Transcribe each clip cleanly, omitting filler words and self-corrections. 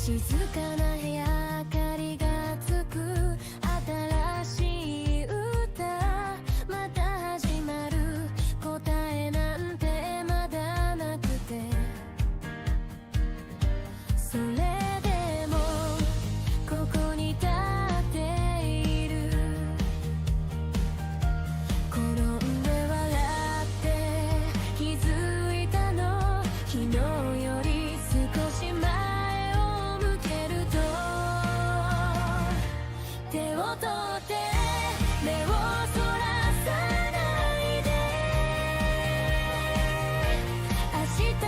静かな部屋明かりがつく新しい歌また始まる答えなんてまだなくてそれでもここに立っている転んで笑って気づいたの昨日より少し前を向けると手を取って目をそらさないで明日へ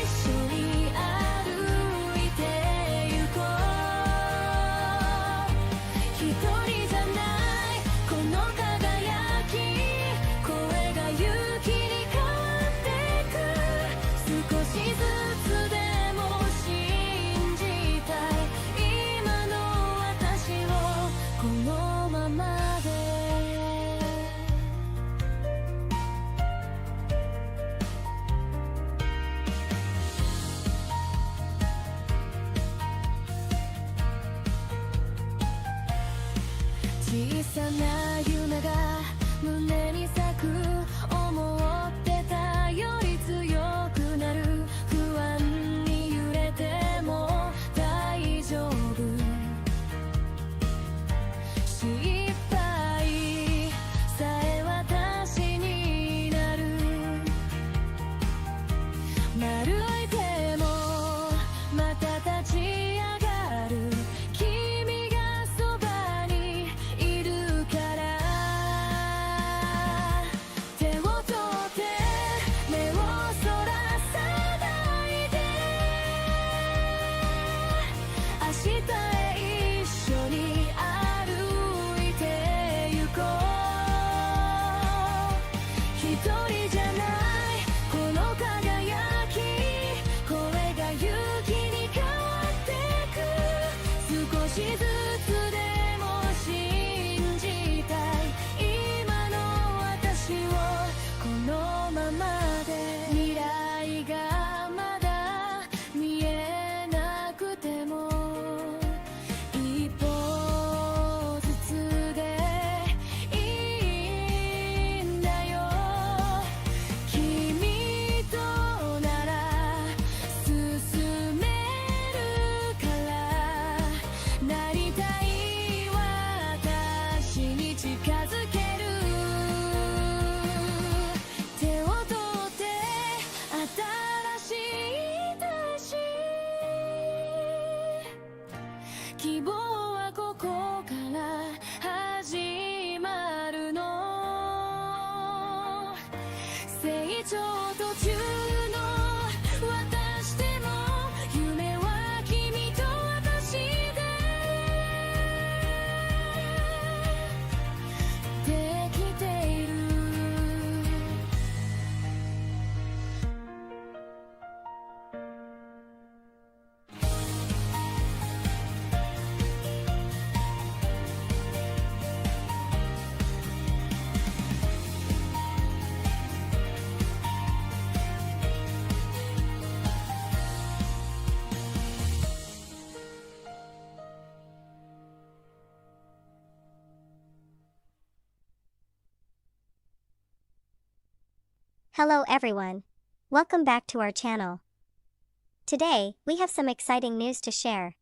一緒に歩いてゆこう一人じゃないこの輝き声が勇気に変わってく少しずつでも信じたい今の私をこのままで小さな夢が胸に咲く思ってたより強くなる不安に揺れても大丈夫失敗さえ私になる歩いてもまた立ち上がる君がそばにいるから手を取って目をそらさないで明日へ一緒に歩いてゆこう一人じゃないこの輝き声が勇気に変わってく少しずつでも信じたい今の私をこのままで未来がまだ見えなくても一歩ずつでいいんだよ君となら進めるからなりたい私に近づける手を取って新しい大志希望はここから始まるの成長途中の私でも夢は君と私でできているHello everyone. Welcome back to our channel. Today, we have some exciting news to share.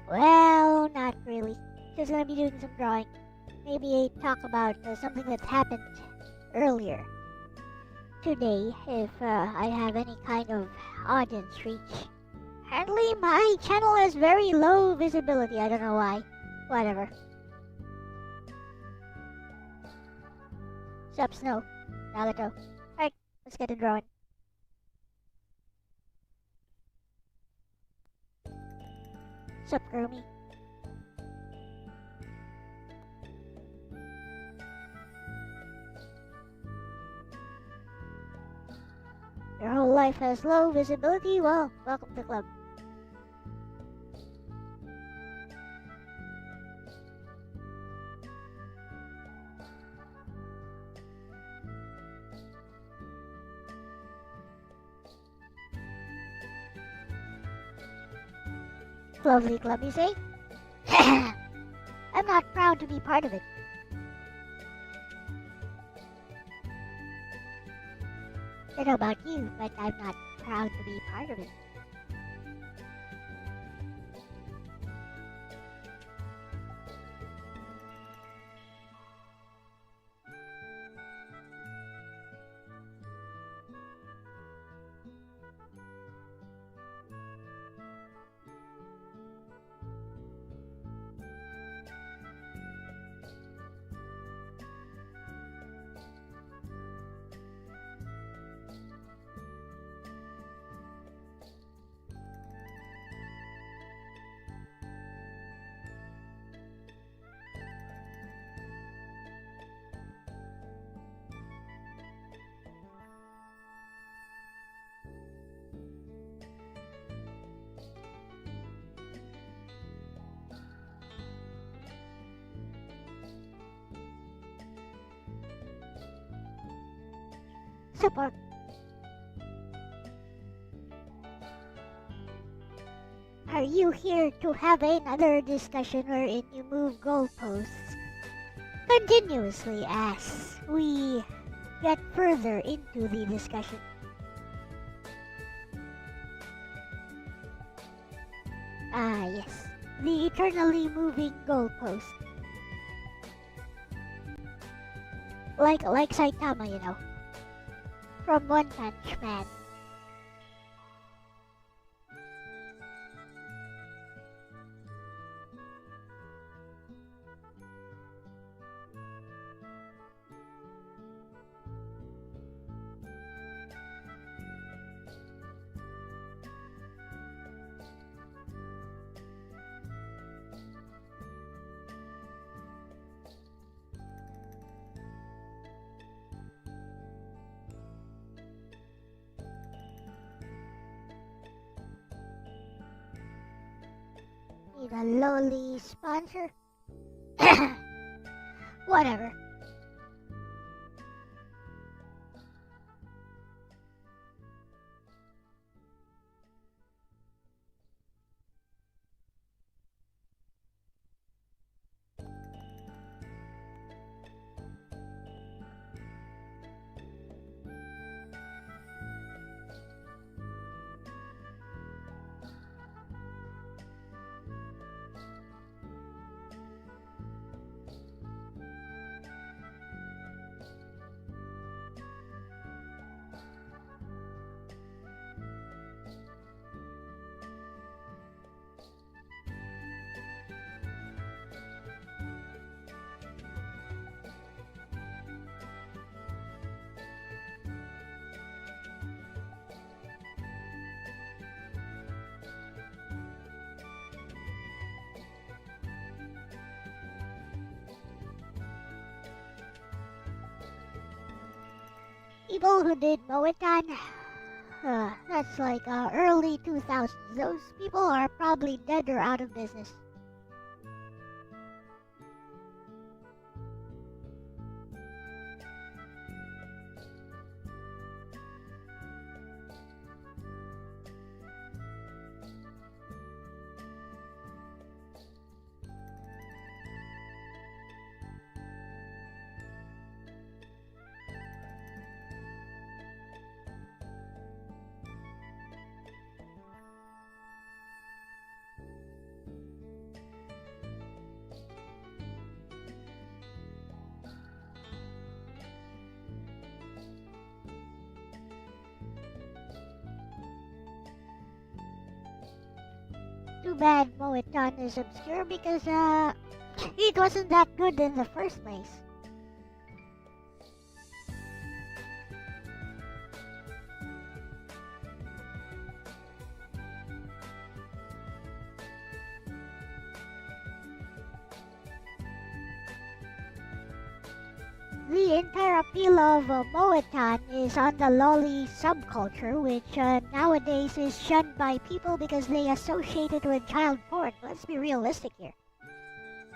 Well, not really. Just gonna be doing some drawing. Maybe talk about something that happened earlier today if I have any kind of audience reach. Apparently my channel has very low visibility, I don't know why. Whatever. Sup, Snow? Nagato. Alright, let's get to drawing. Sup, Groomie? Your whole life has low visibility? Well, welcome to the club. Lovely club, you say? I'm not proud to be part of it. I don't know about you, but I'm not proud to be part of it. Support. Are you here to have another discussion wherein you move goalposts continuously as we get further into the discussion? Ah, yes. The eternally moving goalpost. Like Saitama, you know. From One Punch Man. Need a lowly sponsor? Whatever. People who did Moetan, that's like early 2000s. Those people are probably dead or out of business. Too bad Moetan is obscure because it wasn't that good in the first place. The entire appeal of Moetan is on the lolly subculture, which nowadays is shunned by people because they associate it with child porn. Let's be realistic here.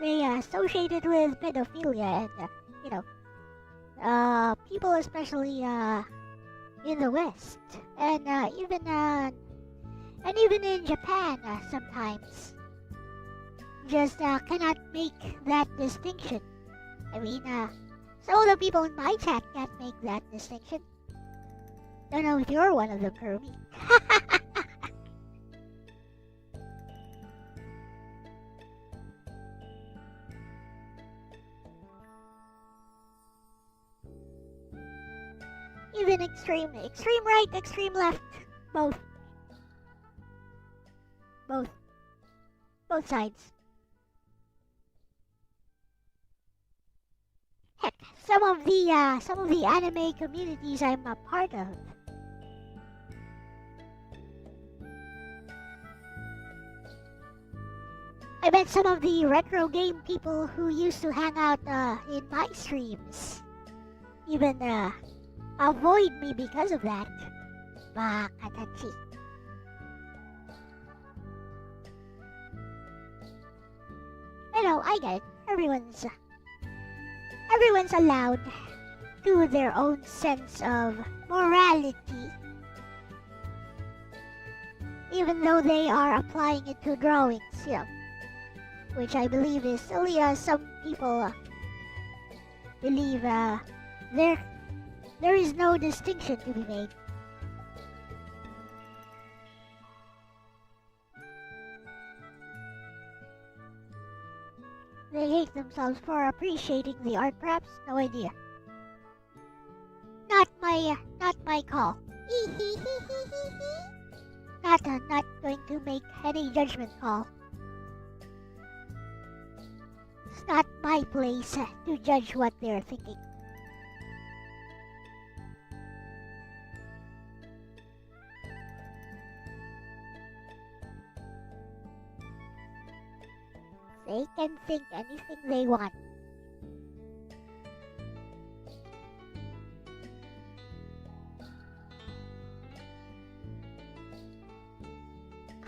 They associate it with pedophilia and, people especially in the West and even in Japan sometimes. just cannot make that distinction. I mean, some of the people in my chat can't make that distinction. Don't know if you're one of them, Kirby. Even extreme right, extreme left, both sides. Heck, some of the anime communities I'm a part of, I met some of the retro game people who used to hang out in my streams. Even avoid me because of that. Bakatachi. I know, I get it. Everyone's allowed to their own sense of morality, even though they are applying it to drawings, you know, which I believe is silly. Some people believe there is no distinction to be made. They hate themselves for appreciating the art, perhaps? No idea. Not my call. Not going to make any judgment call. It's not my place to judge what they're thinking. They can think anything they want.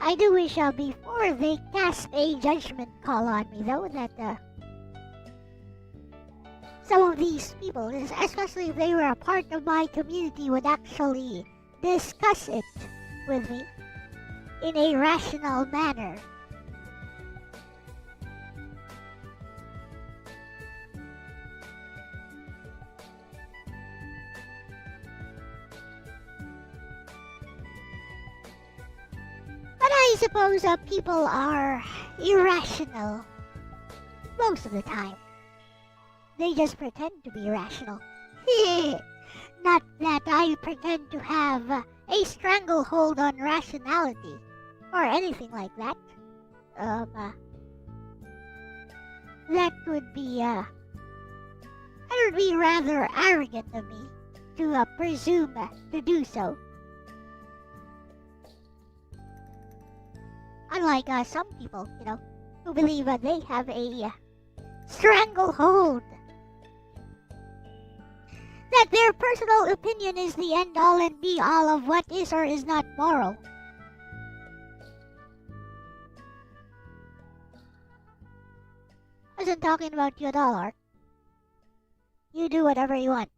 I do wish before they cast a judgment call on me, though, that some of these people, especially if they were a part of my community, would actually discuss it with me in a rational manner. I suppose people are irrational most of the time. They just pretend to be rational. Not that I pretend to have a stranglehold on rationality or anything like that. That would be rather arrogant of me to presume to do so. Unlike some people, you know, who believe they have a stranglehold. That their personal opinion is the end-all and be-all of what is or is not moral. I wasn't talking about you at all, Art. You do whatever you want.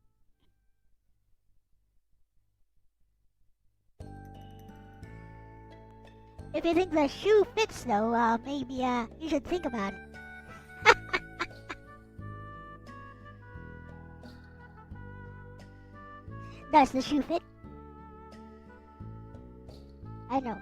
If you think the shoe fits, though, maybe you should think about it. Does the shoe fit? I know.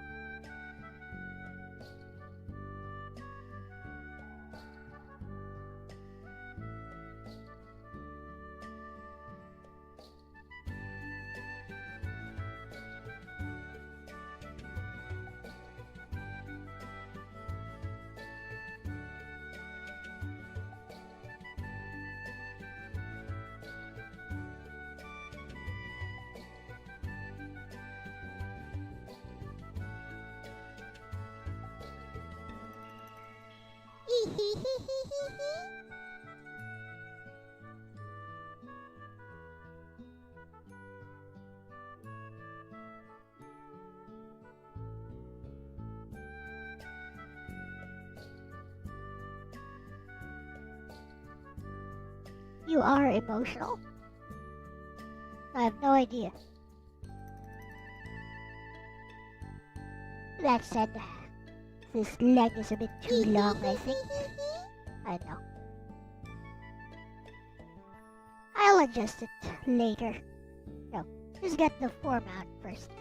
You are emotional? I have no idea. That said, this leg is a bit too long, I think. I know. I'll adjust it later. No, just get the form out first.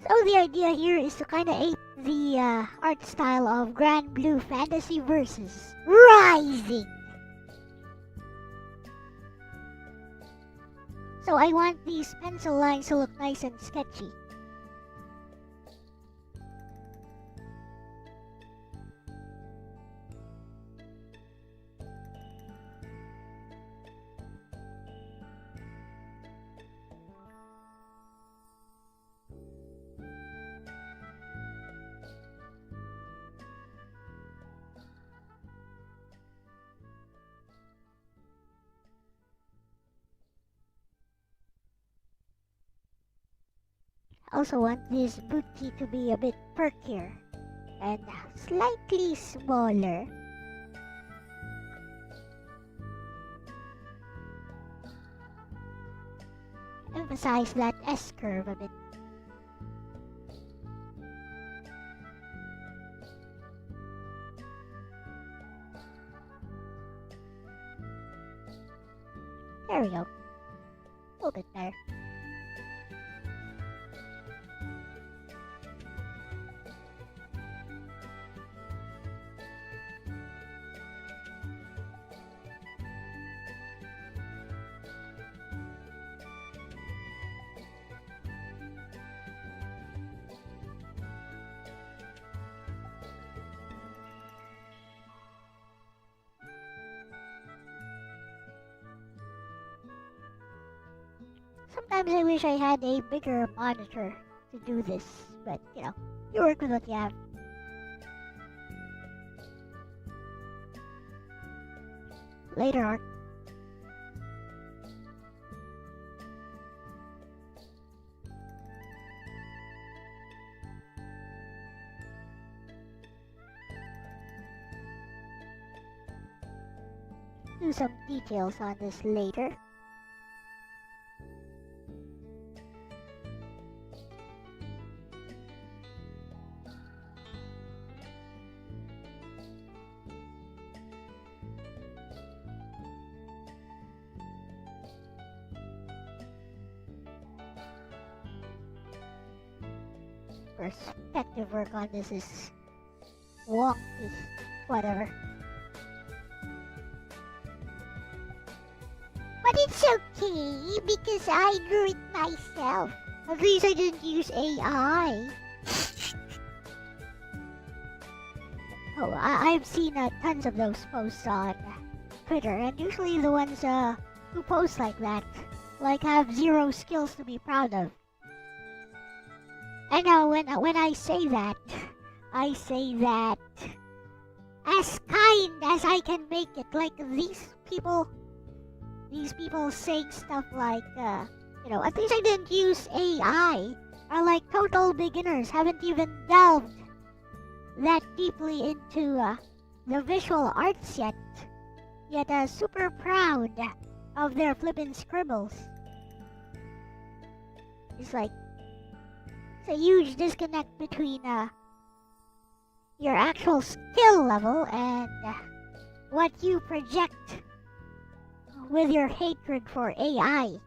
So the idea here is to kind of ape the art style of Grand Blue Fantasy Versus Rising. So I want these pencil lines to look nice and sketchy. I also want this booty to be a bit perkier and slightly smaller. Emphasize that S curve a bit. There we go. A little bit better. Sometimes I wish I had a bigger monitor to do this, but you know, you work with what you have. Later, Art. Do some details on this later. Perspective work on this is wonky. Whatever. But it's okay because I drew it myself. At least I didn't use AI. Oh, I've seen tons of those posts on Twitter, and usually the ones who post like that, like, have zero skills to be proud of. And when I say that as kind as I can make it. Like these people saying stuff like, you know, at least I didn't use AI, are like total beginners, haven't even delved that deeply into the visual arts yet super proud of their flippin' scribbles. It's like, it's a huge disconnect between your actual skill level and what you project with your hatred for AI.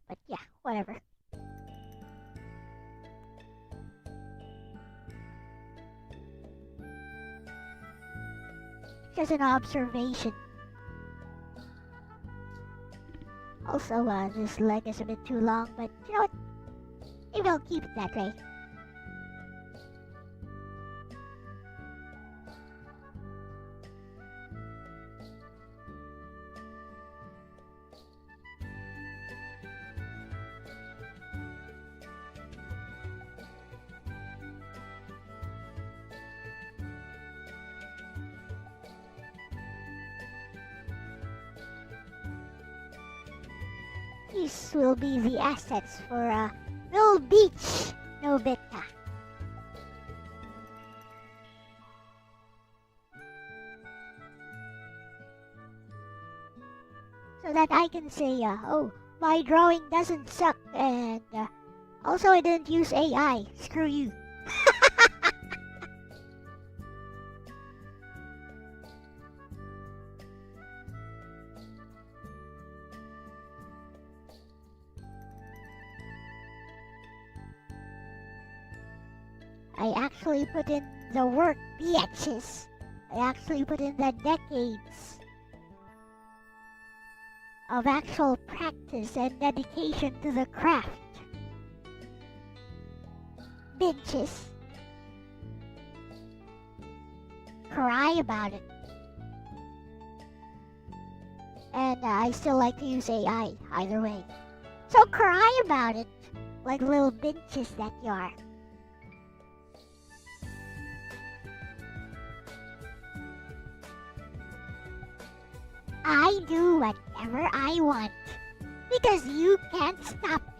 But yeah, whatever. Just an observation. Also, this leg is a bit too long, but you know what? Maybe I'll keep it that way. These will be the assets for Mill Beach, Nobeta. So that I can say, oh, my drawing doesn't suck, and also I didn't use AI. Screw you. I actually put in the work, bitches. I actually put in the decades of actual practice and dedication to the craft. Bitches. Cry about it. And I still like to use AI, either way. So cry about it, like little bitches that you are. I do whatever I want, because you can't stop me.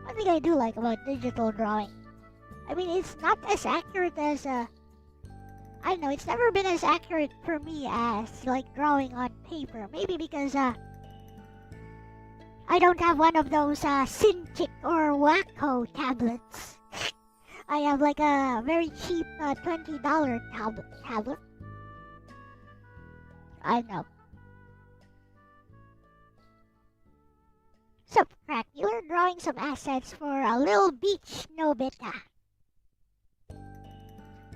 One thing I do like about digital drawing, I mean, it's not as accurate as, I don't know, it's never been as accurate for me as, like, drawing on paper. Maybe because, I don't have one of those, Cintiq or Wacko tablets. I have, like, a very cheap, $20 tablet. I know. So, Crack, you are drawing some assets for a little beach Nobeta.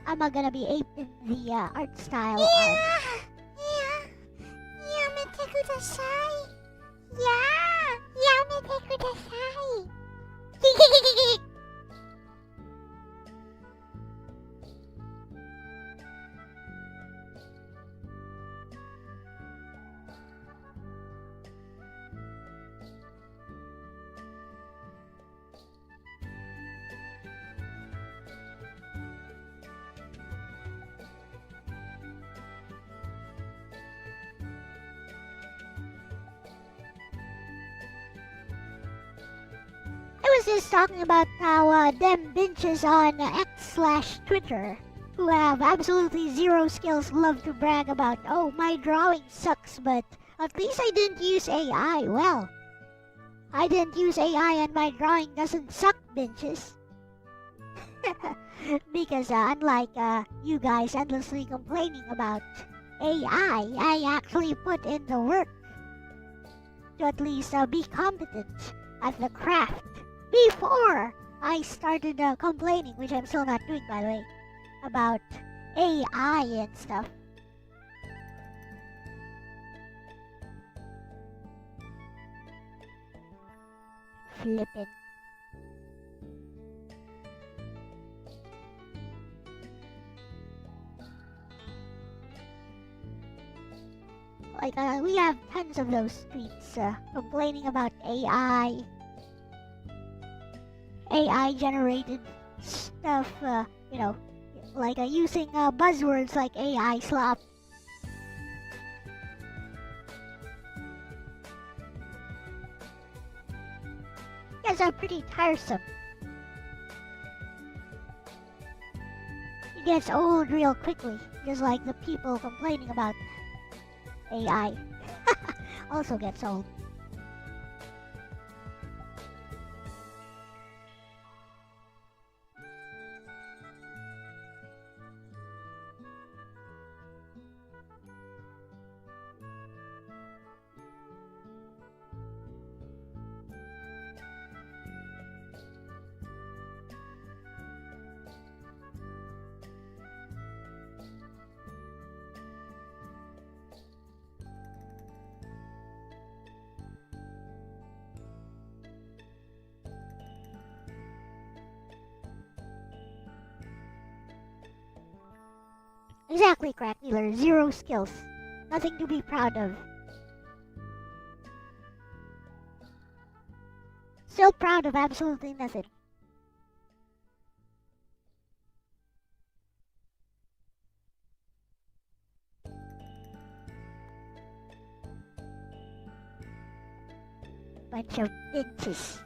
I'm gonna be aped in the art style art. Yamete kudasai. Yamete kudasai. I was just talking about how them bitches on X/Twitter who have absolutely zero skills love to brag about, oh, my drawing sucks, but at least I didn't use AI. Well, I didn't use AI and my drawing doesn't suck, bitches. Because unlike you guys endlessly complaining about AI, I actually put in the work to at least be competent at the craft before I started complaining, which I'm still not doing, by the way, about AI and stuff. Flippin'. Like, we have tons of those tweets complaining about AI generated stuff, you know, like using buzzwords like AI slop. You guys are pretty tiresome. It gets old real quickly, just like the people complaining about AI. Also gets old. Exactly, crack dealer. 0 skills. Nothing to be proud of. Still proud of absolutely nothing. Bunch of bitches.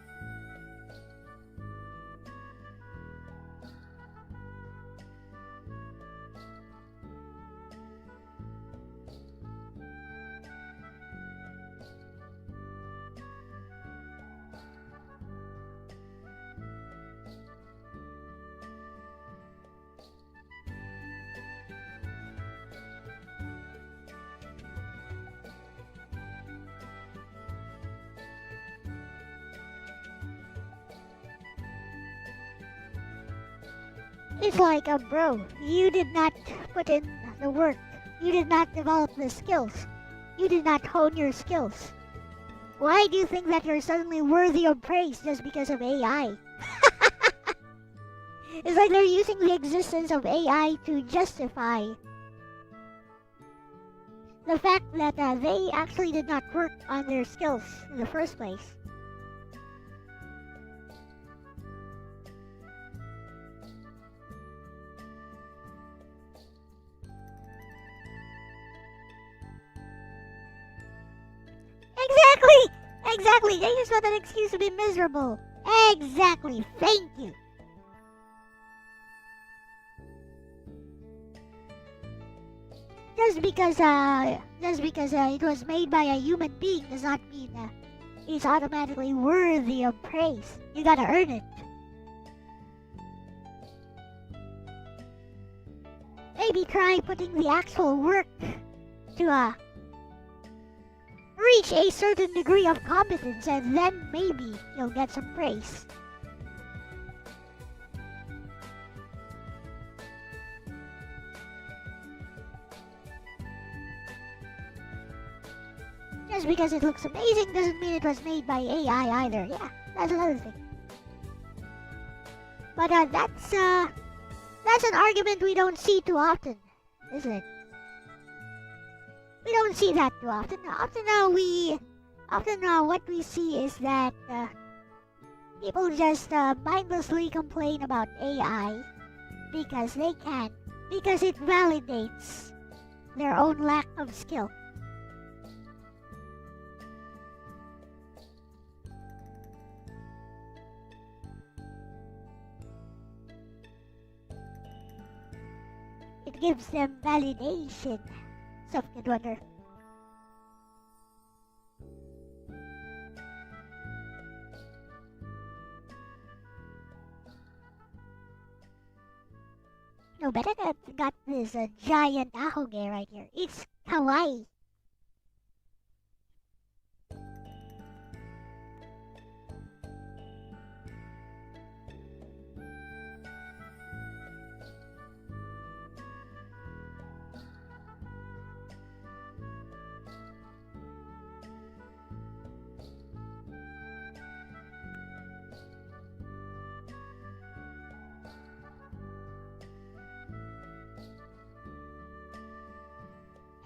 It's like, bro, you did not put in the work. You did not develop the skills. You did not hone your skills. Why do you think that you're suddenly worthy of praise just because of AI? It's like they're using the existence of AI to justify the fact that they actually did not work on their skills in the first place. Exactly! They just want an excuse to be miserable. Exactly! Thank you! Just because it was made by a human being does not mean it's automatically worthy of praise. You gotta earn it. Maybe try putting the actual work to reach a certain degree of competence, and then maybe you'll get some praise. Just because it looks amazing doesn't mean it was made by AI either. Yeah, that's another thing. But that's an argument we don't see too often, isn't it? We don't see that too often. Often what we see is that people just mindlessly complain about AI because they can, because it validates their own lack of skill. It gives them validation. Some could wonder. Nobeta got this giant ahoge right here. It's kawaii.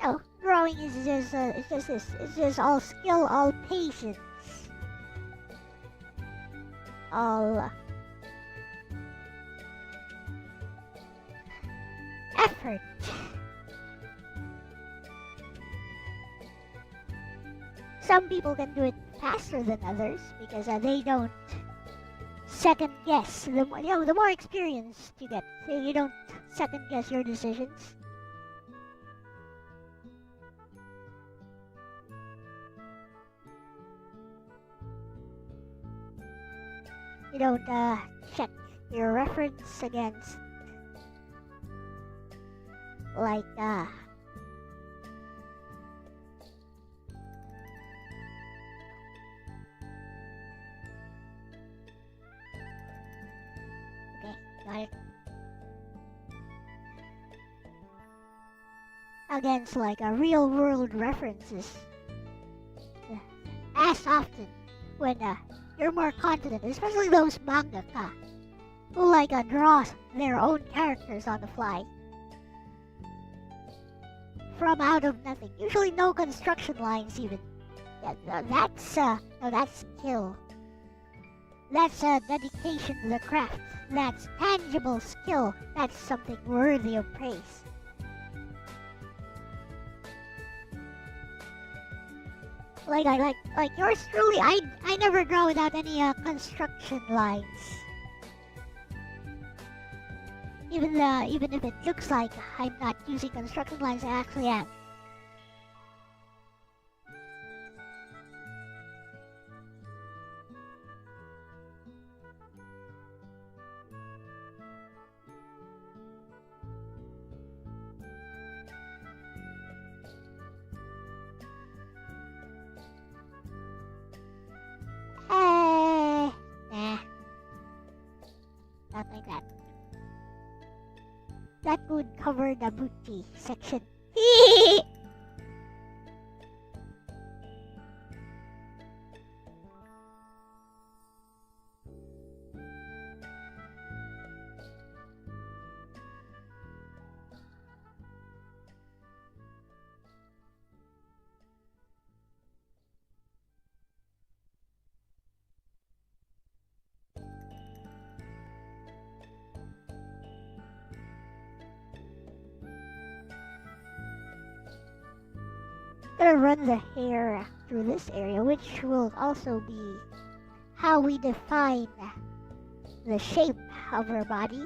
No, drawing is just it's just all skill, all patience, all effort. Some people can do it faster than others because they don't second guess. The more experience you get, so you don't second guess your decisions. You don't check your reference against like okay, got it. Against like a real world references as often when you're more confident, especially those mangaka who like draw their own characters on the fly. from out of nothing. Usually no construction lines even. Yeah, no, that's skill. That's dedication to the craft. That's tangible skill. That's something worthy of praise. Like yours truly, I never draw without any construction lines. Even if it looks like I'm not using construction lines, I actually am. Nah. Not like that. That would cover the booty section. Gonna run the hair through this area, which will also be how we define the shape of her body.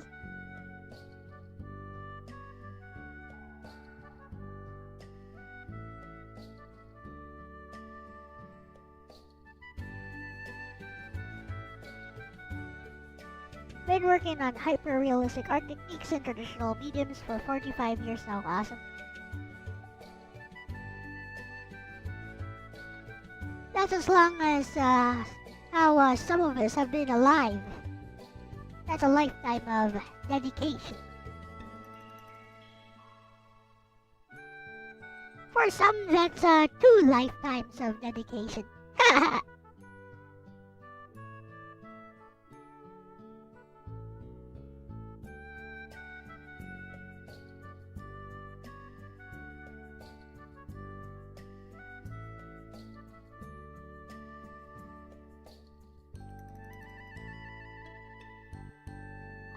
Been working on hyper-realistic art techniques and traditional mediums for 45 years now. Awesome. That's as long as how some of us have been alive. That's a lifetime of dedication. For some, that's 2 lifetimes of dedication.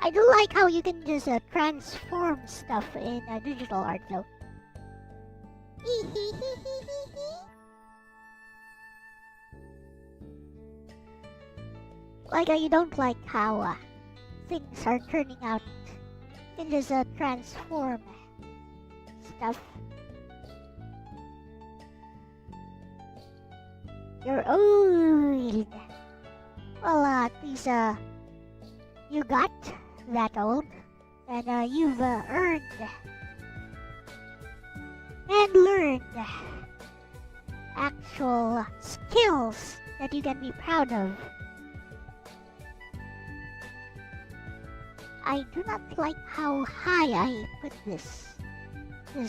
I do like how you can just transform stuff in digital art though. Like you don't like how things are turning out. You can just transform stuff. You're old. Well, at least you got that old, and you've earned and learned actual skills that you can be proud of. I do not like how high I put this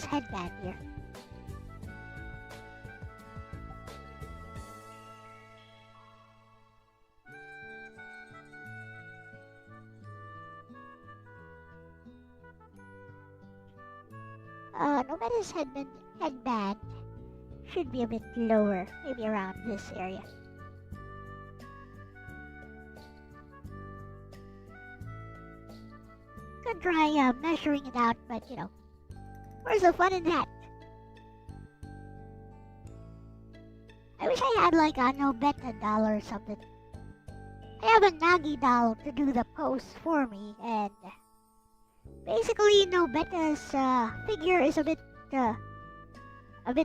headband here. Nobeta's headband should be a bit lower, maybe around this area. Could try measuring it out, but you know, where's the fun in that? I wish I had like a Nobeta doll or something. I have a Nagi doll to do the pose for me, and basically Nobeta's figure is a bit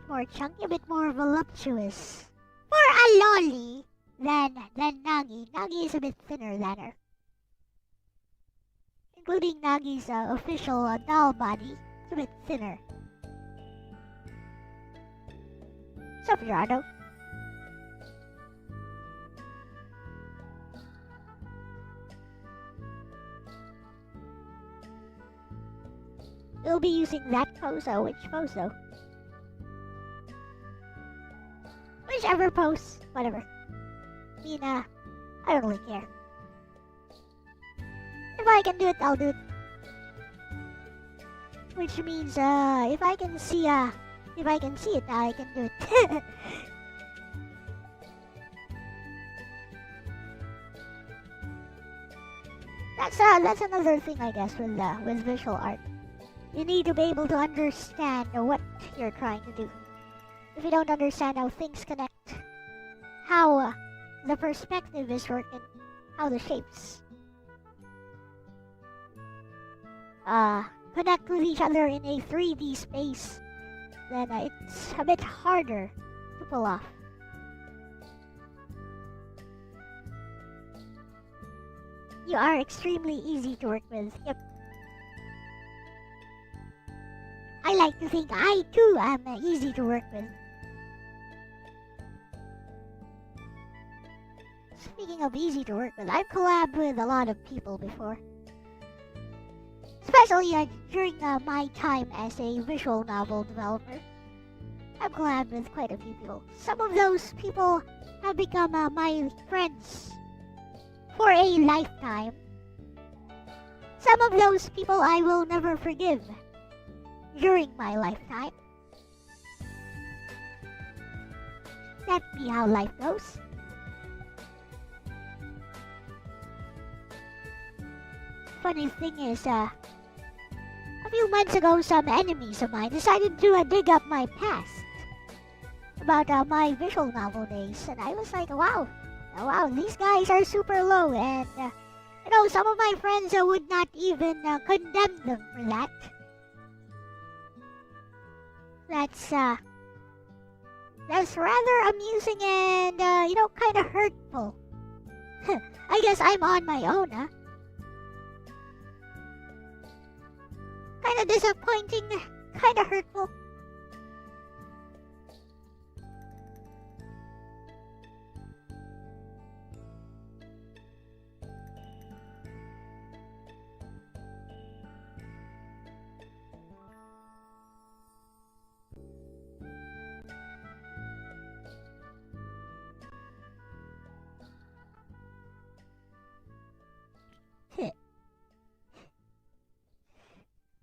more chunky, a bit more voluptuous for a lolly than Nagi. Nagi is a bit thinner than her. Including Nagi's official doll body, it's a bit thinner. What's up, Gerardo? We'll be using that pose. Which pose though? Whichever pose, whatever. I mean, I don't really care. If I can do it, I'll do it. Which means, if I can see If I can see it now, I can do it. That's another thing, I guess, with visual art. You need to be able to understand what you're trying to do. If you don't understand how things connect, how the perspective is working, how the shapes connect with each other in a 3D space, then it's a bit harder to pull off. You are extremely easy to work with. Yep. I like to think I too am easy to work with. Speaking of easy to work with, I've collabed with a lot of people before. Especially during my time as a visual novel developer. I've collabed with quite a few people. Some of those people have become my friends for a lifetime. Some of those people I will never forgive during my lifetime. That be how life goes. Funny thing is, a few months ago, some enemies of mine decided to dig up my past about my visual novel days, and I was like, wow, these guys are super low, and some of my friends would not even condemn them for that. That's rather amusing and kind of hurtful. I guess I'm on my own, huh? Kind of disappointing, kind of hurtful.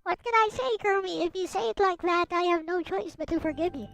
What can I say, Kermie? If you say it like that, I have no choice but to forgive you.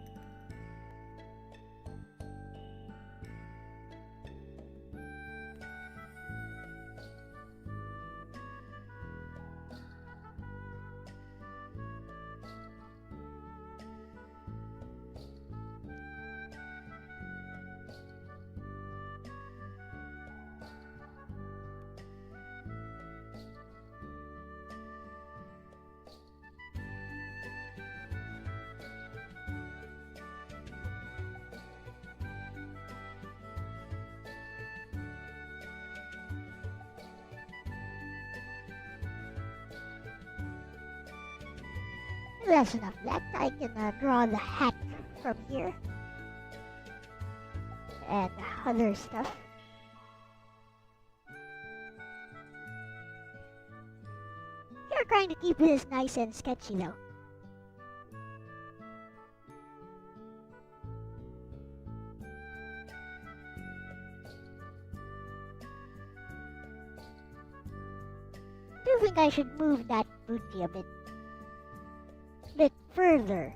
That's enough of that. I can draw the hat from here. And other stuff. You're trying to keep this nice and sketchy though. I do think I should move that booty a bit further.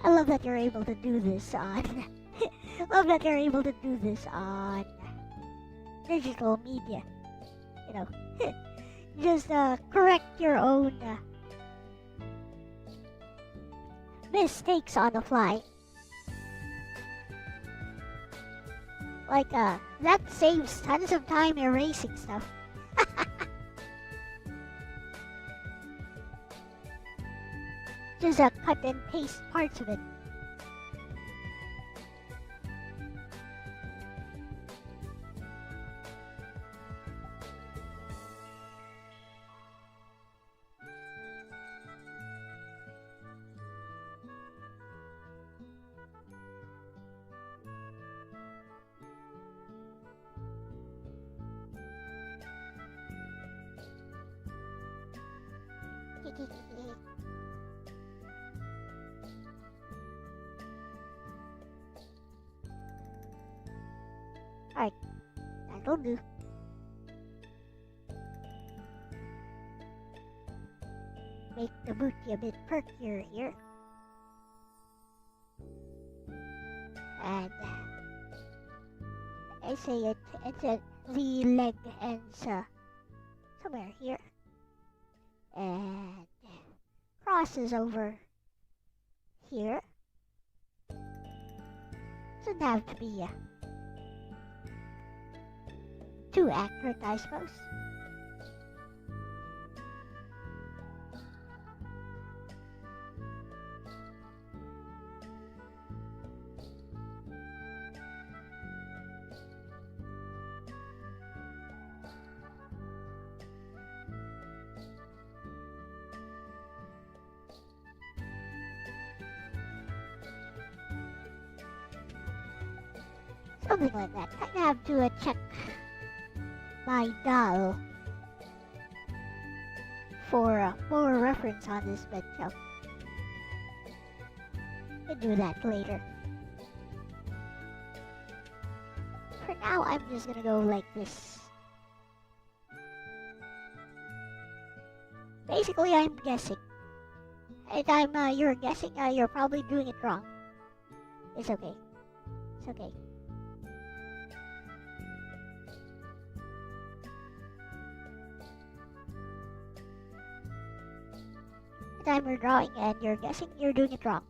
I love that you're able to do this on love that you're able to do this on digital media. Just correct your own mistakes on the fly. Like, that saves tons of time erasing stuff. Just cut and paste parts of it. That'll do. Make the booty a bit perkier here. And I say it's at the leg ends somewhere here. And crosses over here. Doesn't have to be too accurate, I suppose. Something like that. I have to check my doll for more reference on this, but we'll do that later. For now, I'm just gonna go like this. Basically, I'm guessing. Anytime you're guessing, you're probably doing it wrong. It's okay. It's okay. Time we're drawing and you're guessing, you're doing it wrong.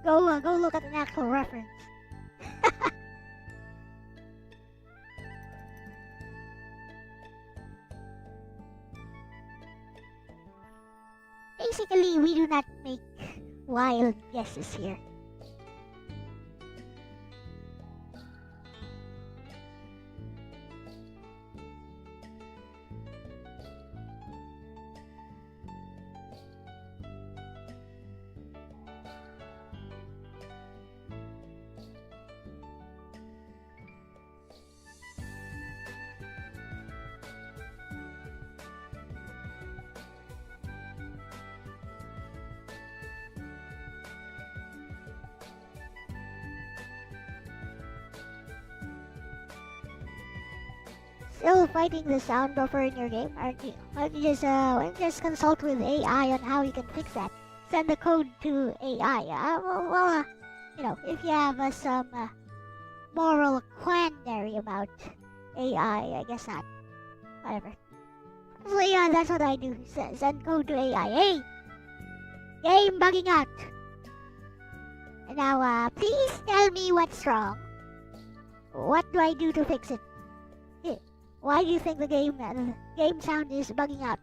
Go look at an actual reference. Basically, we do not make wild guesses here. Still fighting the sound buffer in your game, aren't you? Why don't you just consult with AI on how you can fix that? Send the code to AI. You know, if you have some moral quandary about AI, I guess not. Whatever. So yeah, that's what I do. Send code to AI. Hey, game bugging out. And now, please tell me what's wrong. What do I do to fix it? Why do you think the game sound is bugging out?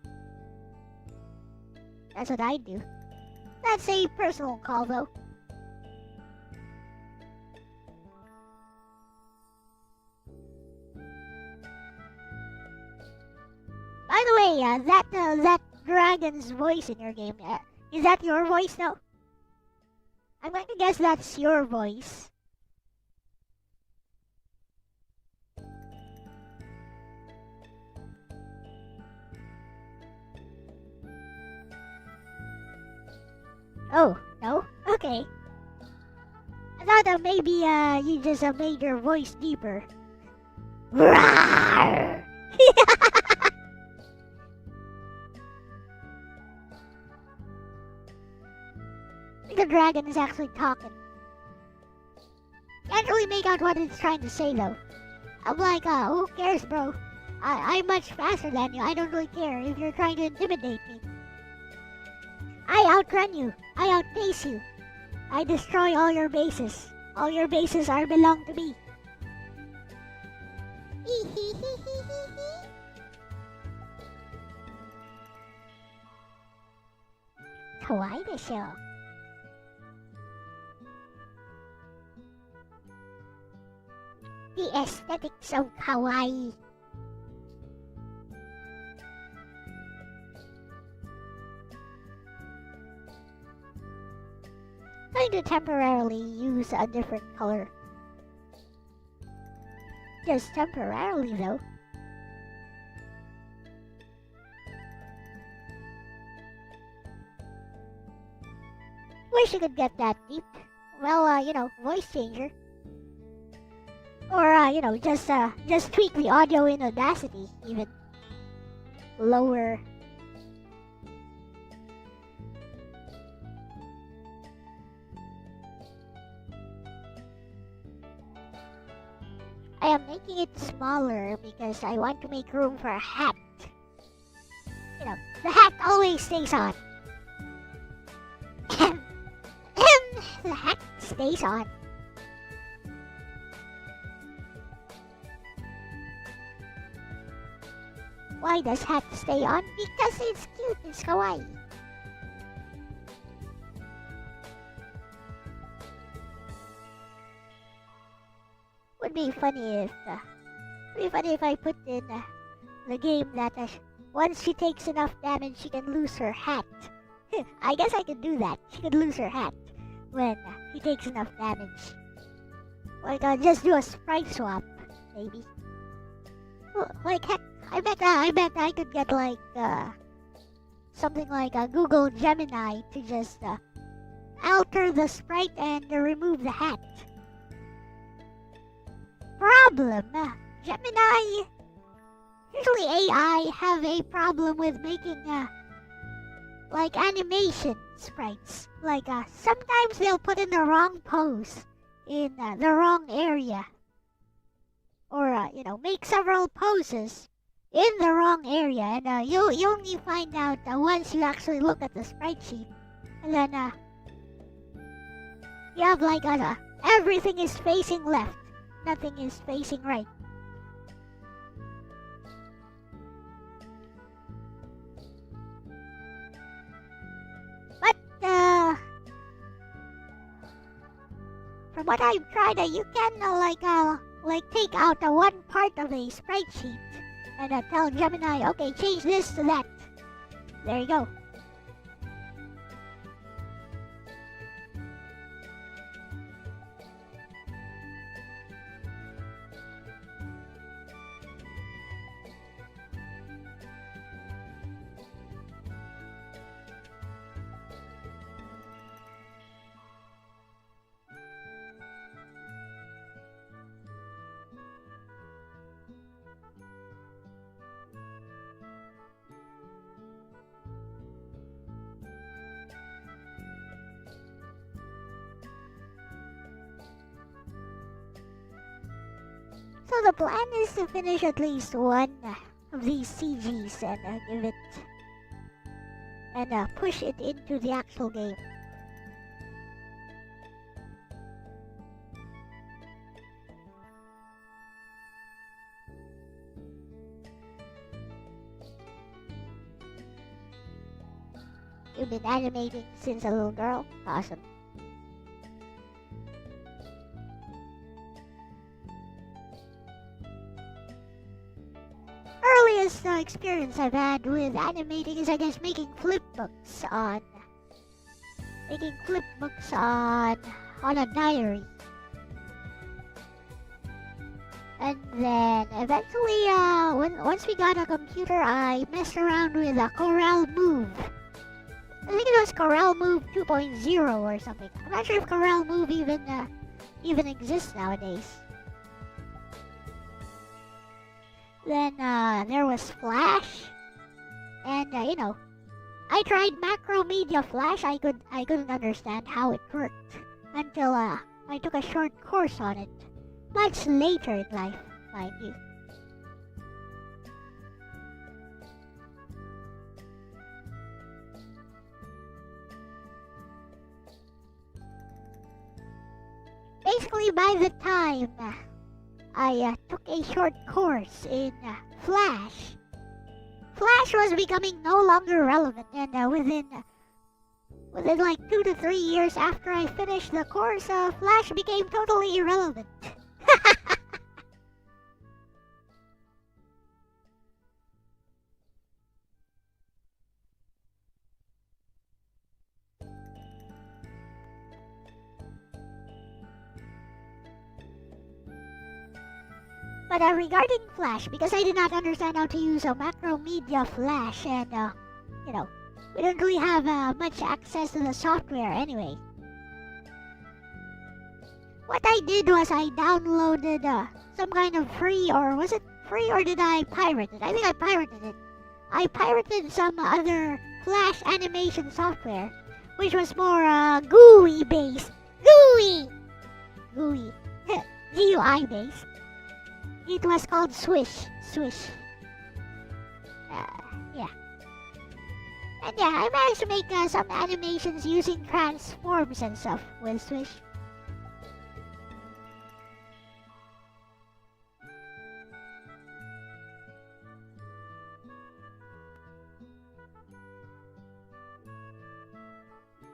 That's what I do. That's a personal call, though. By the way, that dragon's voice in your game, is that your voice now? I'm going to guess that's your voice. Oh, no? Okay. I thought that maybe you just made your voice deeper. Rawr! The dragon is actually talking. Can't really make out what it's trying to say though. I'm like, who cares, bro? I'm much faster than you. I don't really care if you're trying to intimidate me. I outrun you. I outpace you. I destroy all your bases. All your bases belong to me. Kawaii desho. The aesthetics of kawaii. Going to temporarily use a different color. Just temporarily though. Wish you could get that deep. Well, you know, voice changer. Or, just tweak the audio in Audacity, even lower. I am making it smaller because I want to make room for a hat. The hat always stays on. The hat stays on. Why does hat stay on? Because it's cute, it's kawaii. Would be funny if I put in the game that once she takes enough damage, she can lose her hat. I guess I could do that. She could lose her hat when she takes enough damage. Like, just do a sprite swap, maybe. Like, heck, I bet I could get like something like a Google Gemini to just alter the sprite and remove the hat. Problem, Gemini. Usually AI have a problem with making like animation sprites. Like sometimes they'll put in the wrong pose in the wrong area, or make several poses in the wrong area, and you only find out once you actually look at the sprite sheet, and then you have like everything is facing left, nothing is facing right. But from what I've tried, you can like take out one part of a sprite sheet and tell Gemini, okay, change this to that. There you go. So the plan is to finish at least one of these CGs and give it and push it into the actual game. You've been animating since a little girl? Awesome. Earliest experience I've had with animating is, I guess, making flipbooks on a diary. And then eventually, once we got a computer, I messed around with a Corel Move. I think it was Corel Move 2.0 or something. I'm not sure if Corel Move even exists nowadays. Then there was Flash, and I tried Macromedia Flash. I couldn't understand how it worked until I took a short course on it, much later in life, mind you. Basically, by the time I took a short course in Flash, Flash was becoming no longer relevant, and within like 2 to 3 years after I finished the course, Flash became totally irrelevant. But regarding Flash, because I did not understand how to use a Macromedia Flash, and we don't really have much access to the software anyway. what I did was I downloaded some kind of free, or was it free, or did I pirate it? I think I pirated it. I pirated some other Flash animation software, which was more GUI based. GUI! GUI. GUI based. It was called Swish. Swish. Yeah. And yeah, I managed to make some animations using transforms and stuff with Swish.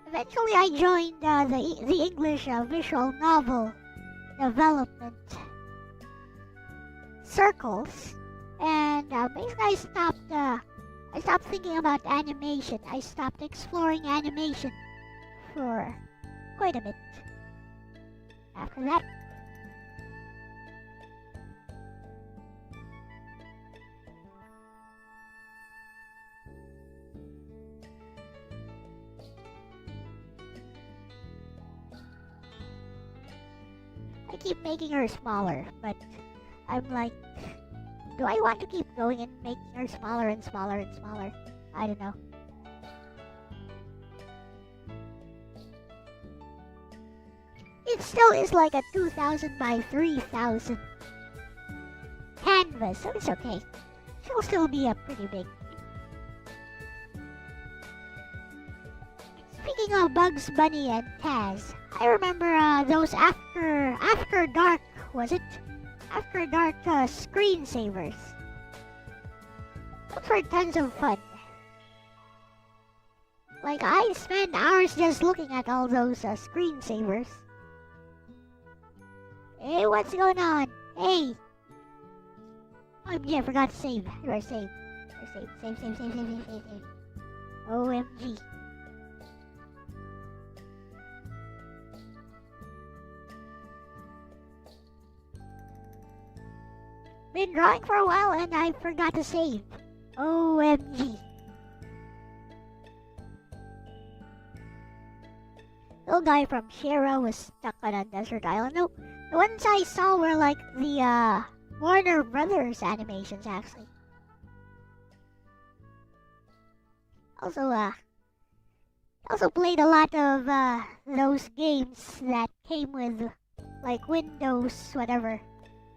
Eventually, I joined the English visual novel development circles, and basically I stopped thinking about animation. I stopped exploring animation for quite a bit. After that, I keep making her smaller, but I'm like, do I want to keep going and making her smaller and smaller and smaller? I don't know. It still is like a 2000 by 3000 canvas, so it's okay. She'll still be pretty big. Speaking of Bugs Bunny and Taz, I remember those after dark, was it? After dark screensavers. Those were tons of fun. Like, I spend hours just looking at all those screensavers. Hey, what's going on? Hey! OMG, I forgot to save. You are saved. You're saved. Save. OMG. Been drawing for a while and I forgot to save. OMG. Little guy from Shira was stuck on a desert island. No, the ones I saw were like the Warner Brothers animations, actually. Also played a lot of those games that came with like Windows whatever.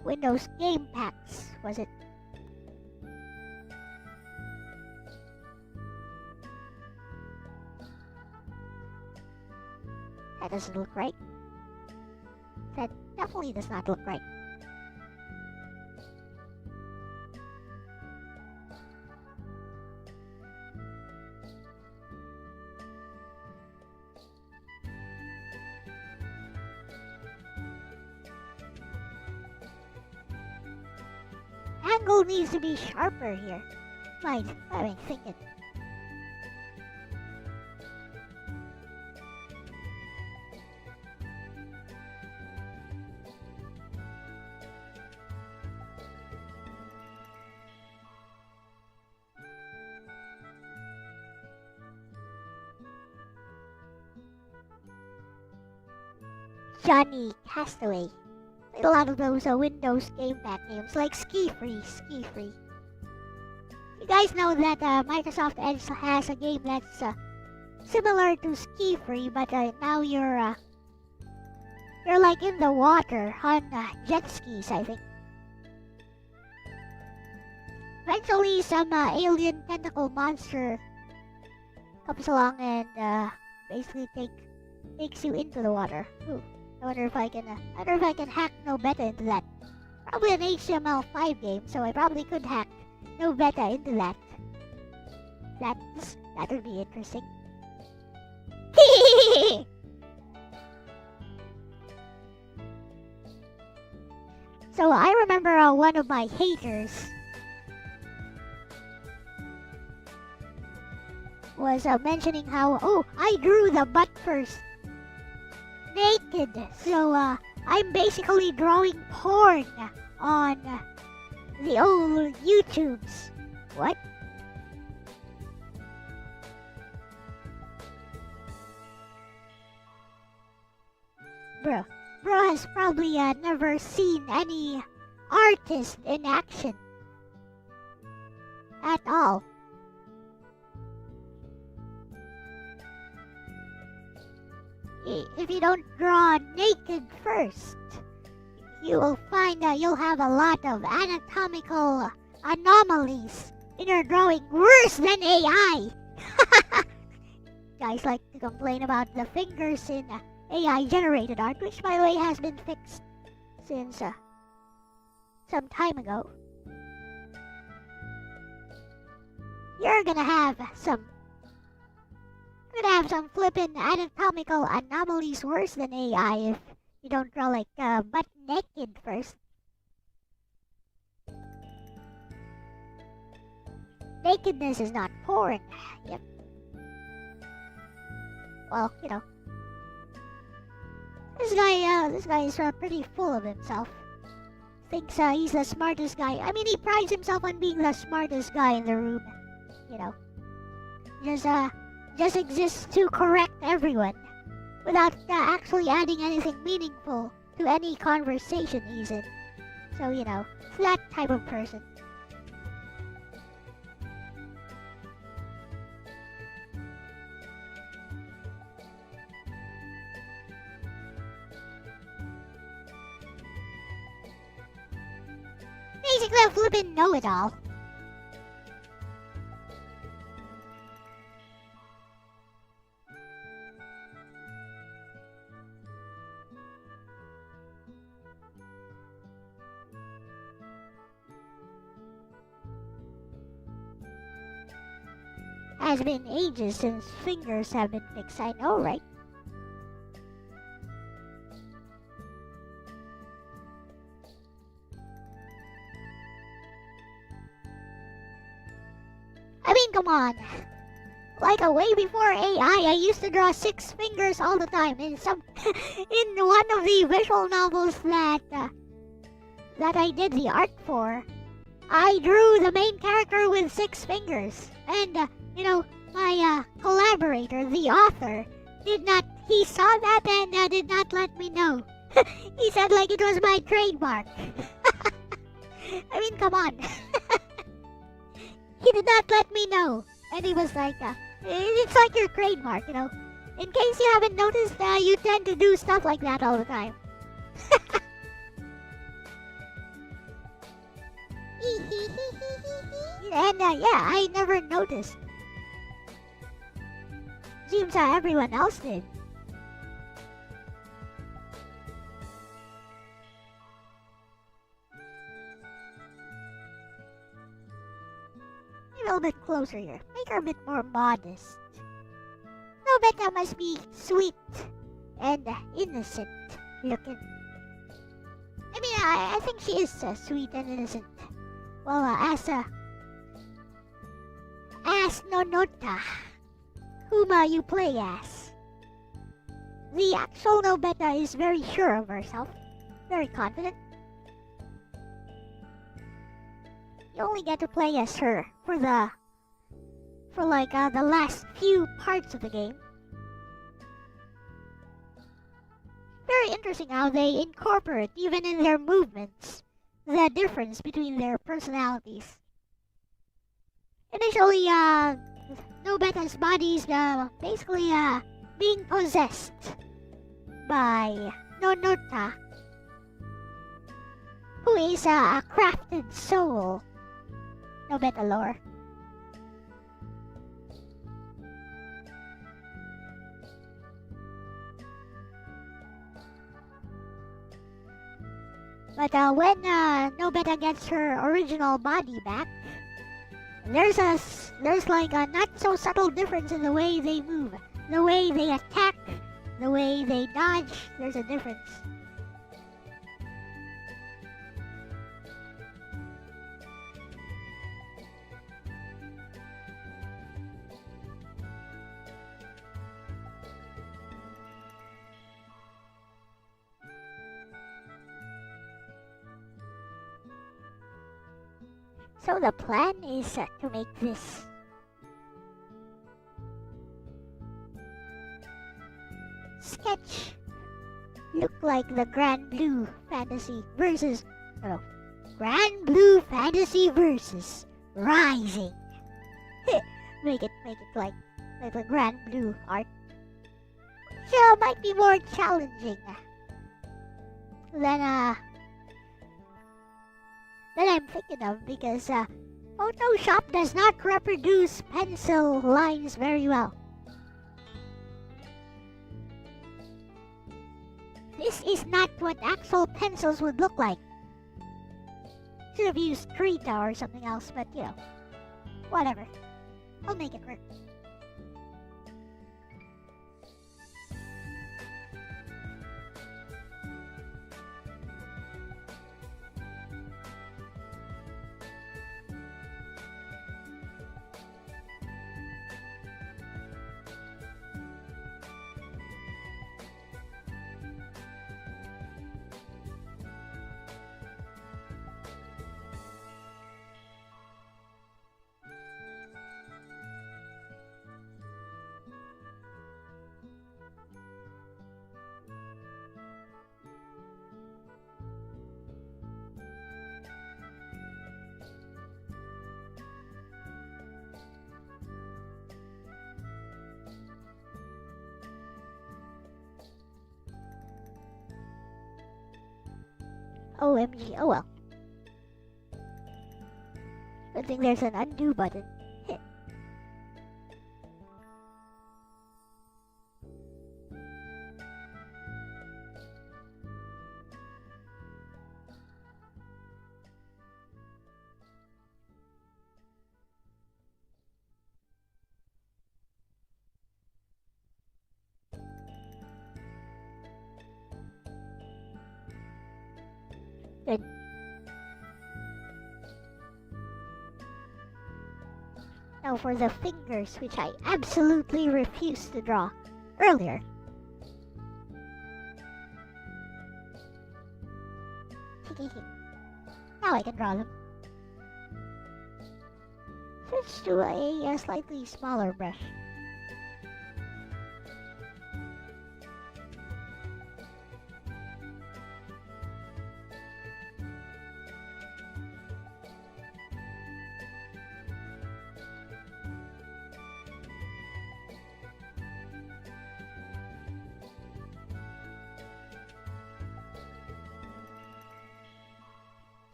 Windows game packs, was it? That doesn't look right. That definitely does not look right. Angle needs to be sharper here. Right, I mean, thinking. Johnny Castaway. Played a lot of those Windows Game Pack games, like Ski Free. You guys know that Microsoft Edge has a game that's similar to Ski Free, but now you're like in the water on jet skis, I think. Eventually, some alien tentacle monster comes along and basically takes you into the water. Ooh. I wonder if I can hack Nobeta into that. Probably an HTML5 game, so I probably could hack Nobeta into that. That would be interesting. So I remember one of my haters was mentioning how, oh, I drew the butt first. Naked, so I'm basically drawing porn on the old YouTubes. What? Bro, bro has probably never seen any artist in action at all. If you don't draw naked first, you will find that you'll have a lot of anatomical anomalies in your drawing, worse than AI. Guys like to complain about the fingers in AI generated art, which by the way has been fixed since some time ago. You're gonna have some flippin' anatomical anomalies worse than AI if you don't draw like butt naked first. Nakedness is not porn. Yep. Well, you know, this guy is pretty full of himself. Thinks he's the smartest guy. I mean, he prides himself on being the smartest guy in the room. You know, just exists to correct everyone without actually adding anything meaningful to any conversation he's in. So, you know, it's that type of person. Basically a flippin' know-it-all. Has been ages since fingers have been fixed, I know, right? I mean, come on. Like way before AI, I used to draw 6 fingers all the time in in one of the visual novels that I did the art for. I drew the main character with 6 fingers, and you know, my collaborator, the author, he saw that and did not let me know. He said like it was my trademark. I mean, come on. He did not let me know. And he was like, it's like your trademark, you know. In case you haven't noticed, you tend to do stuff like that all the time. And yeah, I never noticed. Seems everyone else did. A little bit closer here. Make her a bit more modest. Nobeta must be sweet and innocent looking. I mean, I think she is sweet and innocent. Well, as Nonota, whom you play as. The actual Nobeta is very sure of herself, very confident. You only get to play as her for the last few parts of the game. Very interesting how they incorporate, even in their movements, the difference between their personalities. Initially, Nobeta's body is basically being possessed by Nonota, who is a crafted soul. Nobeta lore. But when Nobeta gets her original body back, there's like a not so subtle difference in the way they move, the way they attack, the way they dodge. There's a difference. So the plan is to make this sketch look like the Grand Blue Fantasy versus Grand Blue Fantasy versus Rising. make it like the Grand Blue art. So might be more challenging than I'm thinking of, because Photoshop does not reproduce pencil lines very well. This is not what actual pencils would look like. Should have used Krita or something else, but whatever. I'll make it work. OMG, oh well. Good thing there's an undo button. Good. Now for the fingers, which I absolutely refused to draw earlier. Now I can draw them. Switch to a slightly smaller brush.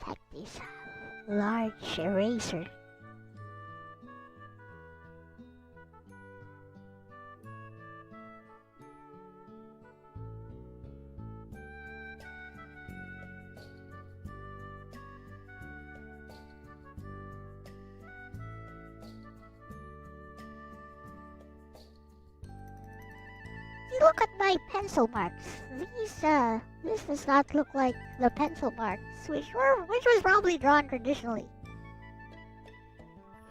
Like this large eraser. Look at my pencil marks. This does not look like the pencil marks, which was probably drawn traditionally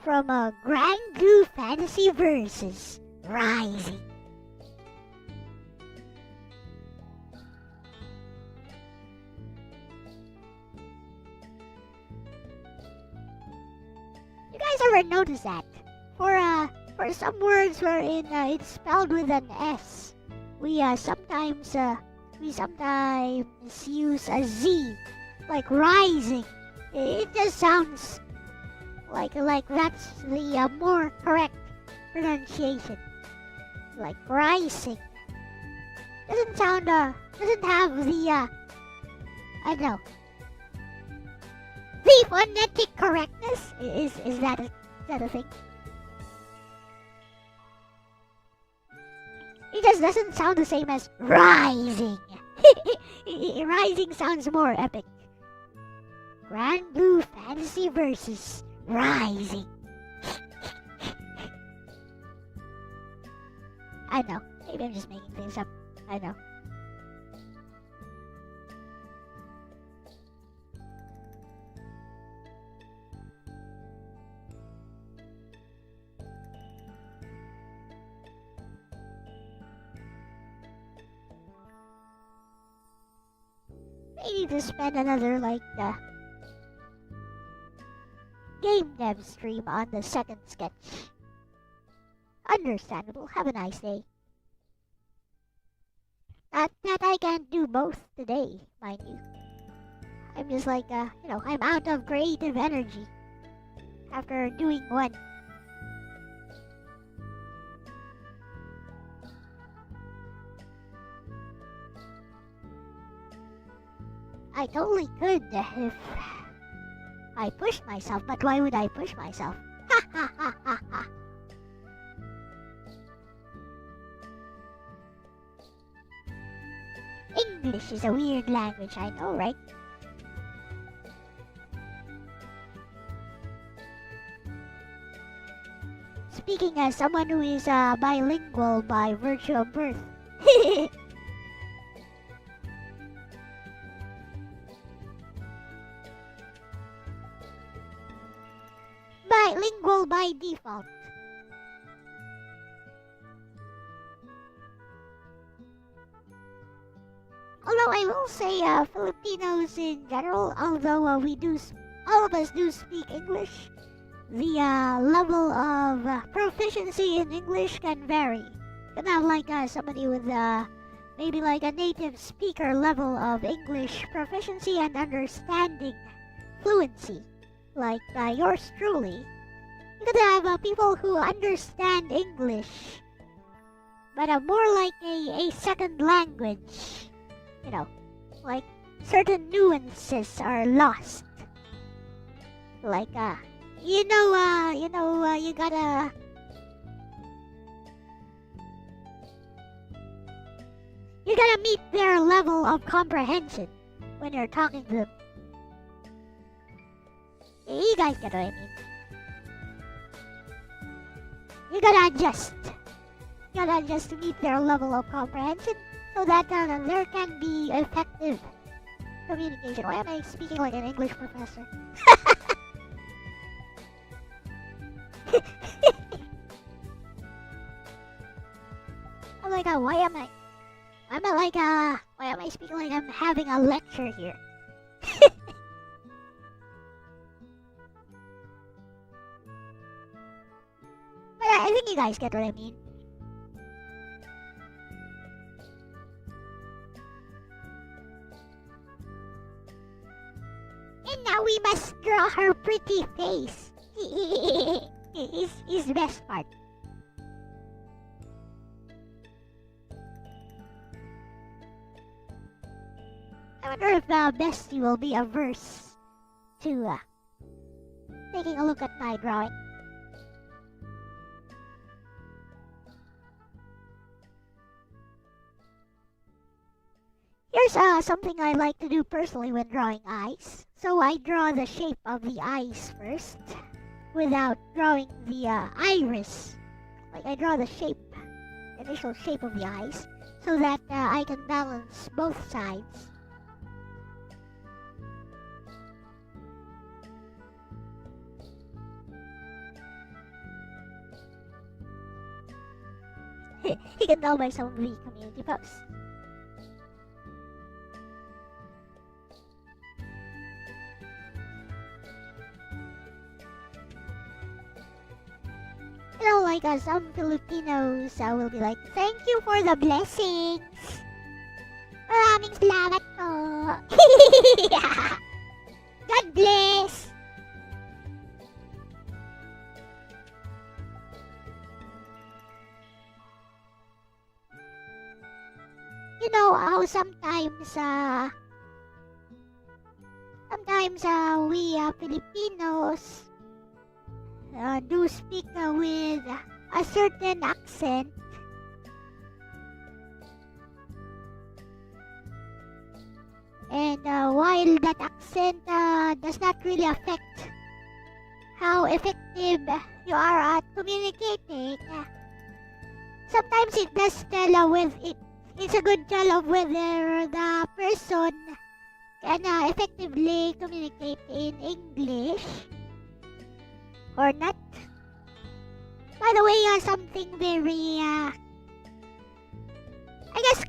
from a Grand Blue Fantasy versus Rising. You guys ever notice that? For some words wherein it's spelled with an S, we sometimes use a Z, like rising. It just sounds like that's the more correct pronunciation. Like rising doesn't sound doesn't have the I don't know, the phonetic correctness. Is that a thing? It just doesn't sound the same as rising. Rising sounds more epic. Grand Blue Fantasy versus Rising. I know. Maybe I'm just making things up. I know. I need to spend another game dev stream on the second sketch. Understandable. Have a nice day. That I can't do both today, mind you. I'm just like, I'm out of creative energy after doing one. I totally could if I pushed myself, but why would I push myself? Ha ha ha ha ha. English is a weird language, I know, right? Speaking as someone who is bilingual by virtue of birth. Bilingual by default. Although I will say Filipinos in general, although all of us do speak English, the level of proficiency in English can vary. You can have like somebody with maybe like a native speaker level of English proficiency and understanding fluency, like yours truly. You could have people who understand English, but more like a second language. You know, like certain nuances are lost. Like you gotta meet their level of comprehension when you're talking to them. You guys get what I mean. You gotta adjust. You gotta adjust to meet their level of comprehension so that there can be effective communication. Why am I speaking like an English professor? I'm like, why am I speaking like I'm having a lecture here? But I think you guys get what I mean. And now we must draw her pretty face. is the best part. I wonder if Bestie will be averse to taking a look at my drawing. Here's something I like to do personally when drawing eyes. So I draw the shape of the eyes first, without drawing the iris. Like I draw the shape, initial shape of the eyes, so that I can balance both sides. You can tell by some of the community posts. You know, like some Filipinos will be like, thank you for the blessings. Maraming salamat po. God bless. You know how sometimes we Filipinos do speak with a certain accent, and while that accent does not really affect how effective you are at communicating, sometimes it does tell it's a good tell of whether the person can effectively communicate in English or not. By the way, something very I guess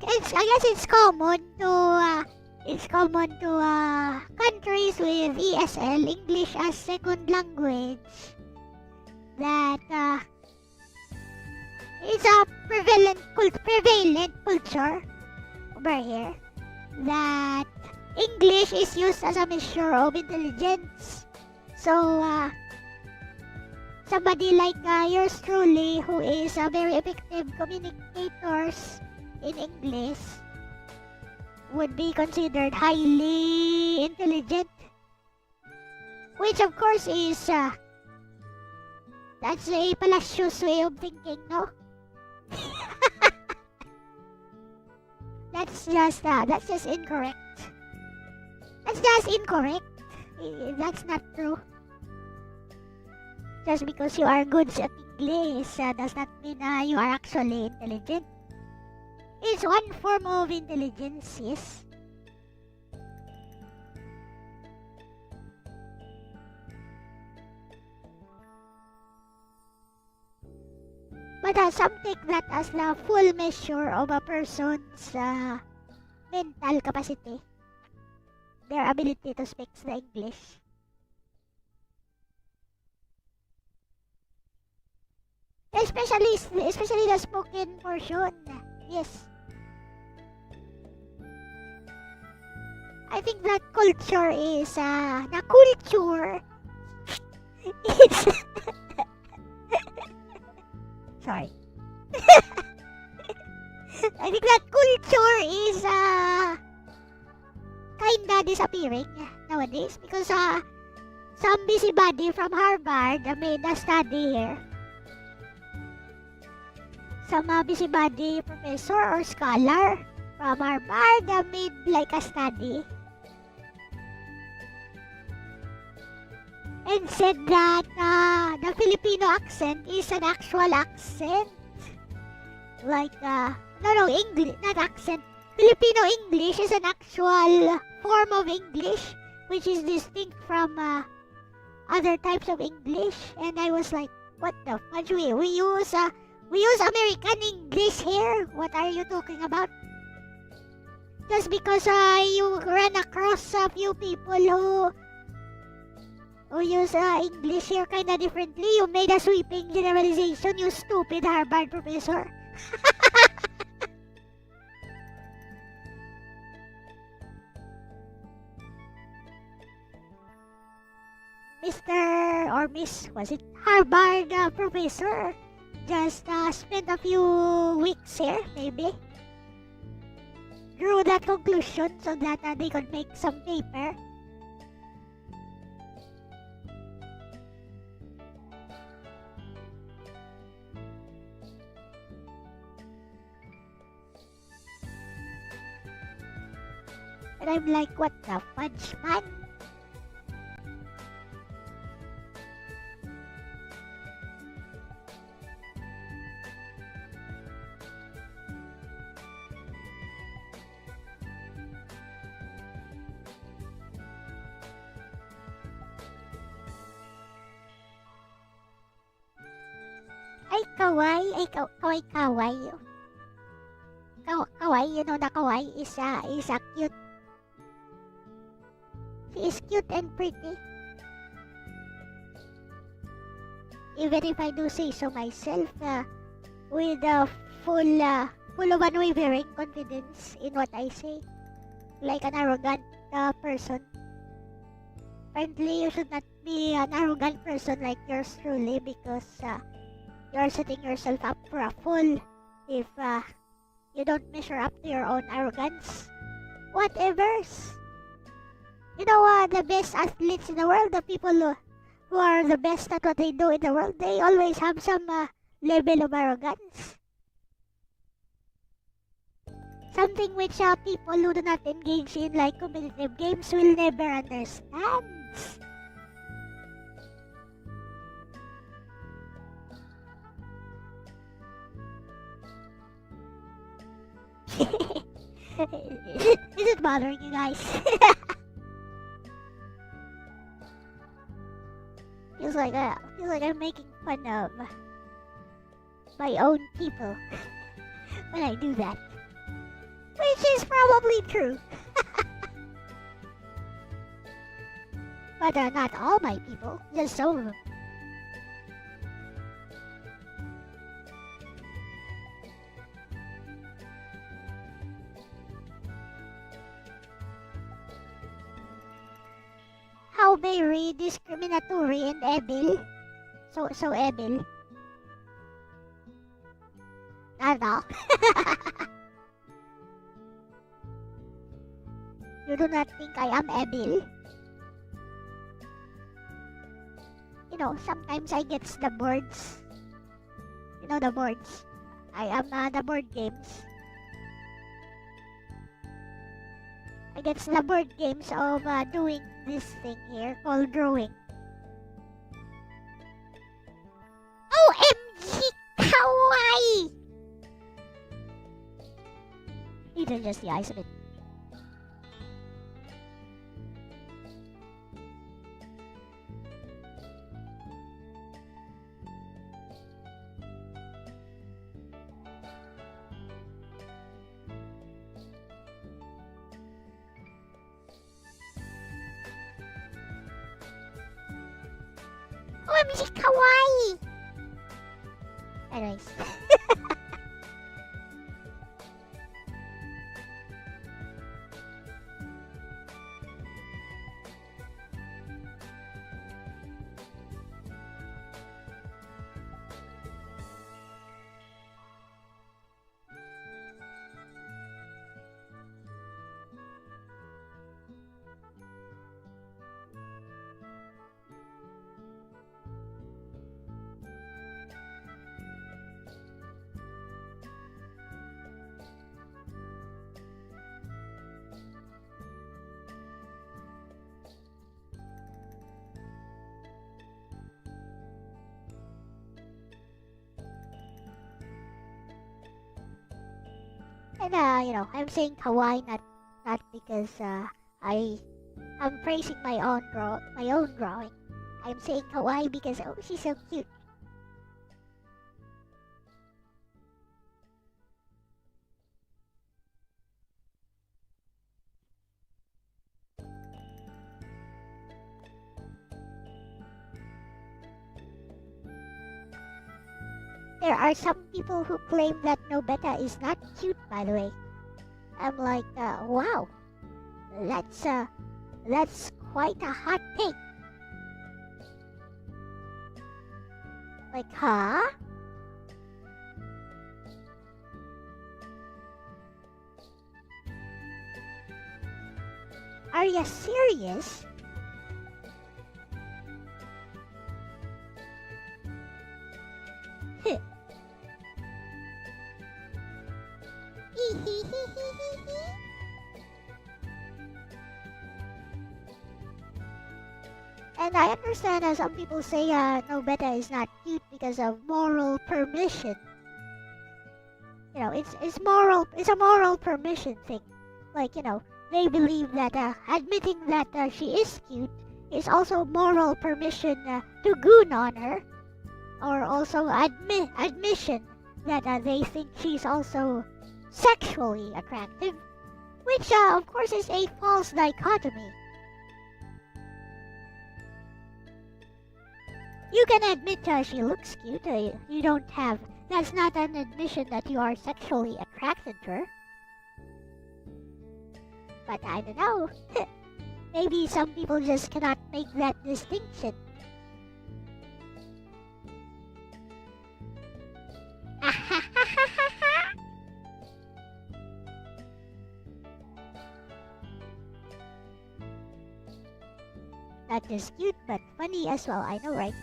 it's common to countries with ESL, English as second language, that it's a prevalent culture over here that English is used as a measure of intelligence. So, somebody like yours truly who is a very effective communicators in English would be considered highly intelligent, which of course is that's a fallacious way of thinking, no? That's just incorrect. That's just incorrect. That's not true. Just because you are good at English does not mean you are actually intelligent. It's one form of intelligence, yes. But some take that as the full measure of a person's mental capacity, their ability to speak the English. Especially the spoken portion. Yes. I think that culture is the culture is sorry. I think that culture is kinda disappearing nowadays because some busybody from Harvard made a study here. Some busybody professor or scholar from Harvard made like a study and said that the Filipino accent is an actual accent. Like, no, English, not accent. Filipino English is an actual form of English which is distinct from other types of English. And I was like, what the fudge? We use American English here? What are you talking about? Just because you run across a few people who use English here kinda differently, you made a sweeping generalization, you stupid Harvard professor. Mr. or Miss, was it Harvard professor? Just spent a few weeks here, maybe. Drew that conclusion so that they could make some paper. And I'm like, what the fudge, man? Kawaii. Kawaii, you know the kawaii is a cute. She is cute and pretty. Even if I do say so myself, with full of unwavering confidence in what I say, like an arrogant person. Apparently, you should not be an arrogant person like yours truly because you're setting yourself up for a fool if you don't measure up to your own arrogance. Whatevers. You know, the best athletes in the world, the people who are the best at what they do in the world, they always have some level of arrogance. Something which people who do not engage in like competitive games will never understand. Is it bothering you guys? feels like I'm making fun of my own people when I do that, which is probably true. But not all my people, just some of them. very discriminatory and evil. So evil. I don't know. You do not think I am evil? You know, sometimes I get the boards. You know the boards. I am the board games. I get the board games of doing this thing here called drawing. OMG! Kawaii! These are just the eyes of it. OMG kawaii! Anyways. And you know, I'm saying kawaii not because I'm praising my own drawing. I'm saying kawaii because oh, she's so cute. There are some people who claim that Nobeta is not cute, by the way. I'm like, wow, that's quite a hot take. Like, huh? Are you serious? And I understand some people say Nobeta is not cute because of moral permission. You know, it's a moral permission thing. Like, you know, they believe that admitting that she is cute is also moral permission to goon on her, or also admission that they think she's also sexually attractive, which of course is a false dichotomy. You can admit she looks cute. You don't have. That's not an admission that you are sexually attracted to her. But I don't know. Maybe some people just cannot make that distinction. Not just cute, but funny as well. I know, right?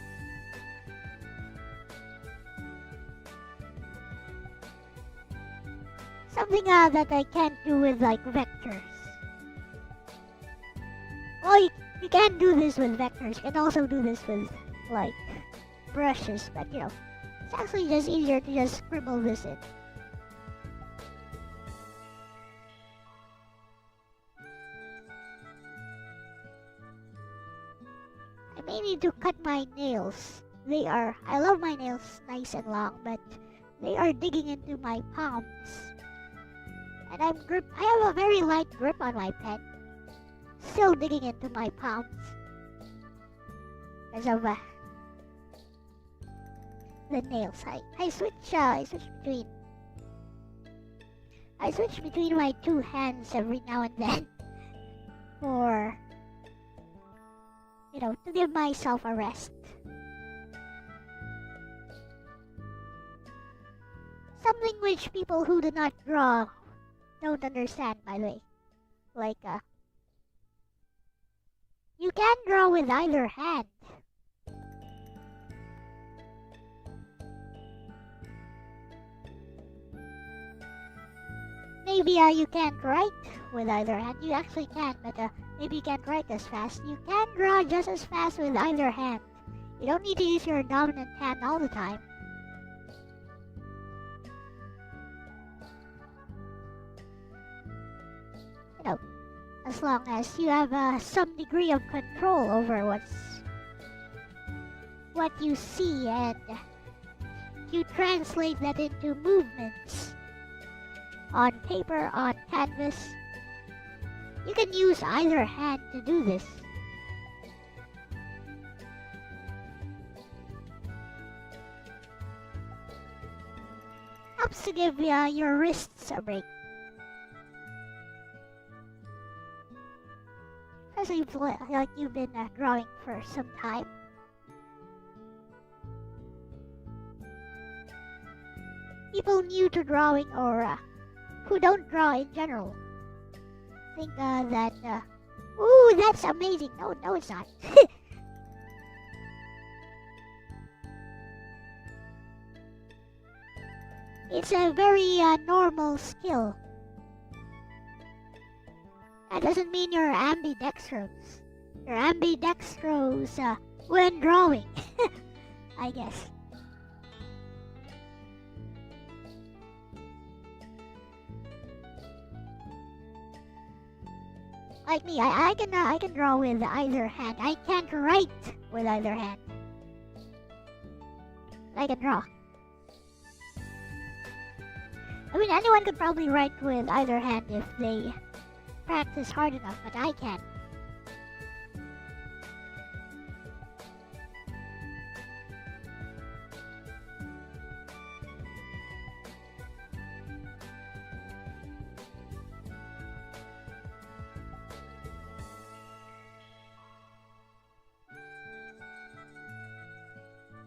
Something that I can't do with like vectors. Well, you can do this with vectors. You can also do this with like brushes, but you know, it's actually just easier to just scribble this in. I may need to cut my nails. I love my nails nice and long, but they are digging into my palms. And I have a very light grip on my pen. Still digging into my palms. Because of the nails. I switch between my two hands every now and then. For to give myself a rest. Something which people who do not draw don't understand, by the way. Like, you can draw with either hand. Maybe you can't write with either hand. You actually can, but maybe you can't write as fast. You can draw just as fast with either hand. You don't need to use your dominant hand all the time. As long as you have some degree of control over what you see, and you translate that into movements on paper, on canvas. You can use either hand to do this. Helps to give your wrists a break. Especially like you've been drawing for some time. People new to drawing, or who don't draw in general, think that, ooh, that's amazing. No, it's not. It's a very normal skill. That doesn't mean you're ambidextrous. You're ambidextrous when drawing, I guess. Like me, I can draw with either hand. I can't write with either hand. I can draw. I mean, anyone could probably write with either hand if they practice hard enough, but I can't.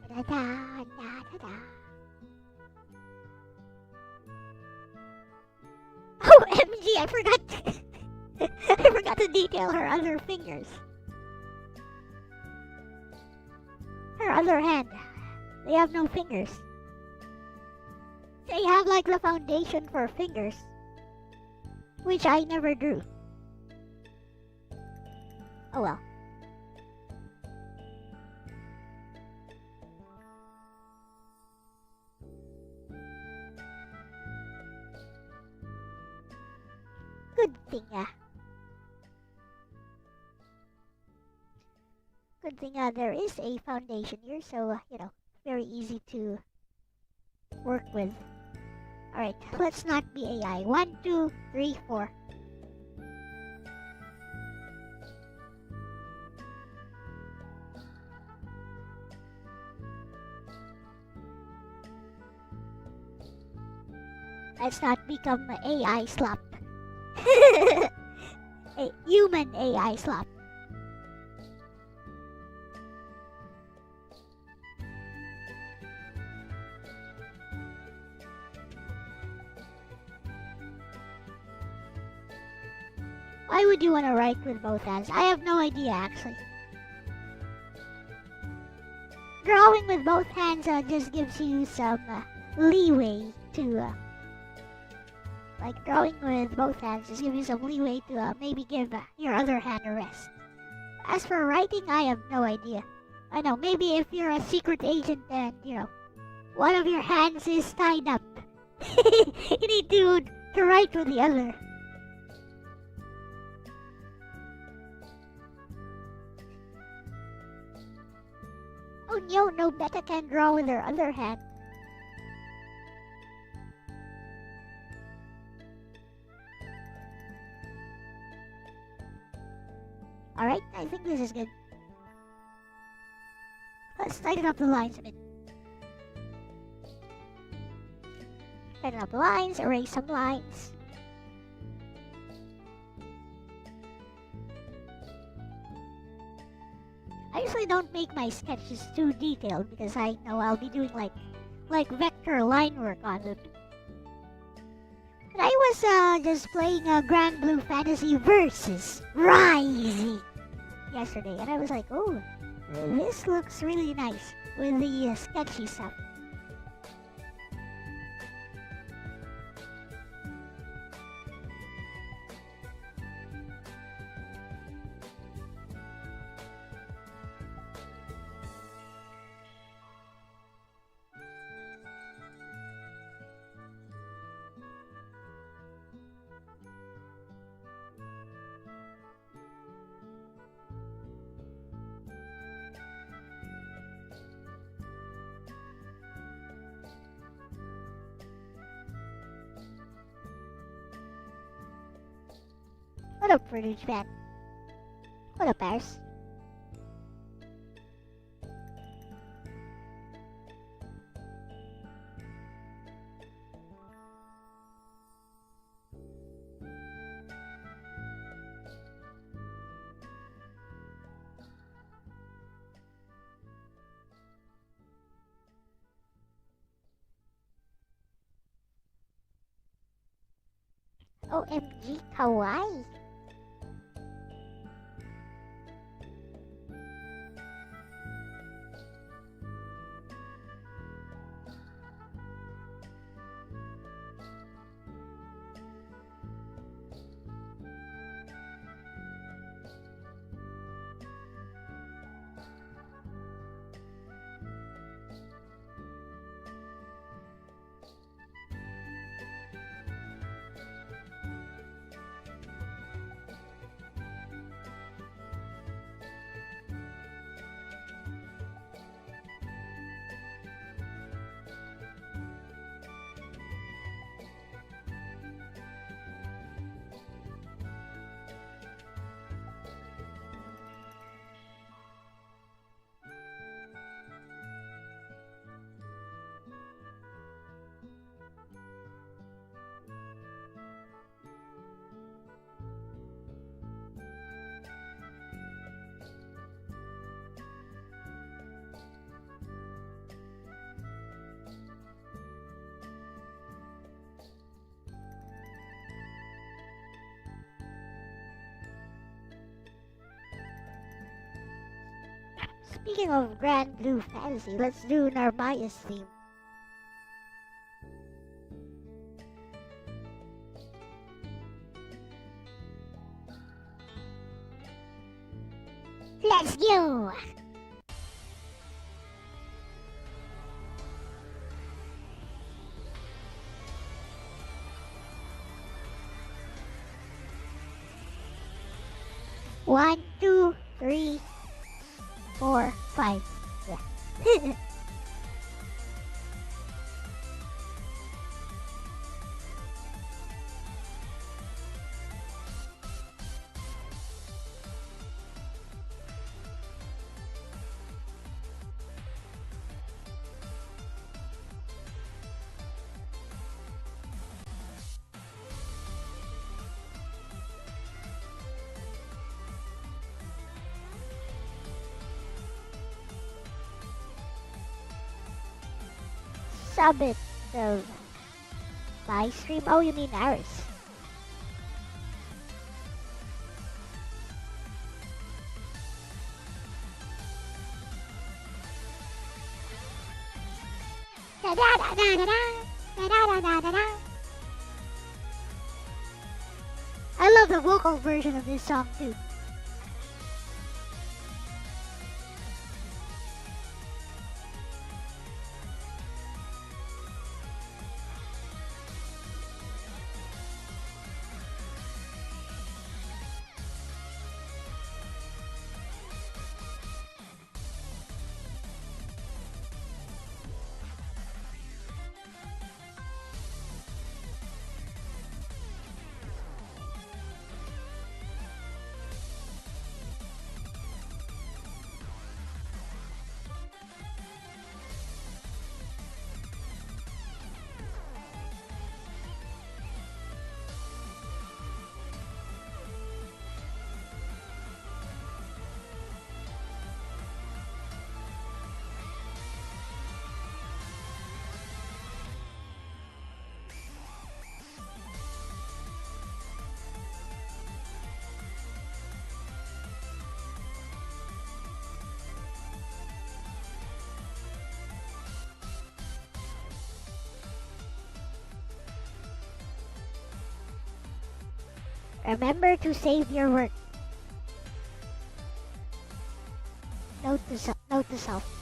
Da-da-da-da-da. Oh, MG, I forgot. I forgot to detail her other fingers. Her other hand. They have no fingers. They have like the foundation for fingers, which I never drew. Oh well. Good thing there is a foundation here, so very easy to work with. Alright, let's not be AI. 1, 2, 3, 4. Let's not become AI slop. A human AI slop. Why would you want to write with both hands? I have no idea, actually. Drawing with both hands just gives you some leeway to like drawing with both hands just gives you some leeway to maybe give your other hand a rest. As for writing, I have no idea. I know, maybe if you're a secret agent and, one of your hands is tied up, you need to write with the other. Oh no, Nobeta can draw with her other hand. Alright, I think this is good. Let's tighten up the lines a bit. Tighten up the lines, erase some lines. I usually don't make my sketches too detailed because I know I'll be doing like vector line work on them. But I was just playing Grand Blue Fantasy versus Rising yesterday, and I was like, oh, this looks really nice with the sketchy stuff. What up, Footage Fan? What up, Paris? OMG, kawaii! Speaking of Grand Blue Fantasy, let's do Narmaya's theme. Let's go! One, two, three, 4, 5. Yeah. Summit of my stream? Oh, you mean Aris? I love the vocal version of this song too. Remember to save your work. Note to self.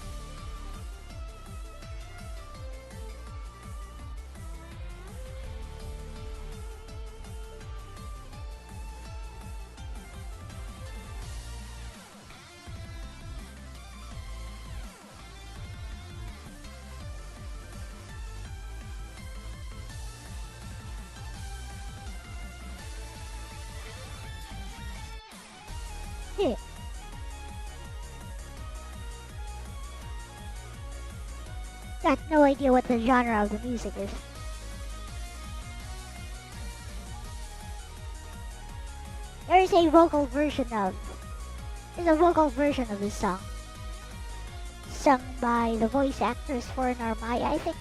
Yeah. Got no idea what the genre of the music is. There's a vocal version of this song. Sung by the voice actress for Narmaya, I think.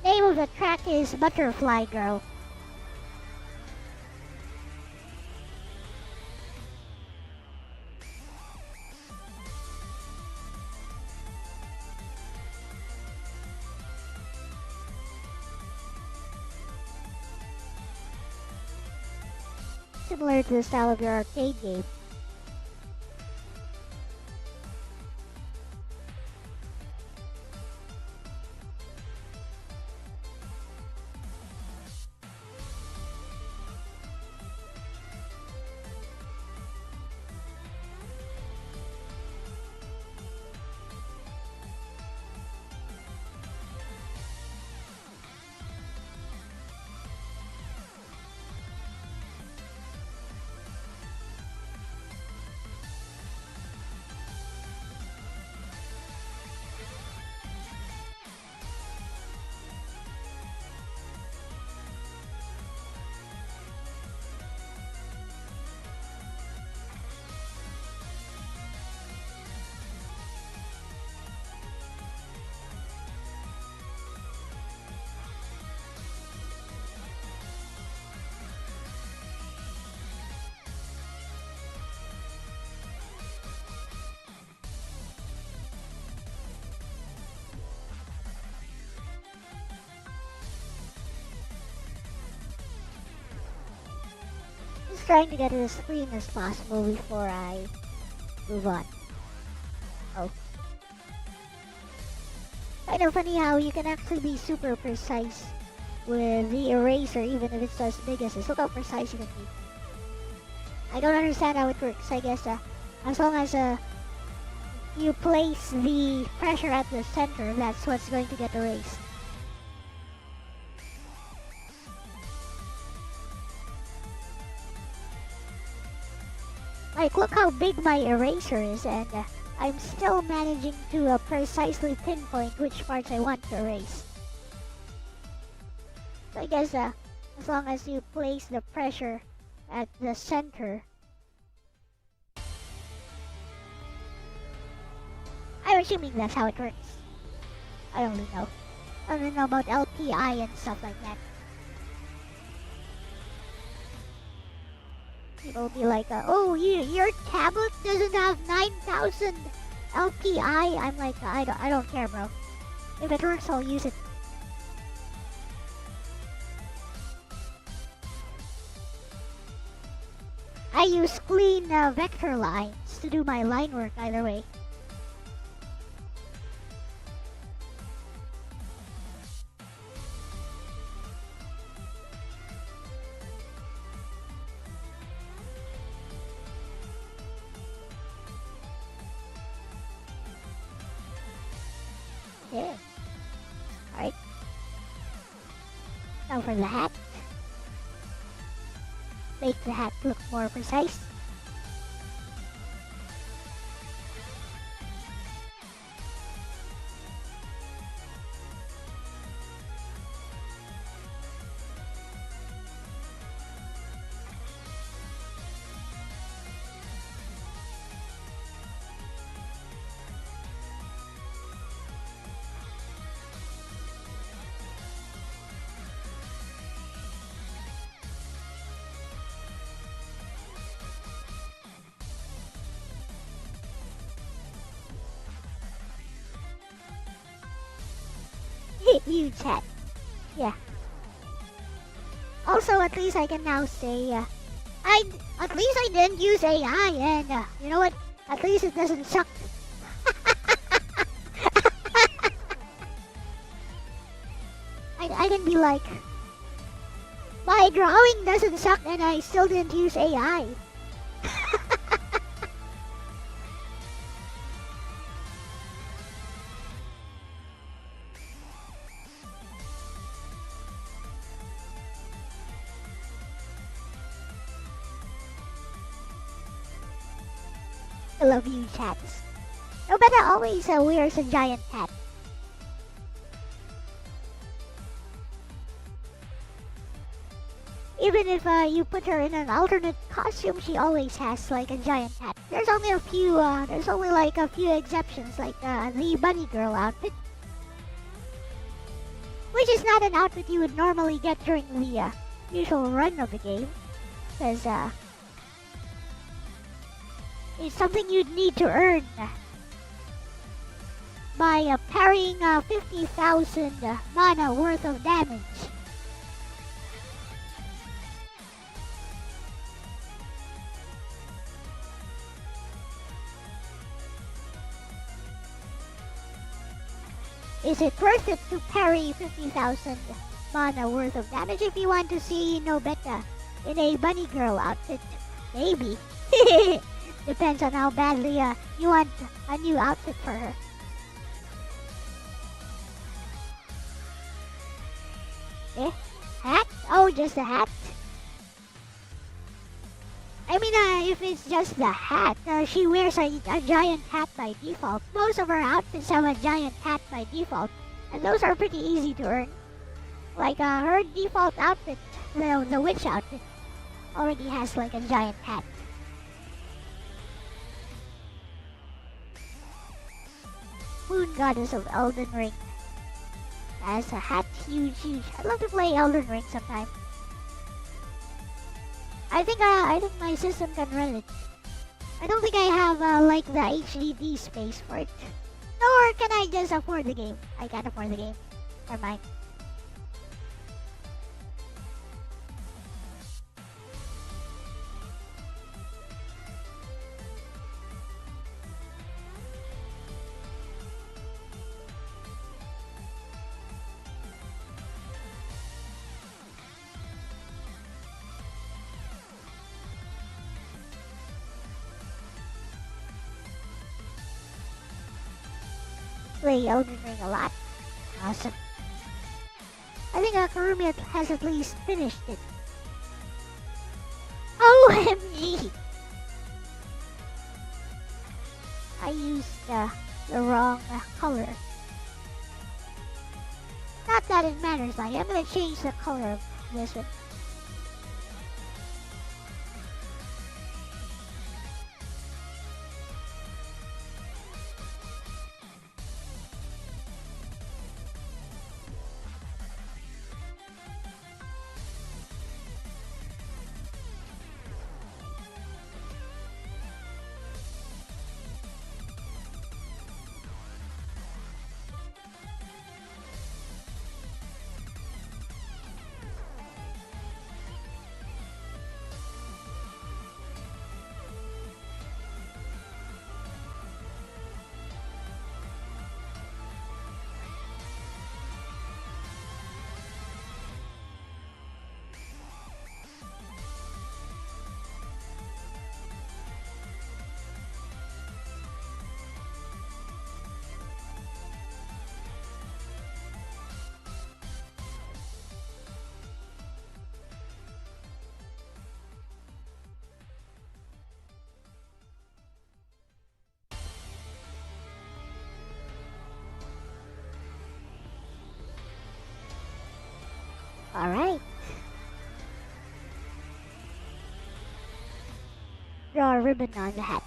Name of the track is Butterfly Girl. Similar to the style of your arcade game. Just trying to get it as clean as possible before I move on. Oh. Kind of funny how you can actually be super precise with the eraser even if it's as big as this. Look how precise you can be. I don't understand how it works. I guess as long as you place the pressure at the center, that's what's going to get erased. Like, look how big my eraser is, and I'm still managing to precisely pinpoint which parts I want to erase. So I guess as long as you place the pressure at the center, I'm assuming that's how it works. I don't really know. I don't really know about LPI and stuff like that. People will be like, oh, your tablet doesn't have 9,000 LPI. I'm like, I don't care, bro. If it works, I'll use it. I use clean vector lines to do my line work either way. Yeah. Alright. Now for the hat. Make the hat look more precise. You chat. Yeah. Also, at least I can now say, at least I didn't use AI, and you know what? At least it doesn't suck. I can be like, my drawing doesn't suck, and I still didn't use AI. I love you, chats. Nobeta always wears a giant hat. Even if you put her in an alternate costume, she always has like a giant hat. There's only like a few exceptions, like the bunny girl outfit, which is not an outfit you would normally get during the usual run of the game, because it's something you'd need to earn by parrying 50,000 mana worth of damage. Is it worth it to parry 50,000 mana worth of damage if you want to see Nobeta in a bunny girl outfit? Maybe. Depends on how badly you want a new outfit for her. Eh? Hat? Oh, just a hat? I mean, if it's just the hat, she wears a giant hat by default. Most of her outfits have a giant hat by default, and those are pretty easy to earn. Like, her default outfit, the witch outfit, already has like a giant hat. Moon Goddess of Elden Ring has a hat, huge. I'd love to play Elden Ring sometime. I think my system can run it. I don't think I have like the HDD space for it. Nor can I just afford the game. I can't afford the game. Never mind. Play Elden Ring a lot. Awesome. I think Kurumi has at least finished it. OMG! I used the wrong color. Not that it matters, like, I'm gonna change the color of this one. Alright. Draw a ribbon on the hat.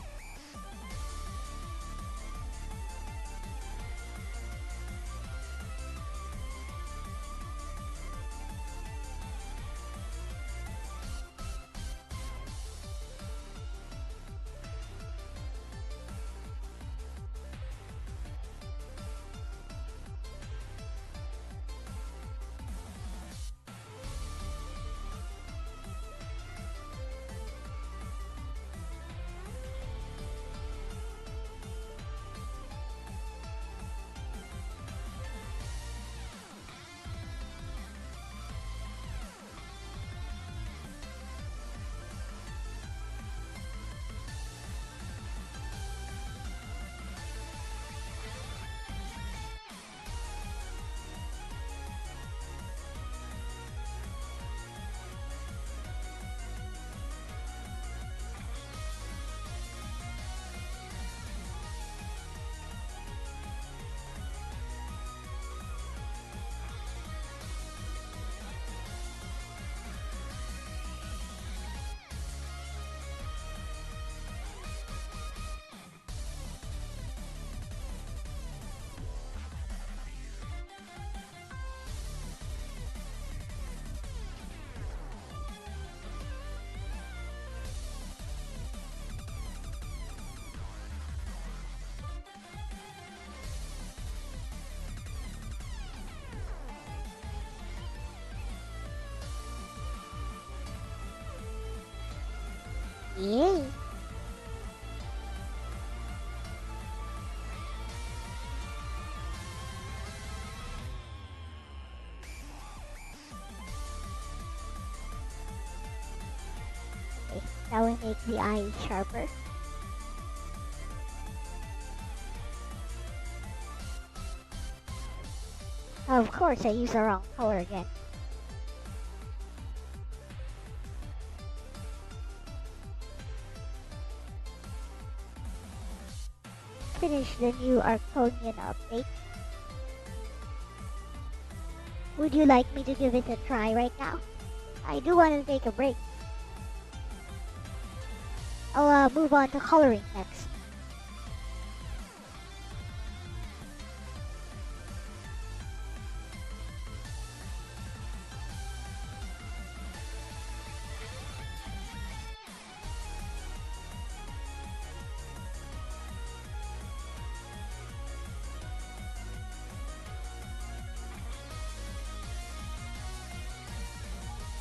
Yay! Okay, now we make the eyes sharper. Of course, I used the wrong color again. Finish the new Arconian update. Would you like me to give it a try right now? I do want to take a break. I'll move on to coloring next.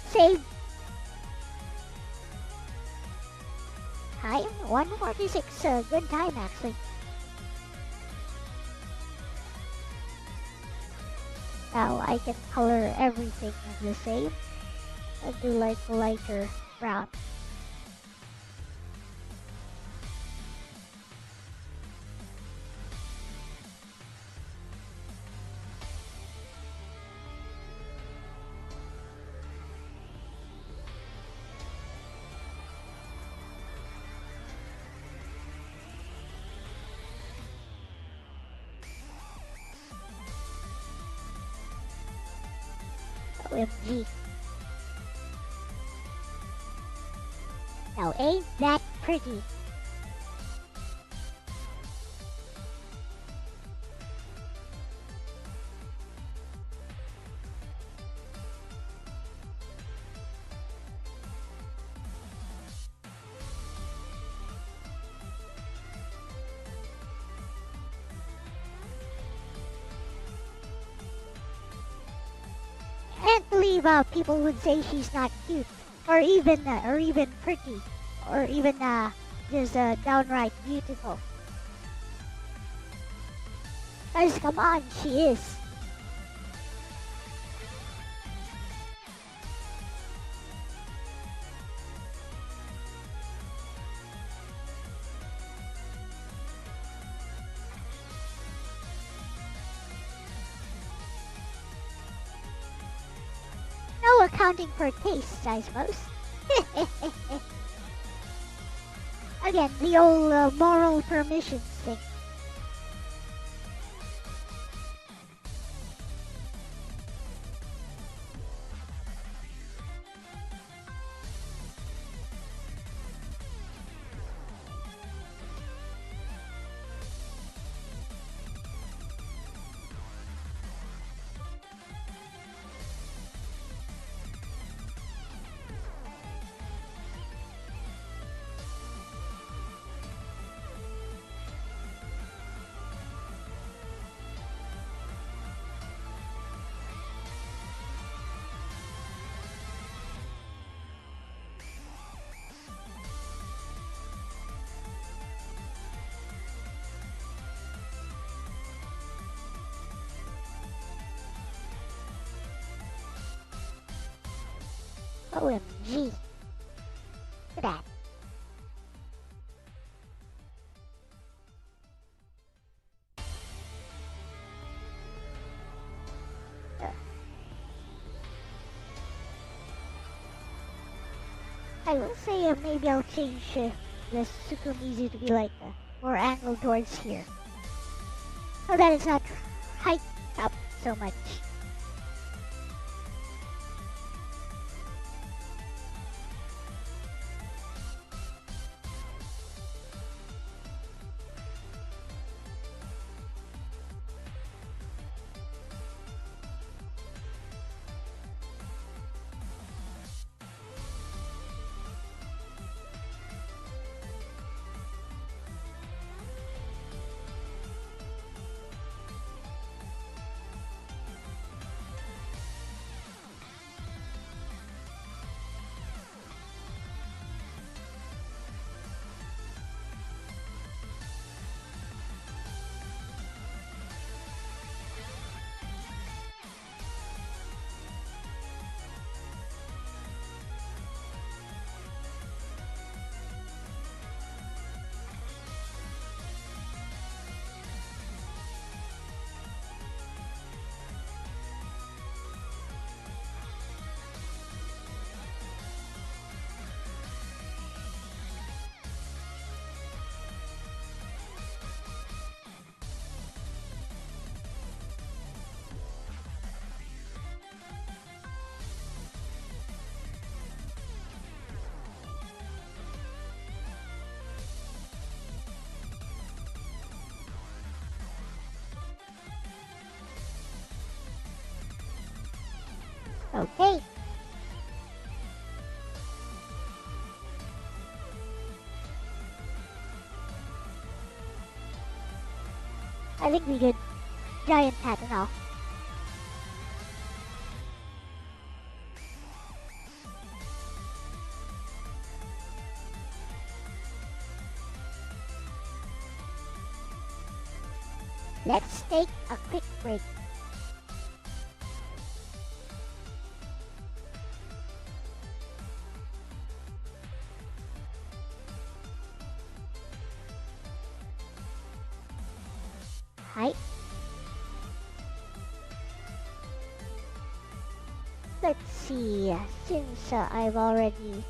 Save. Time 146. Good time actually. Now I can color everything the same. I'll do like lighter brown. OMG. Now ain't that pretty? Can't believe people would say she's not cute, or even pretty, or even just downright beautiful. Guys, come on, she is. No accounting for tastes, I suppose. Again, the old moral permissions thing. OMG. Look at that. I will say maybe I'll change the Sukumizu to be like more angled towards here, so that it's not hiked up so much. Okay. I think we did giant hat and all. Let's take a quick break. Hi. Let's see, since I've already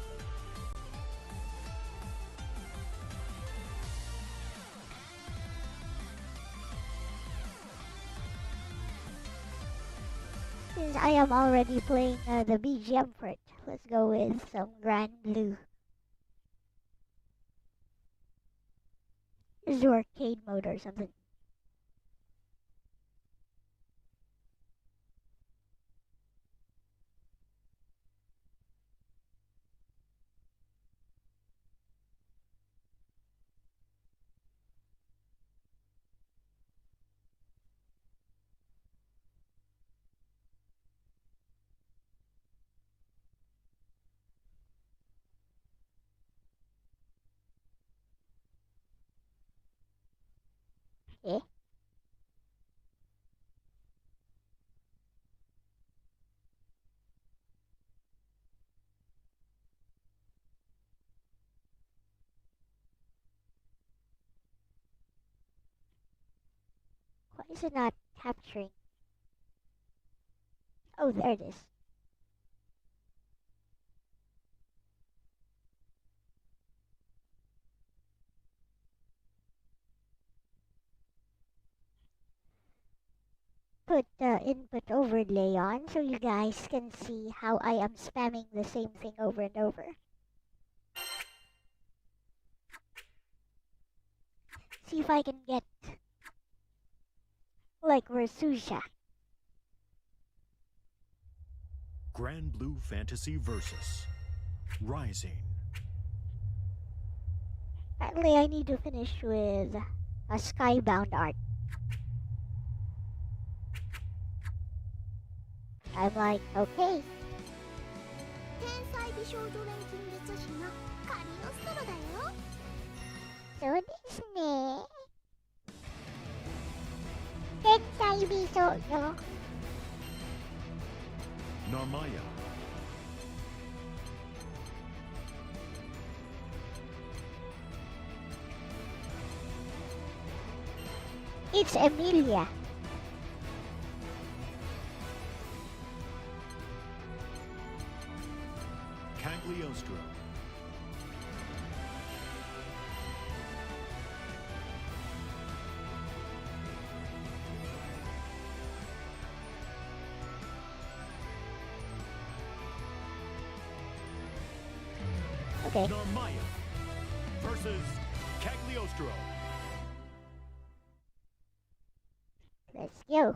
since I am already playing the BGM for it, let's go with some Grand Blue. This is arcade mode or something. Eh? Why is it not capturing? Oh, there it is. Put the input overlay on so you guys can see how I am spamming the same thing over and over. See if I can get like Versusia. Grand Blue Fantasy Versus Rising. Apparently I need to finish with a Skybound art. I'm like, okay. 天才美少女錬金術師のカリオストロだよ。そうですね。天才美少女。Narmaya. It's Emilia. Cagliostro. Okay. Narmaya versus Cagliostro. Let's go.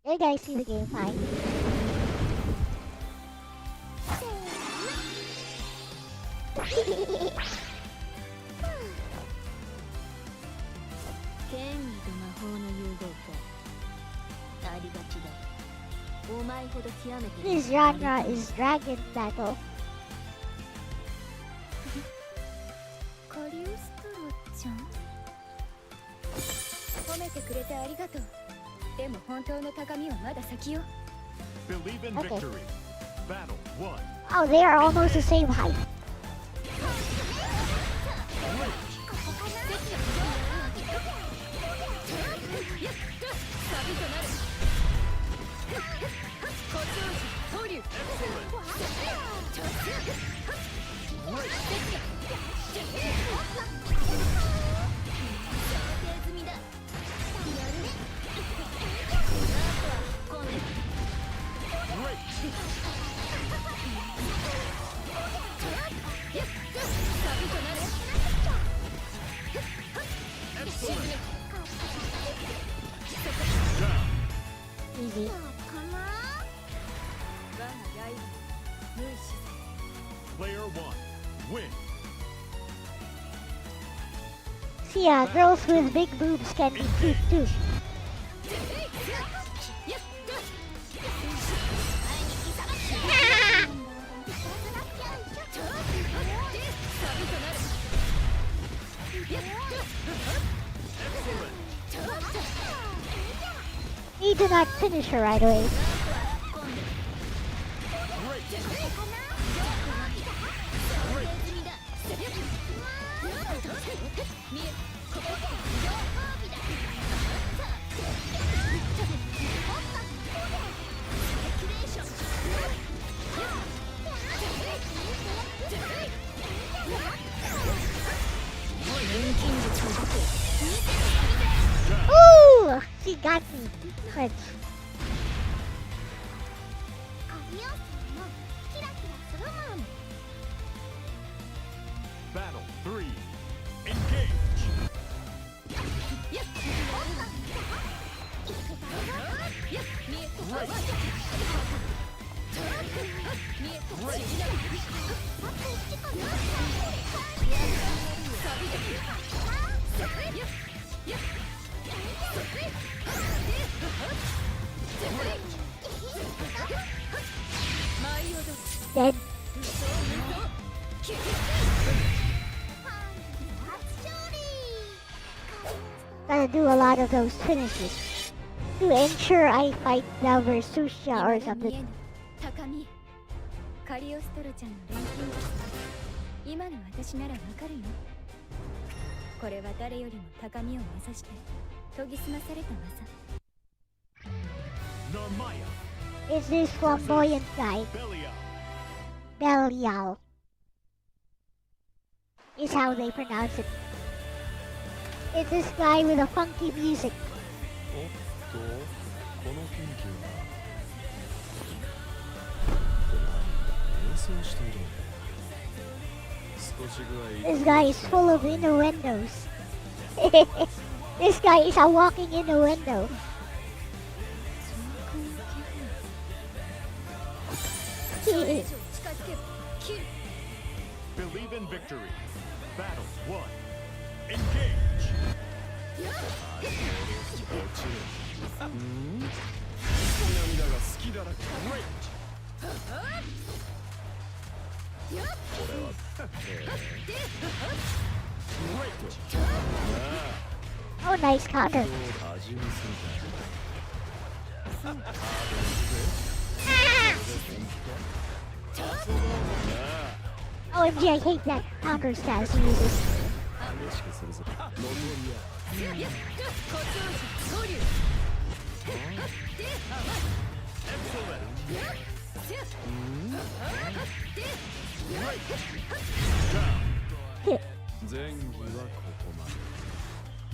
You guys see the game fine. This genre is Dragon Battle. カリオストロちゃん褒めてくれてありがとう。でも本当の高みはまだ先よ。 Believe in Okay. victory. Battle 1. Oh, they are almost the same height. Easy. Player 1, win. See, girls with big boobs can be cute too. Need to not finish her right away. Ooh! She got me. Good. Battle 3, engage. Dead. Gotta do a lot of those finishes to ensure I fight Versusha or something. 高みカリオストロちゃんの錬金術今の私ならわかるよこれは誰よりも高みを目指して研ぎ澄まされた技 Narmaya, Is this flamboyant guy? Belial, Belial. Is how they pronounce it. It's this guy with a funky music. おっと、この研究は演奏しているのか。少しぐらい This guy is full of innuendos. This guy is a walking innuendo. believe in victory. Battle 1, engage. 涙が好きだらけ。 Oh, nice counter. OMG, I hate that counter stance he uses.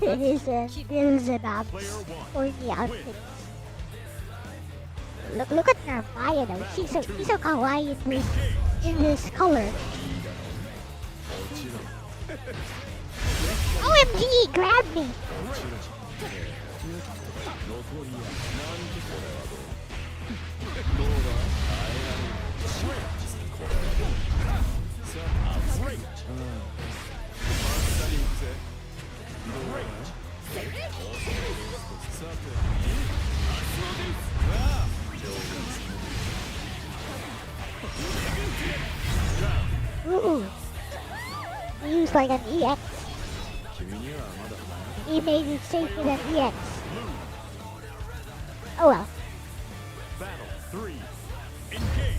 It is about for the outfit. Look at Narmaya though. She's so kawaii in this color. OMG, he grabbed me. Ooh. He used like an EX. He made it safer than EX. Oh well. Battle 3, engage.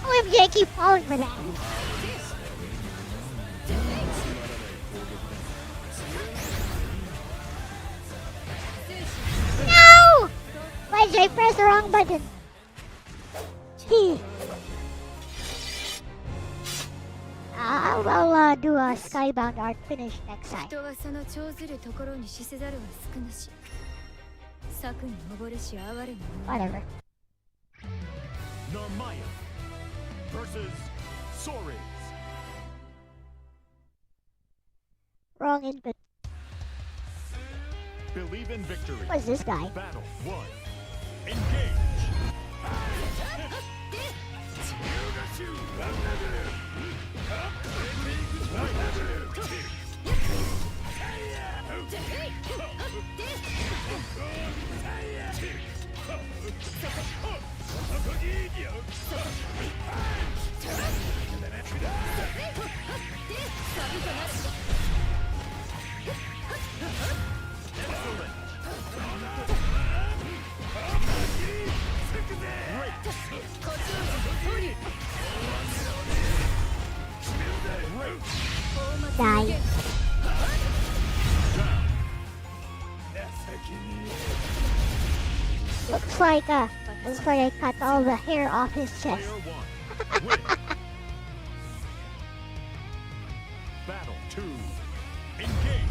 OMG, I keep falling for that. No! Why did I press the wrong button? I'll do a Skybound art finish next time. 人はその長ずるところに死せざるは少なし。策に登るし哀れむ。 Whatever. Narmaya versus Sores. Wrong input. Believe in victory. What's this guy? Battle 1. Engage. Die. Looks like I cut all the hair off his chest. Player 1. Win. Battle 2. Engage.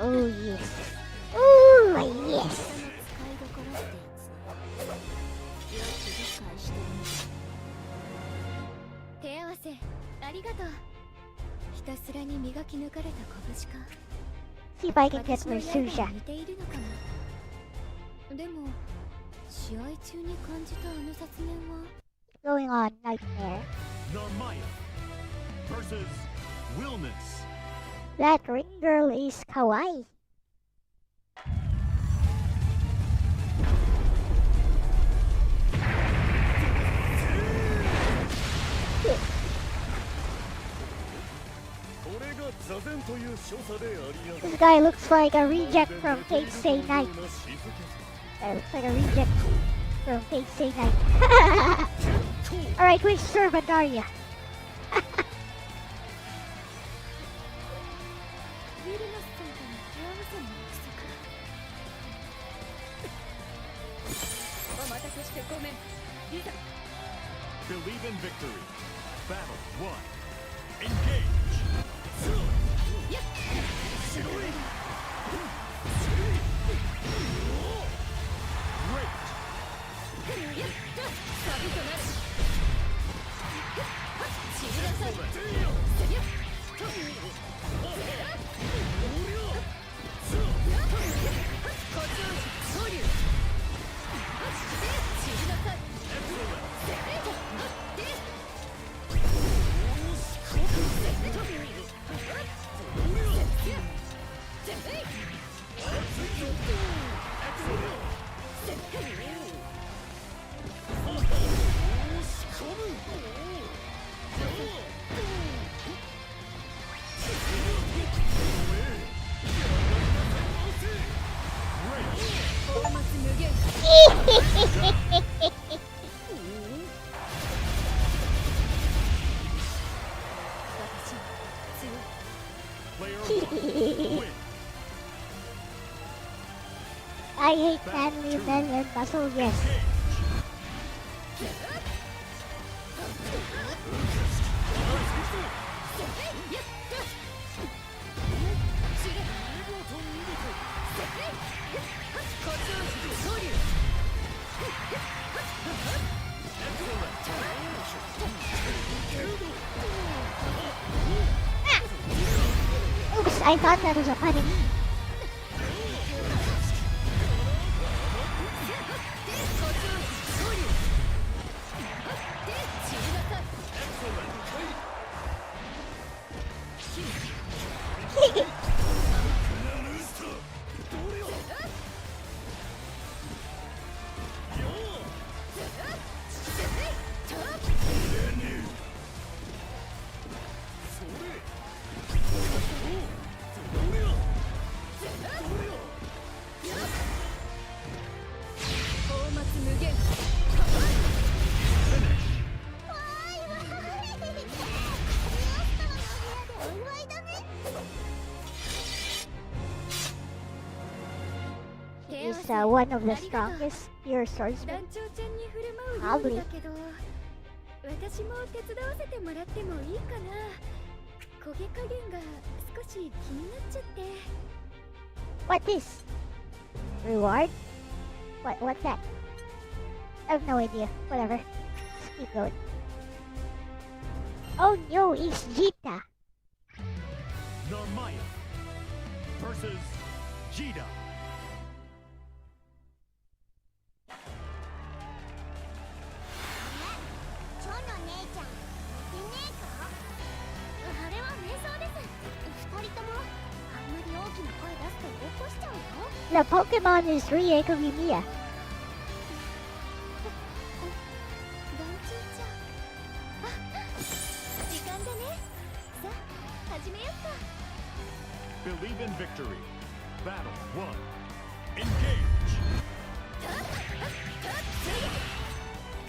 Oh yes. Oh yes. 手合わせありがとう。ひたすらに磨き抜かれた拳か。 See if I can get 私の my 刃 Susha. に似ているのかな。でも試合中に感じたあの雑念は Going on nightmare. Narmaya versus Willness. That ring girl is kawaii. This guy looks like a reject from Fate Stay Night. That looks like a reject from Fate Stay Night. Alright, which servant are you? ウィルナスさんとの手合わせの約束。お待たせしてごめん。いざ。 Believe in victory. Battle 1. Engage. I hate manly men and muscle, yes. Oops, I thought that was a punish. is one of the strongest pure swordsmen. 団長ちゃんに振る舞う料理だけど、私も手伝わせてもらってもいいかな。焦げ加減が少し気になっちゃって。What is? Reward? What's that? I have no idea. Whatever. Let's keep going. Oh no, it's Jita. Narmaya versus Jida. 蝶の姉ちゃん、いねえか？あれは瞑想です。二人ともあんまり大きな声出すと起こしちゃうよ。The Pokemon is Rie Kogimiya. 団長ちゃん。あ、時間だね。さあ、始めよっか。Believe in victory. Battle 1. Engage.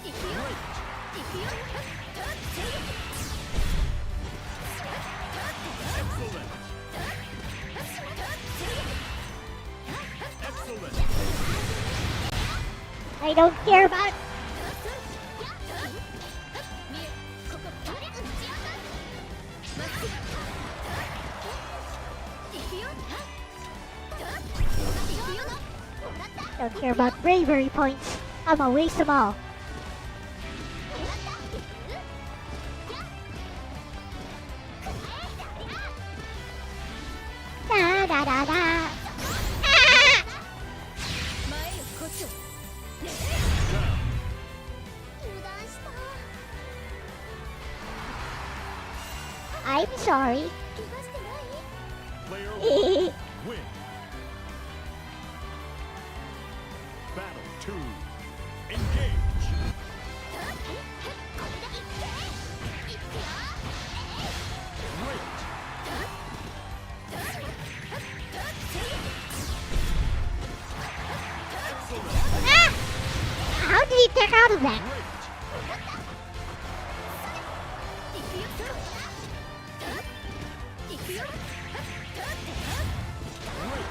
Excellent. Excellent. I don't care about. Don't care about bravery points. I'ma waste them all. Da da da da. Ah! I'm sorry. Player 1 win. Battle 2. Engage. Great. Ah! How did he get out of that? Great.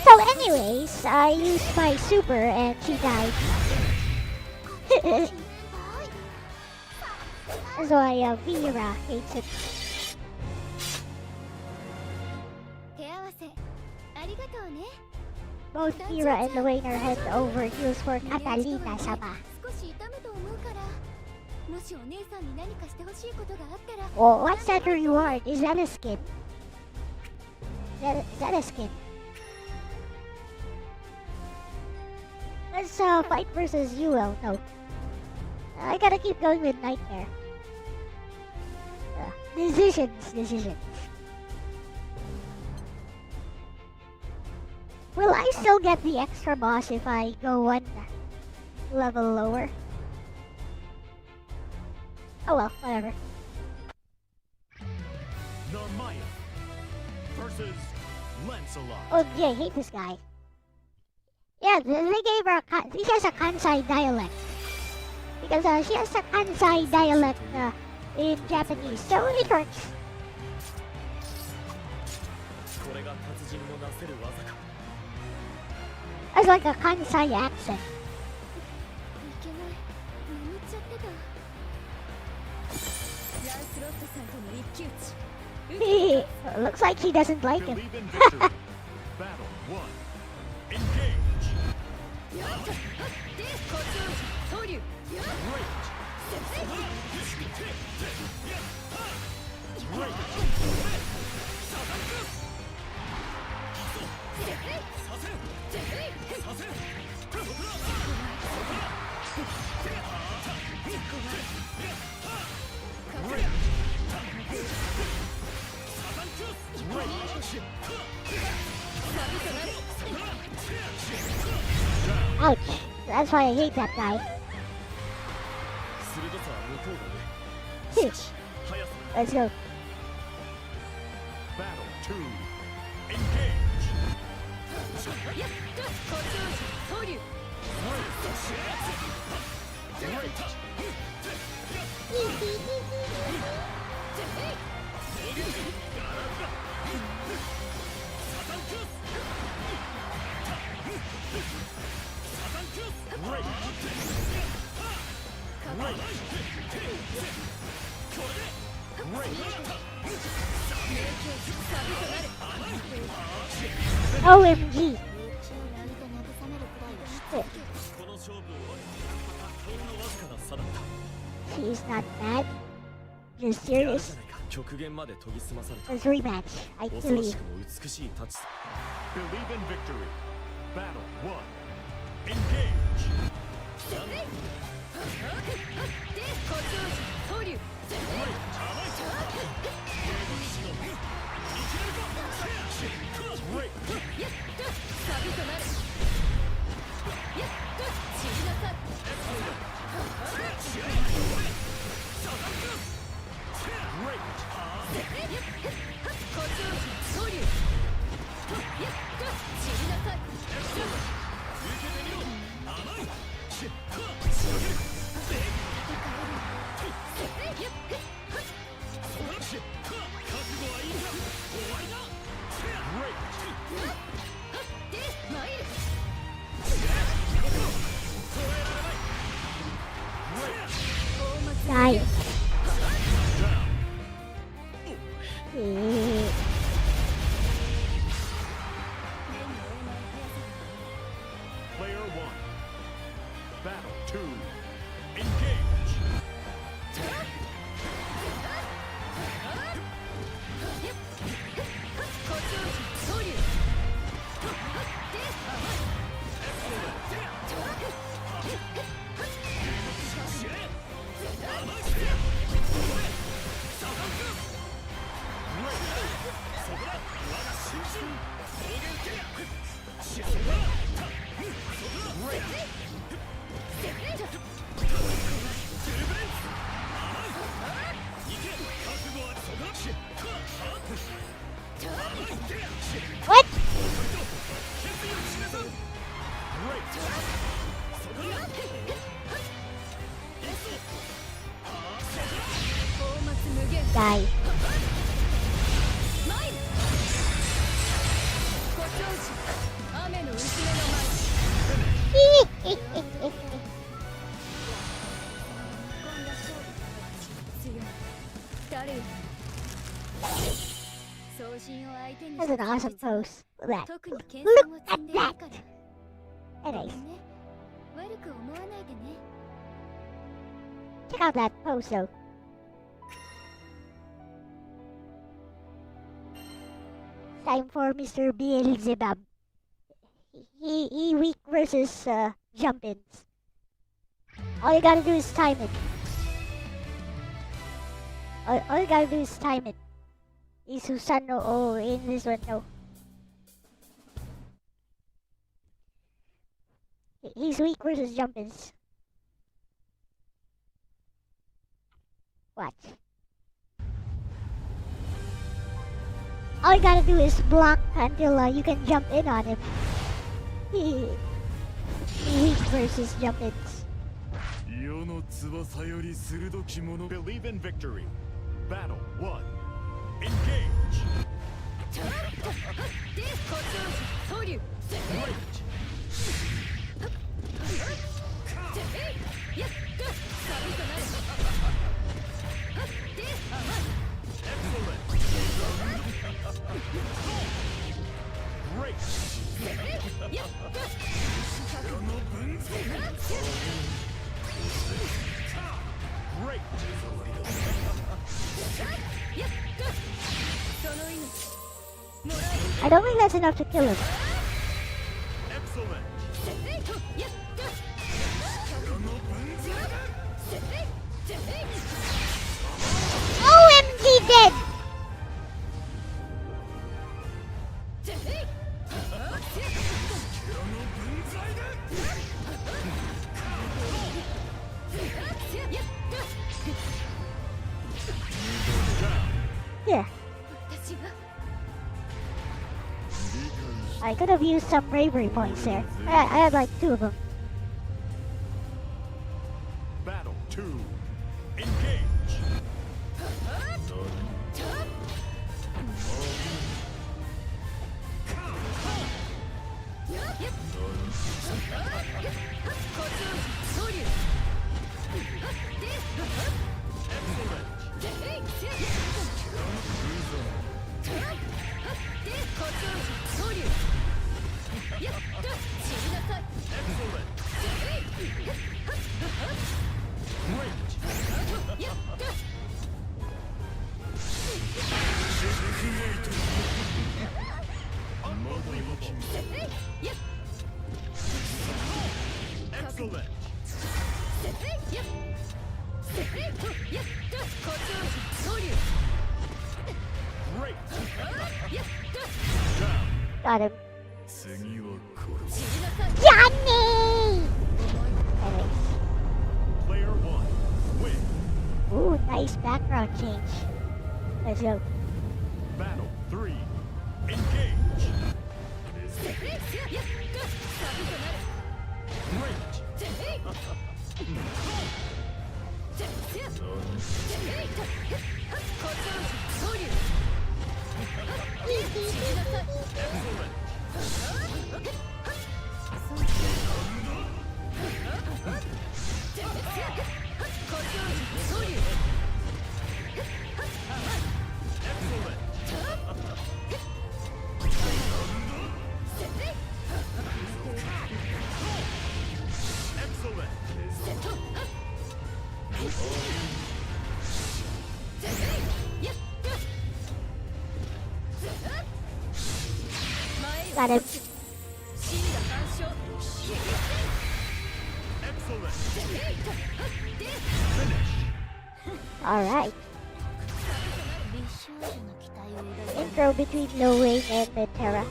So anyways, I used my super and she died. That's why Vera hates it. 手合わせありがとうね。 Both Vera and the Wayner head over heels for Catalina-sama. 少し痛むと思うから、もしお姉さんに何かしてほしいことがあったら。 Oh, what's that reward? Is that a skin? Is that a skin? Let's fight versus UL. No. I gotta keep going with Nightmare. Decisions. Will I still get the extra boss if I go one level lower? Oh well, whatever. Narmaya versus Lancelot. Oh yeah, I hate this guy. Yeah, they gave her she has a Kansai dialect. Because she has a Kansai dialect in Japanese, so it works. これが達人のなせる技か。 It's like a Kansai accent. いけない、眠っちゃってた。ランスロットさんとの一騎打ち。 Looks like he doesn't like him. Believe in victory. Battle 1. Engage. Ouch. That's why I hate that guy. 鋭さは向こうだね。 Let's go. Battle 2. Engage. OMG. She's not mad. You're serious? 極限まで研ぎ澄まされた Let's rematch. I 恐 kill ろ you. しくも美しい立ち Believe in victory. Battle 1. Engage. Die. Player 1. Battle 2. Engage. What? Die. That's an awesome pose. Look at that. Look at that. Anyways, check out that pose though. Time for Mr. Beelzebub. He weak versus jump-ins. All you gotta do is time it. All you gotta do is time it. Is Susano? Oh, in this one, no. He's weak versus jump-ins. Watch. All you gotta do is block until you can jump in on him. He weak versus jump-ins. Believe in victory. Battle 1. Engage. Great. Great. I don't think that's enough to kill him. Excellent. OMG dead! Yeah. I could have used some bravery points there. I had like 2 of them. Battle 2. Engage. Excellent. Great. Got him. 次は殺す Johnny! Anyways. Player 1. Win. Ooh, nice background change. Let's go. Battle 3. Engage. Got him. Alright. Intro between Low Wing and Mid-Terra.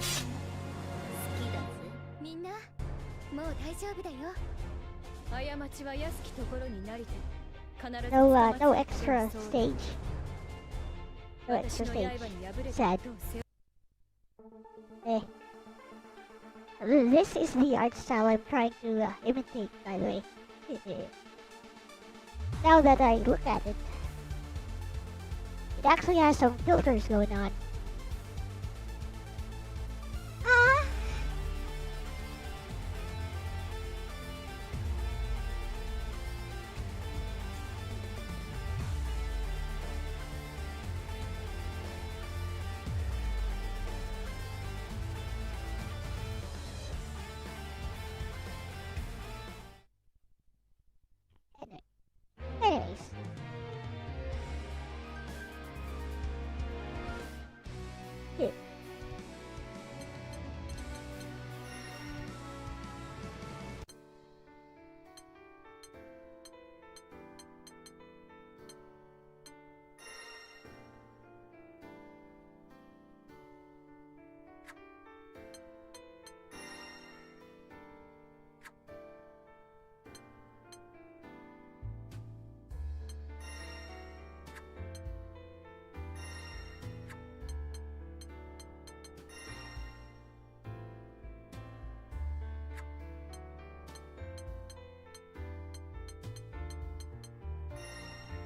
No extra stage. No extra stage. Sad. Eh. This is the art style I'm trying to imitate, by the way. Now that I look at it, it actually has some filters going on. Ah! Anyways. Here.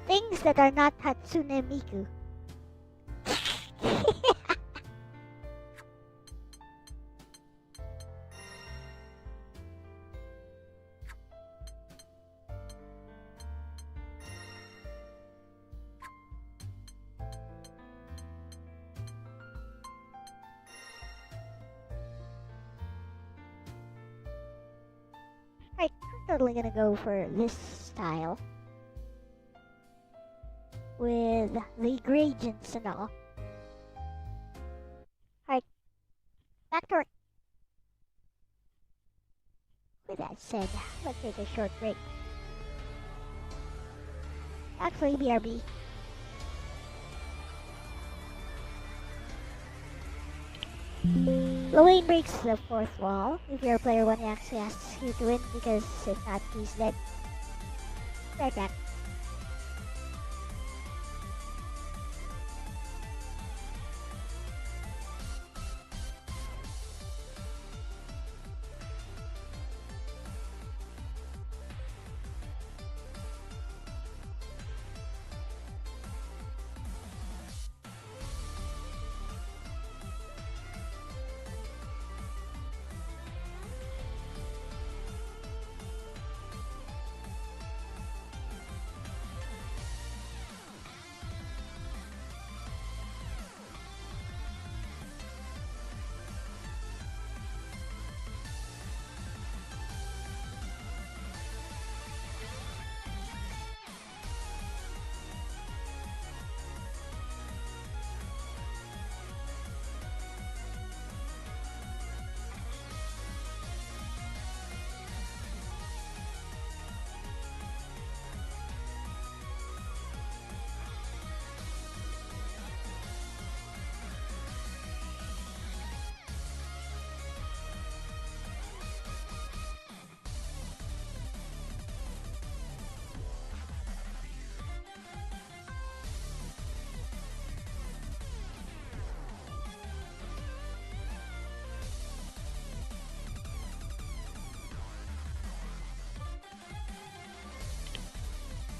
Things that are not Hatsune Miku. Right, I'm totally gonna go for this style. With the gradients and all. Alright, back to work. With that said, let's take a short break. Actually, BRB. Lorraine breaks the 4th wall. If your player 1 actually asks you to win, because if not, he's dead. Right back.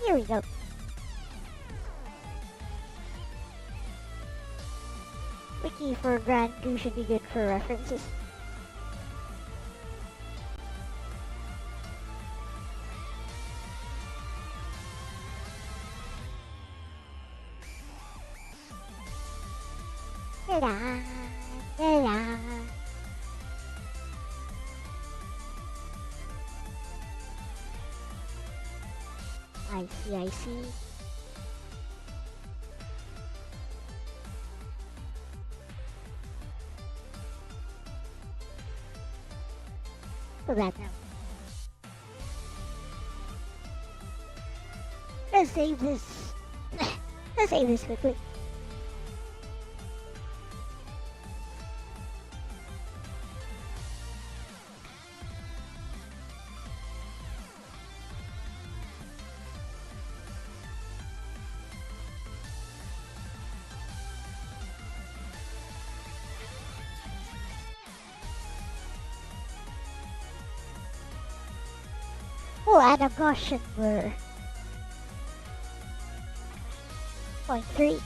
Here we go. Wiki for Grand Blue should be good for references. Ta-da! Ta-da! I see. So that now. Let's save this. Let's save this quickly. Oh, and a Gaussian blur. 0.3.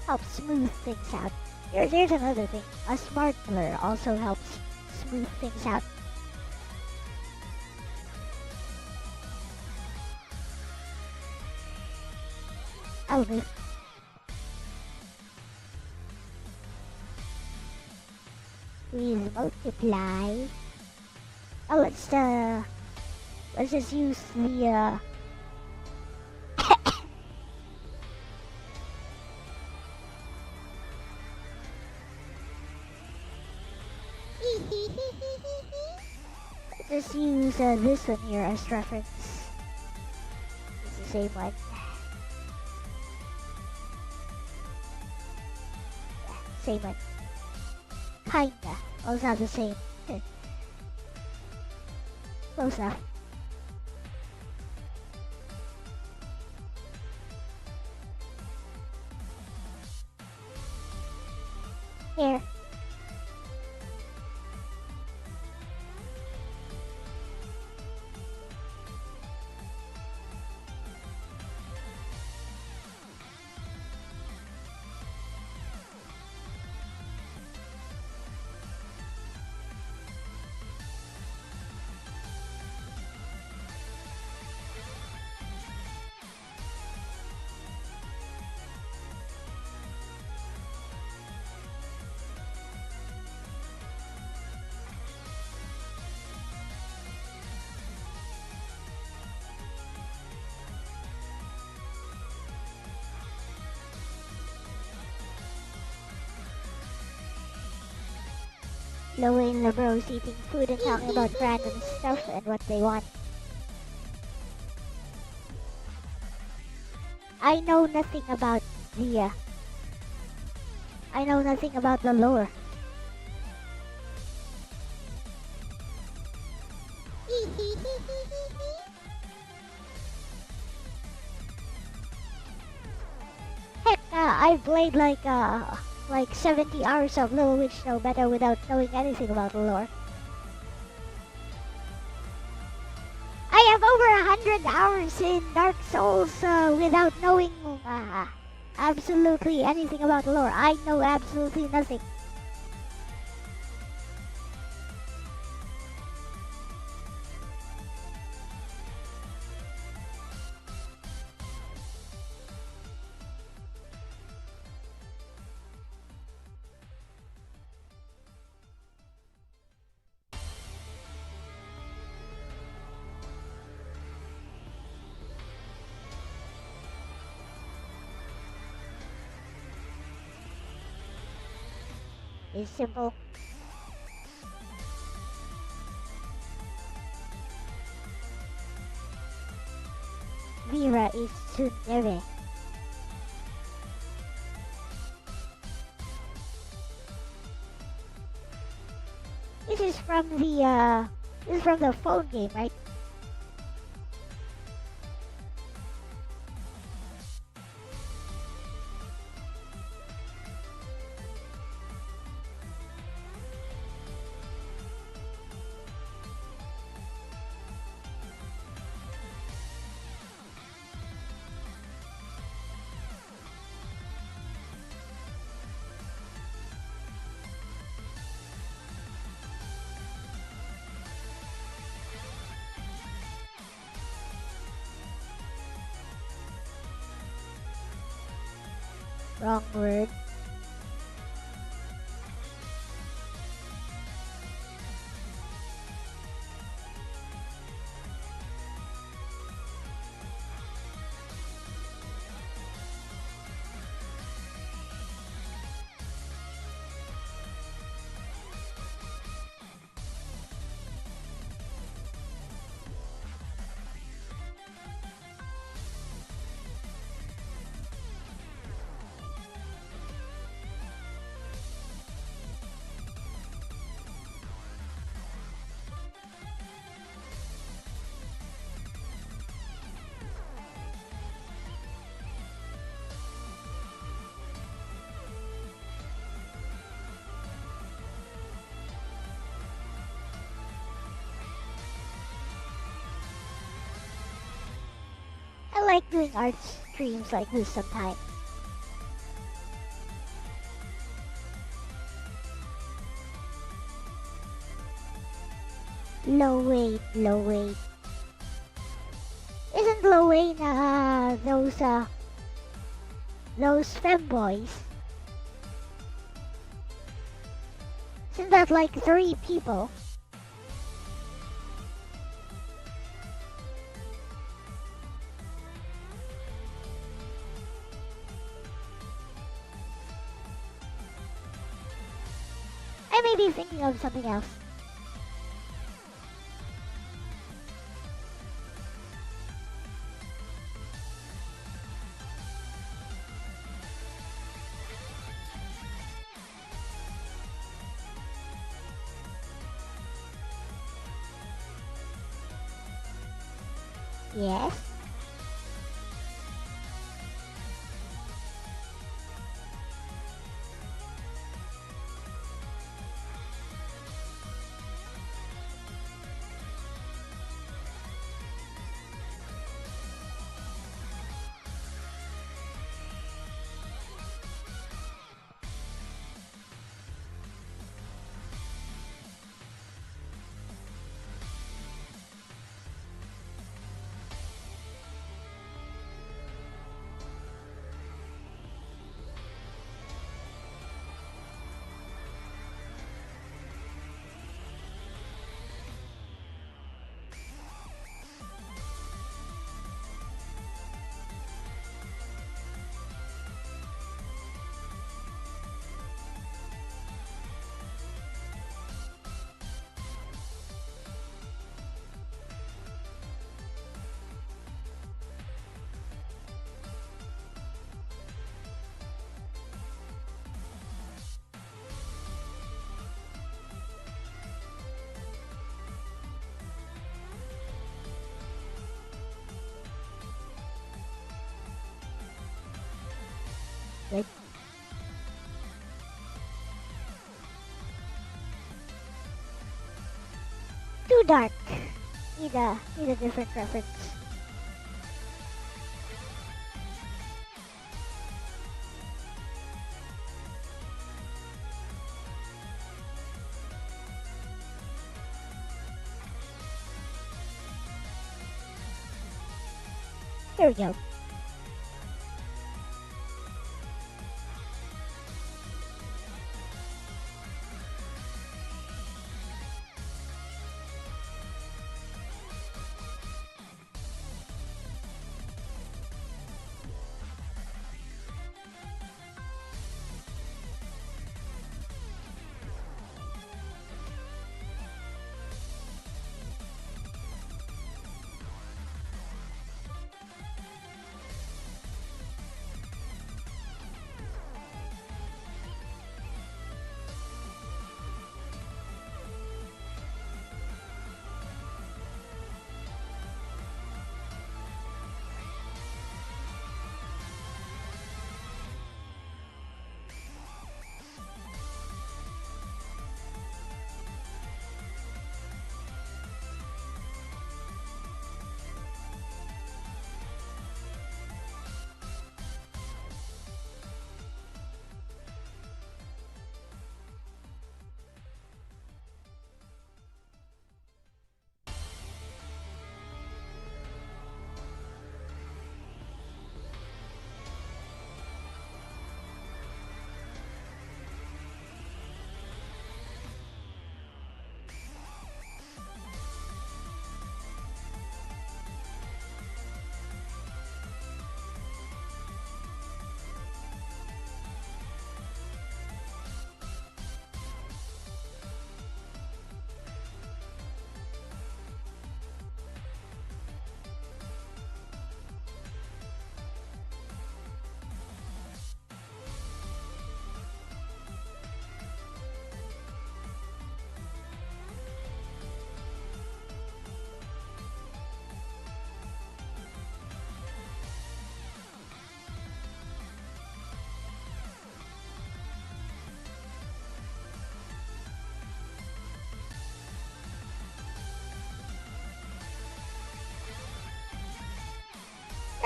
Helps smooth things out. There's another thing. A smart blur also helps smooth things out. I'll move. Please multiply. Oh, let's just use the let's just use this one here as reference. It's the same one. Yeah, same one. Kinda. Well, it's not the same. Close enough. Here. Lowing the bros eating food and talking about random stuff and what they want. I know nothing about the I know nothing about the lore. Heck, I played like 70 hours of Little Witch Nobeta without knowing anything about the lore. I have over 100 hours in Dark Souls without knowing absolutely anything about the lore. I know absolutely nothing. It's simple. Vera is tsundere. This is from the phone game, right? Wrong word. I like doing art streams like this sometimes. Low weight, low weight. Isn't low weight those femboys? Isn't that like 3 people? I may be thinking of something else. Yes? Good. Too dark. Need a different reference. Here we go.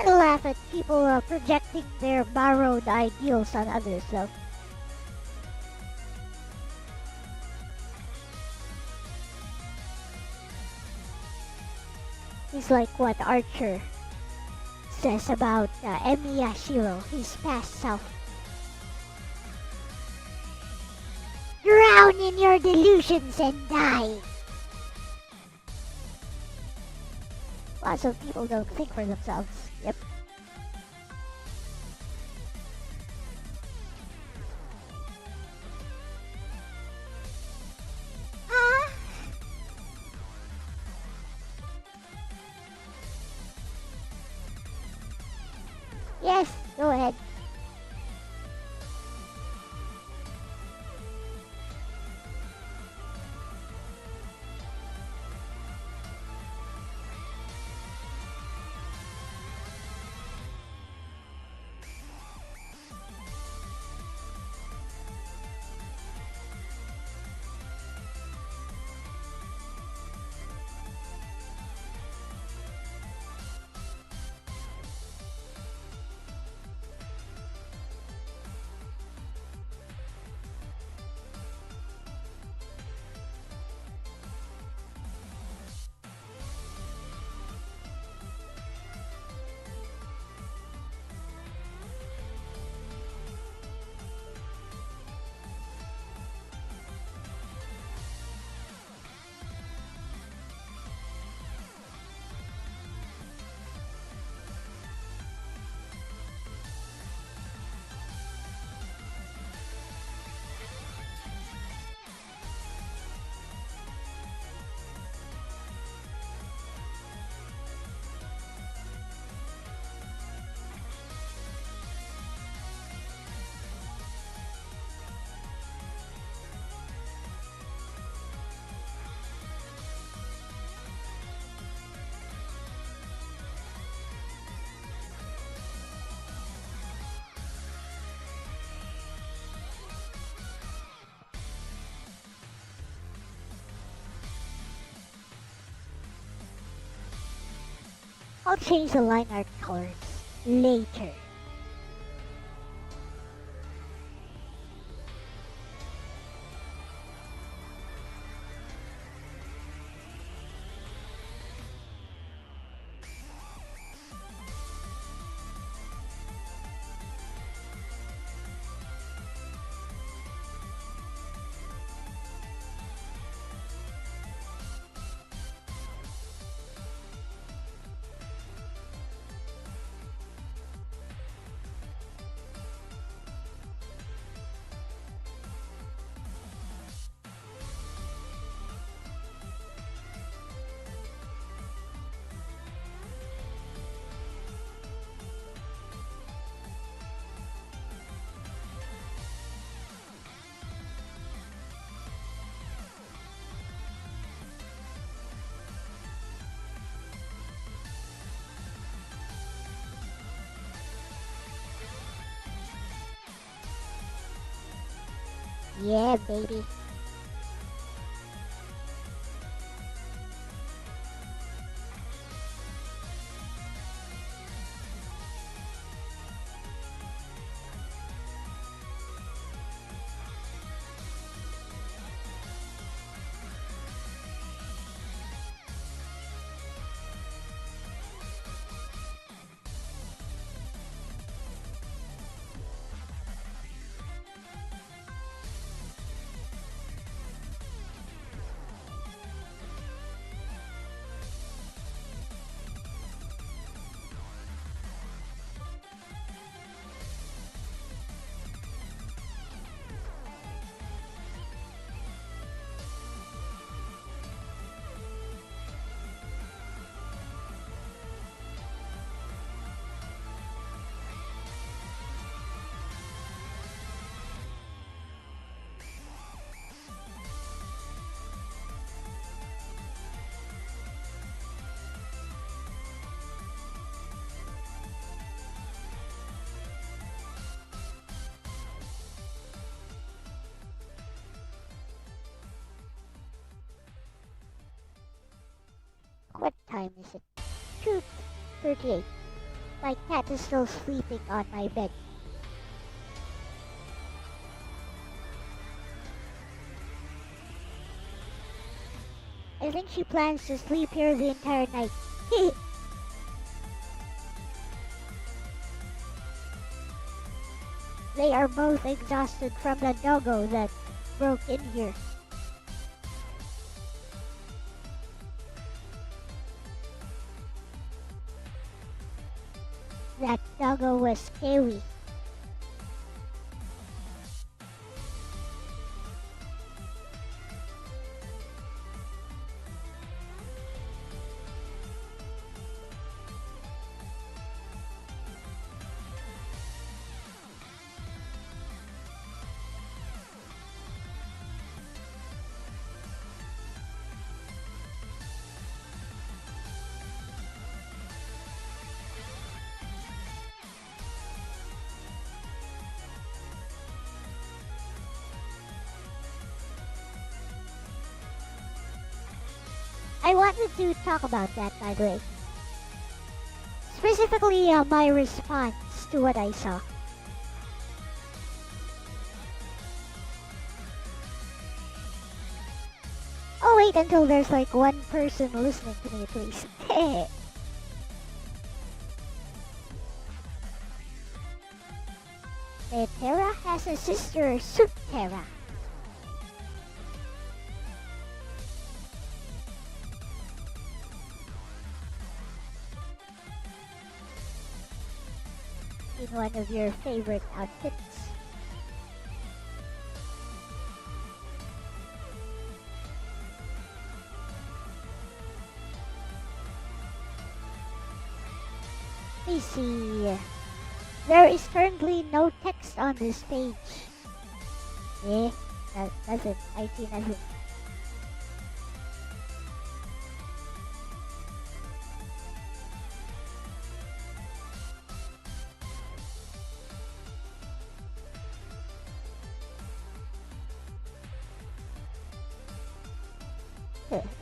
I laugh at people projecting their borrowed ideals on others, though. It's like what Archer says about Emi Yashiro, his past self. Drown in your delusions and die. Lots of people don't think for themselves. Yep. Yes, go ahead. I'll change the line art colors later. Yeah, baby. What time is it? 2:38. My cat is still sleeping on my bed. I think she plans to sleep here the entire night. They are both exhausted from the doggo that broke in here. That doggo was scary. I wanted to talk about that, by the way. Specifically, my response to what I saw. Oh, wait until there's like one person listening to me, please. Terra has a sister, Terra. In one of your favorite outfits. Let me see. There is currently no text on this page. Nothing. I see nothing.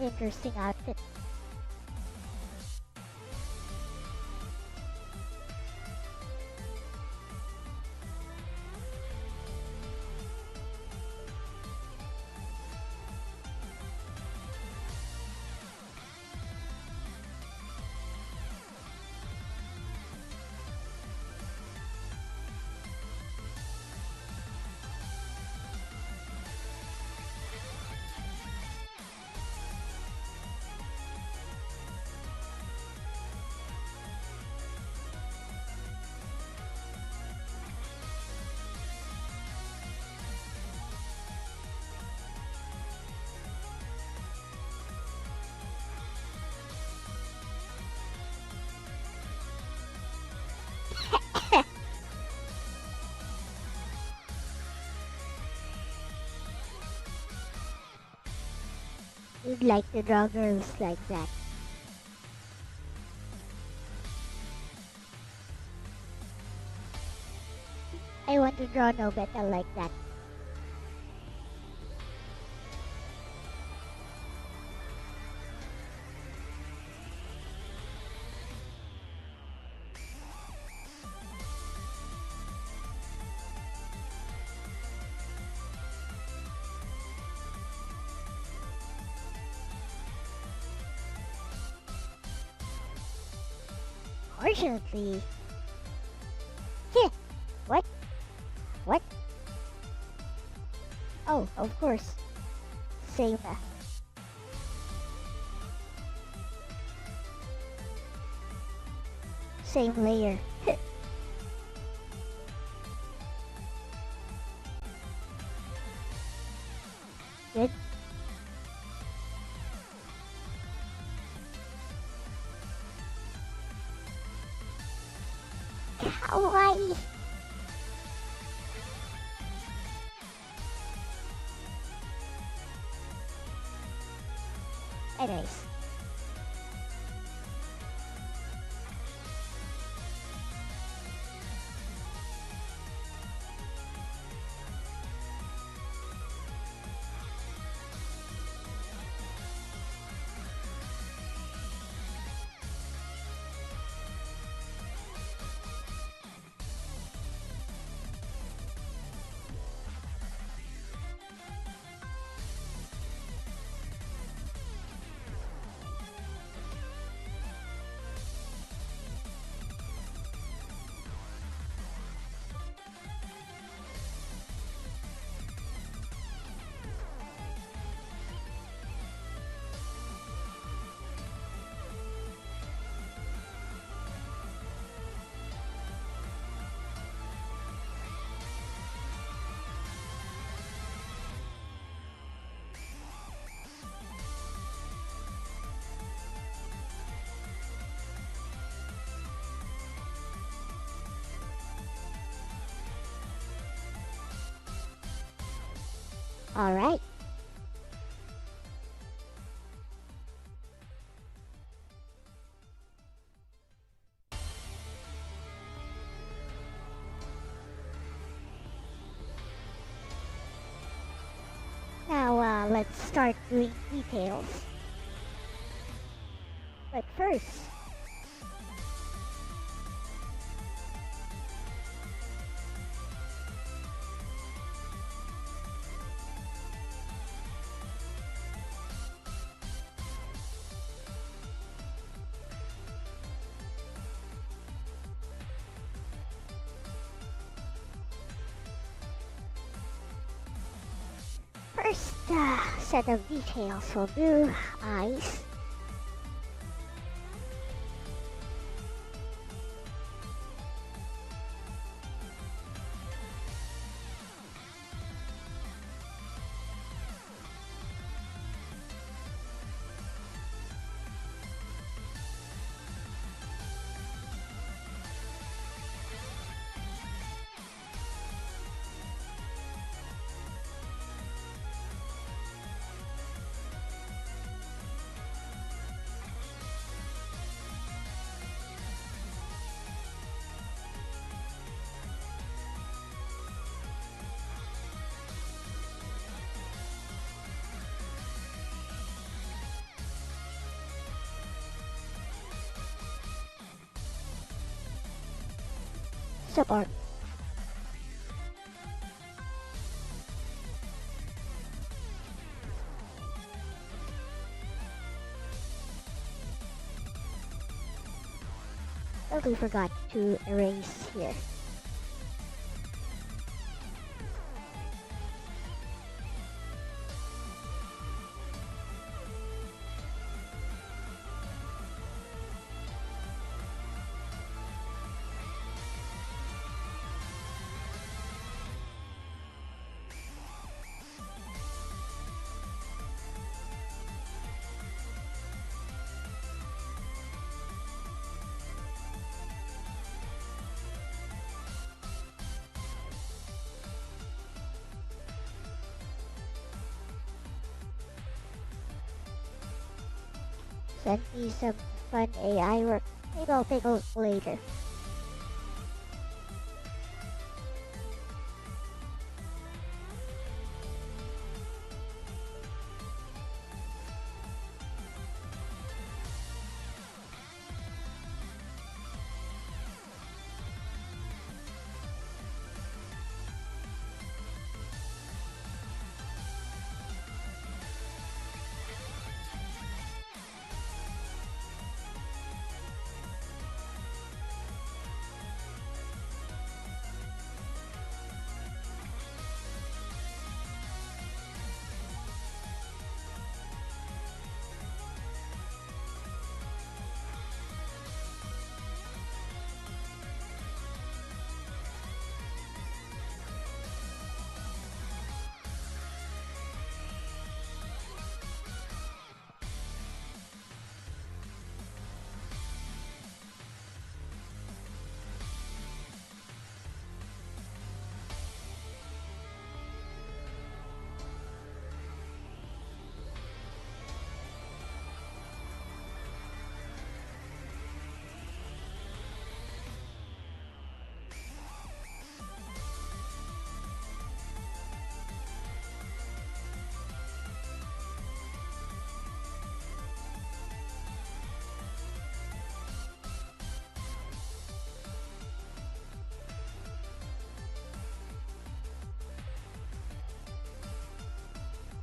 Interesting outfit. You'd like to draw girls like that. I want to draw Nobeta like that. Fortunately... What? What? Oh, of course. Same. Same layer. Good. Kawaii. Anyways. Alright. Now, let's start doing details. But first, set of details for blue eyes. Support. Totally forgot to erase here. Send me some fun AI work. Maybe I'll take a look later.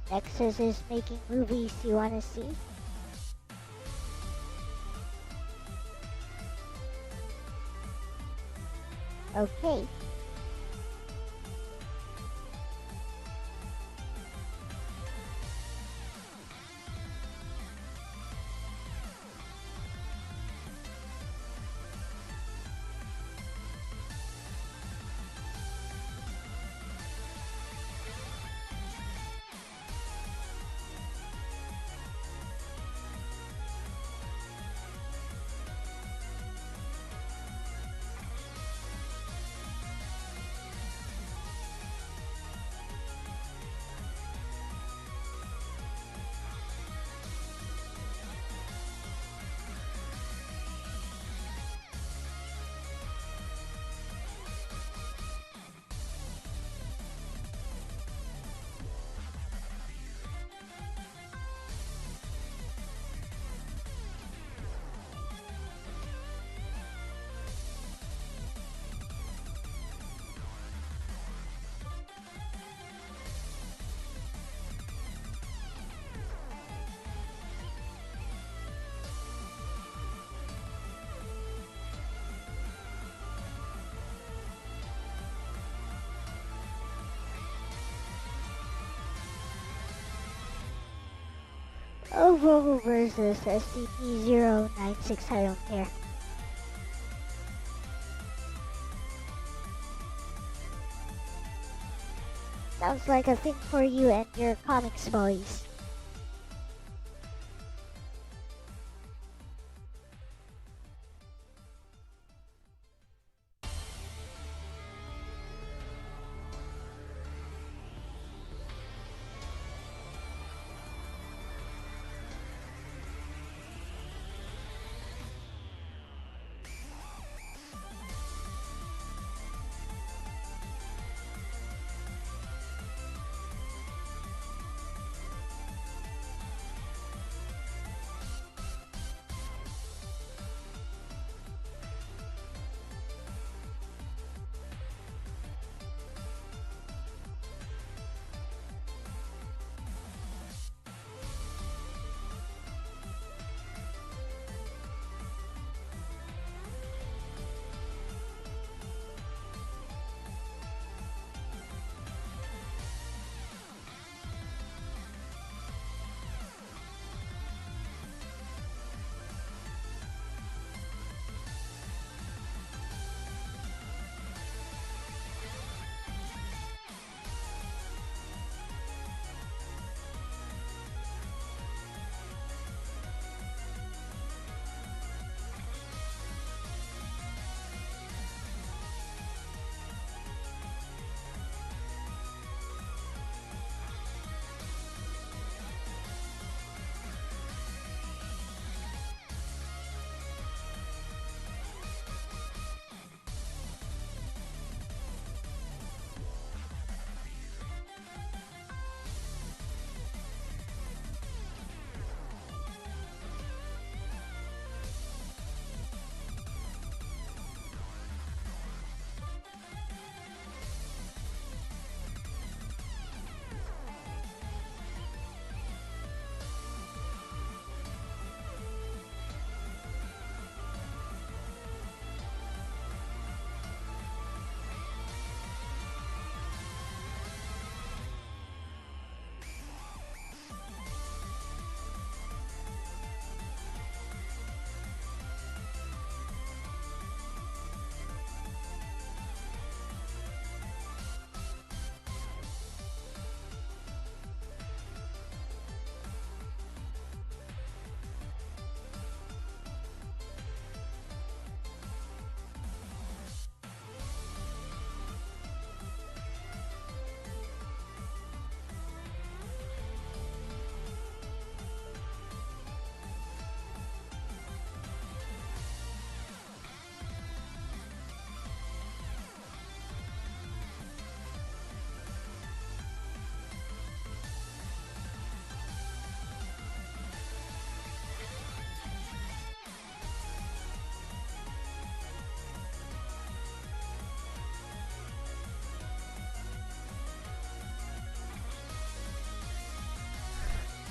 Nexus is making movies you wanna see. Okay. Ovo versus SCP-096, I don't care. Sounds like a thing for you and your comics boys.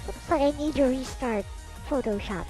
Looks like I need to restart Photoshop.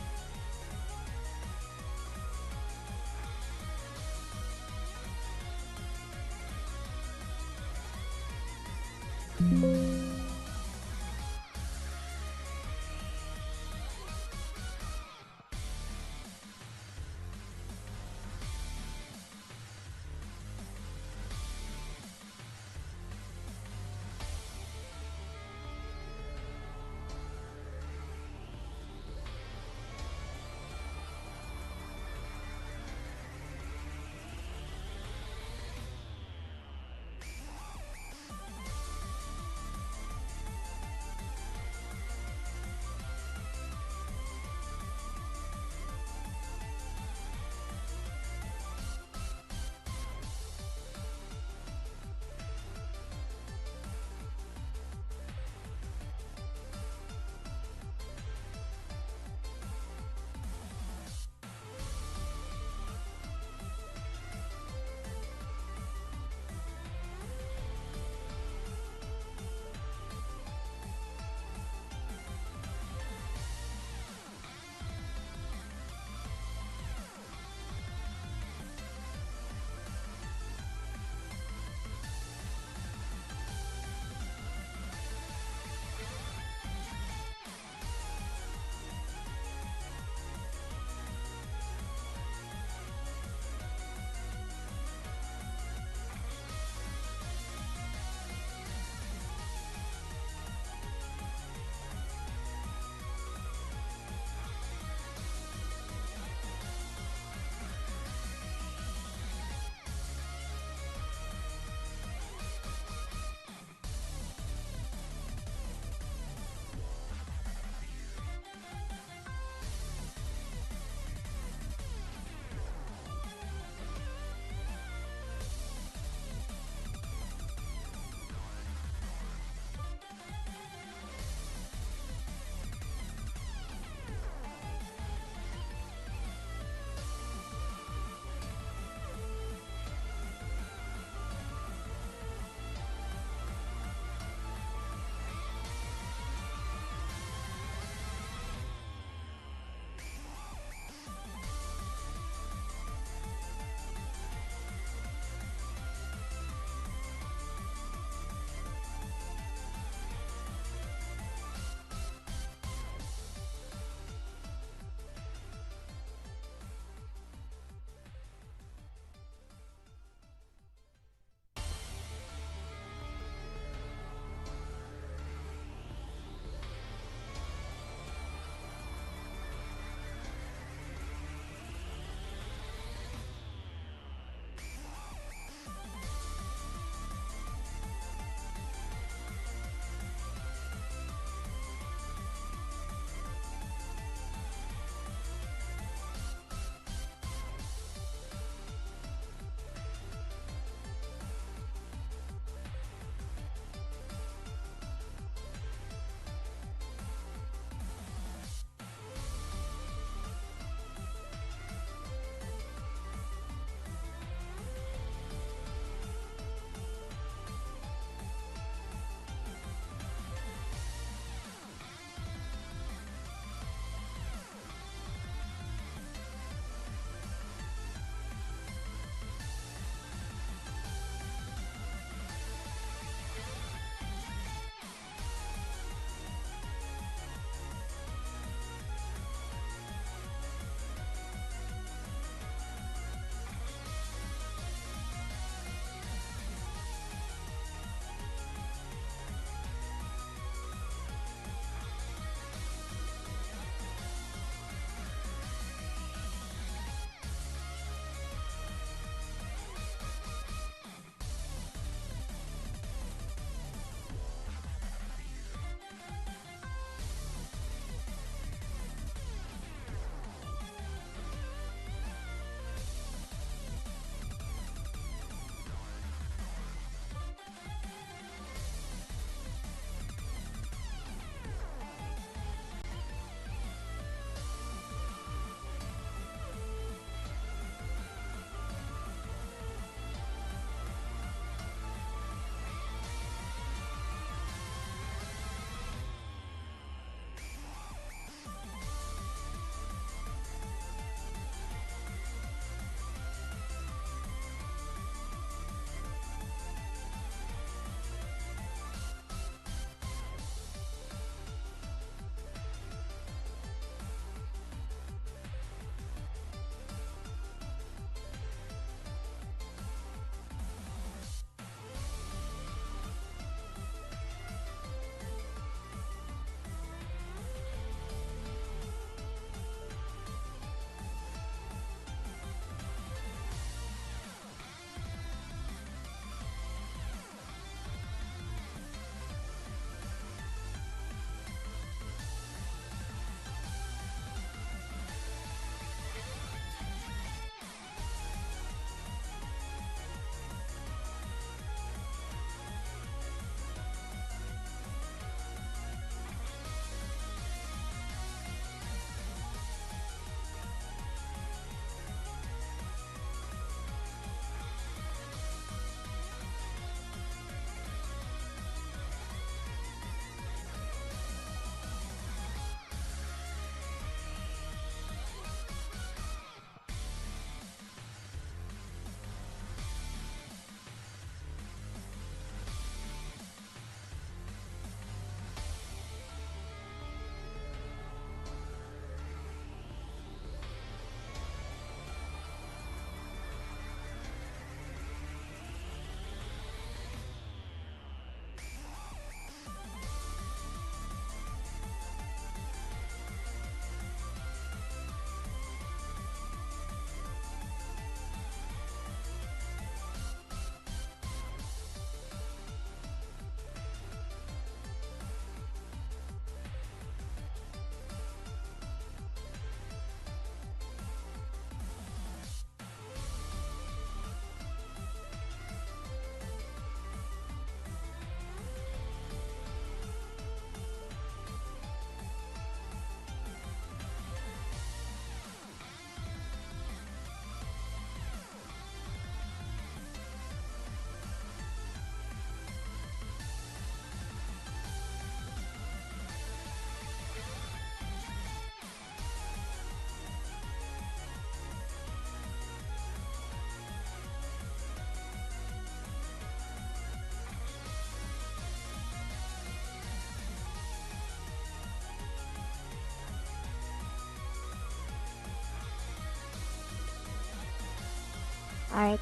Alright.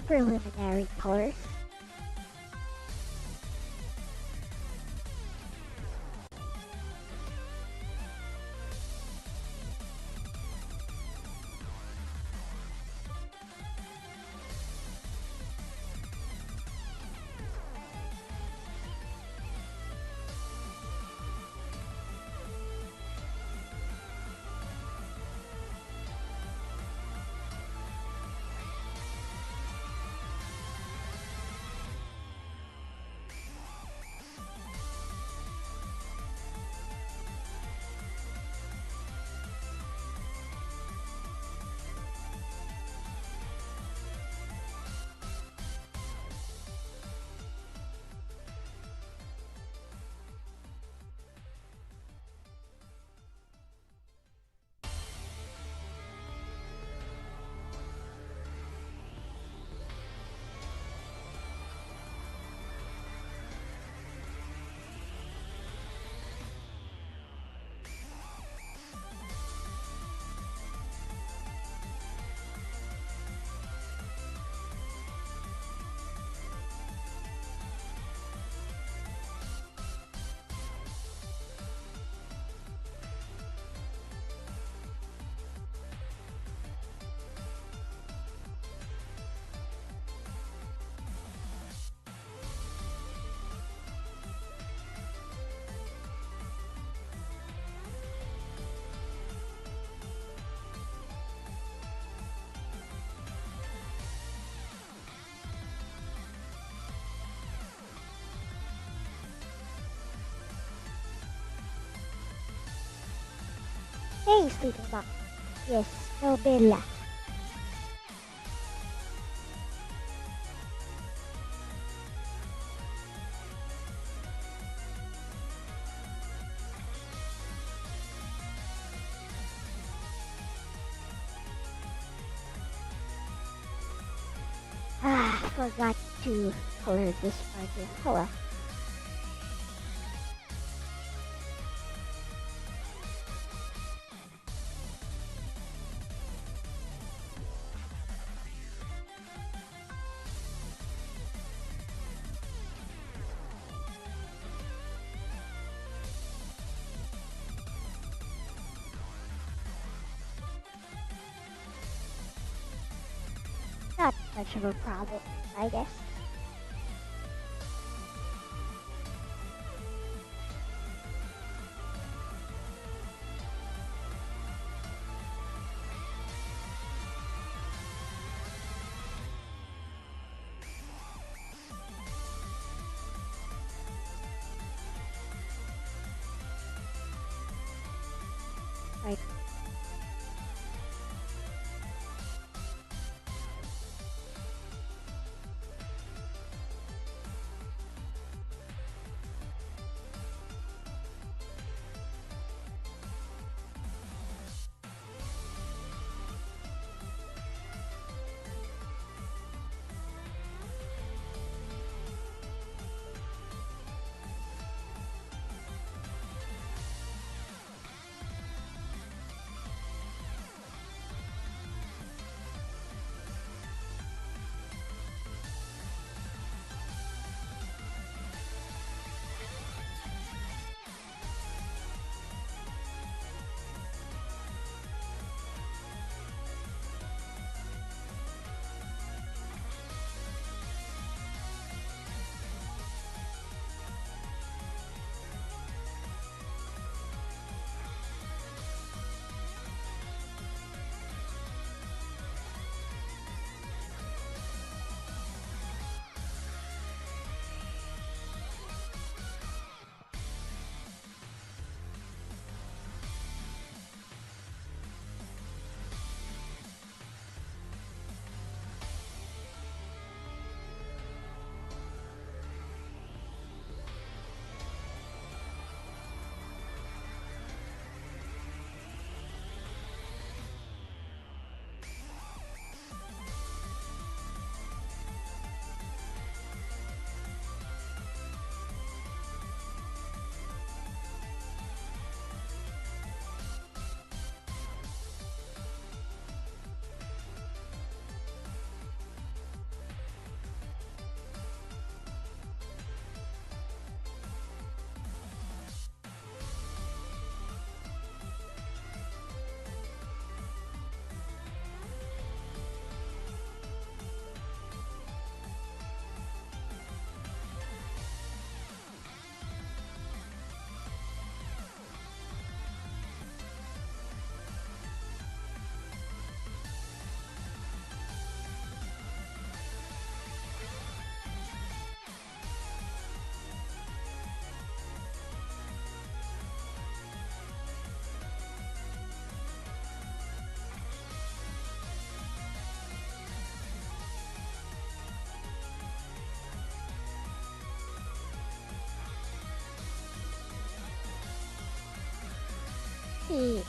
Preliminary colors. Hey, sleeping box. Yes, Nobeta. Forgot to color this margin. Oh well. Not much of a problem, I guess. Right. Eh.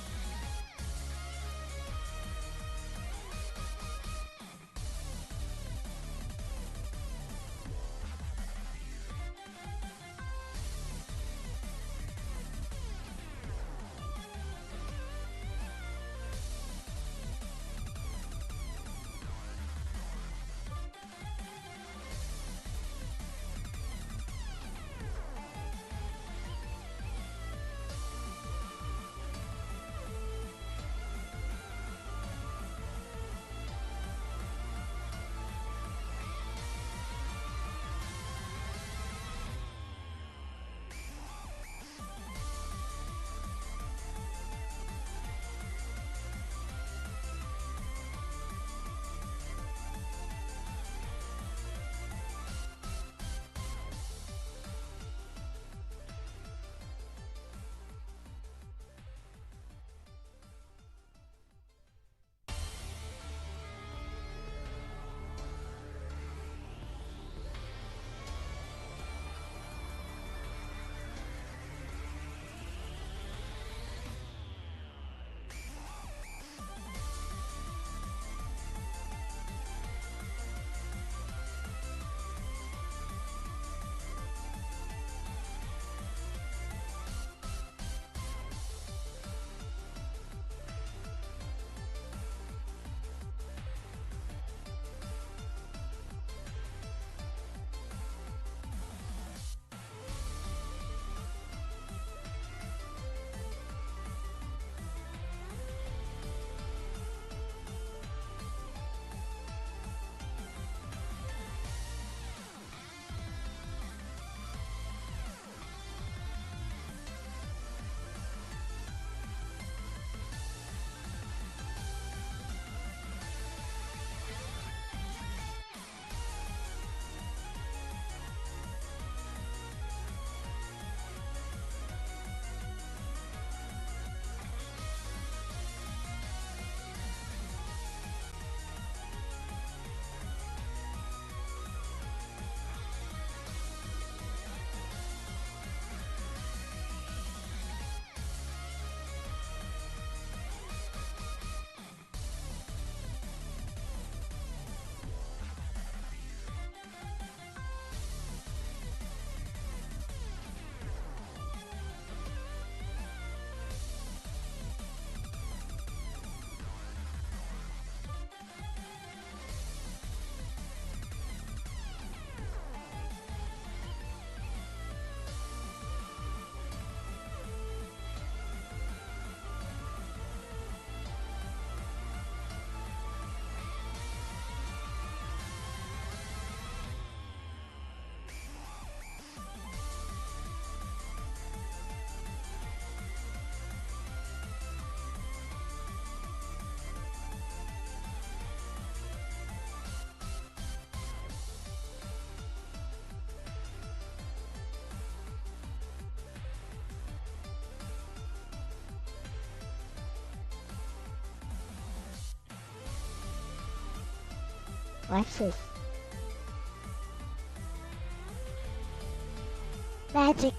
What's this? Magic.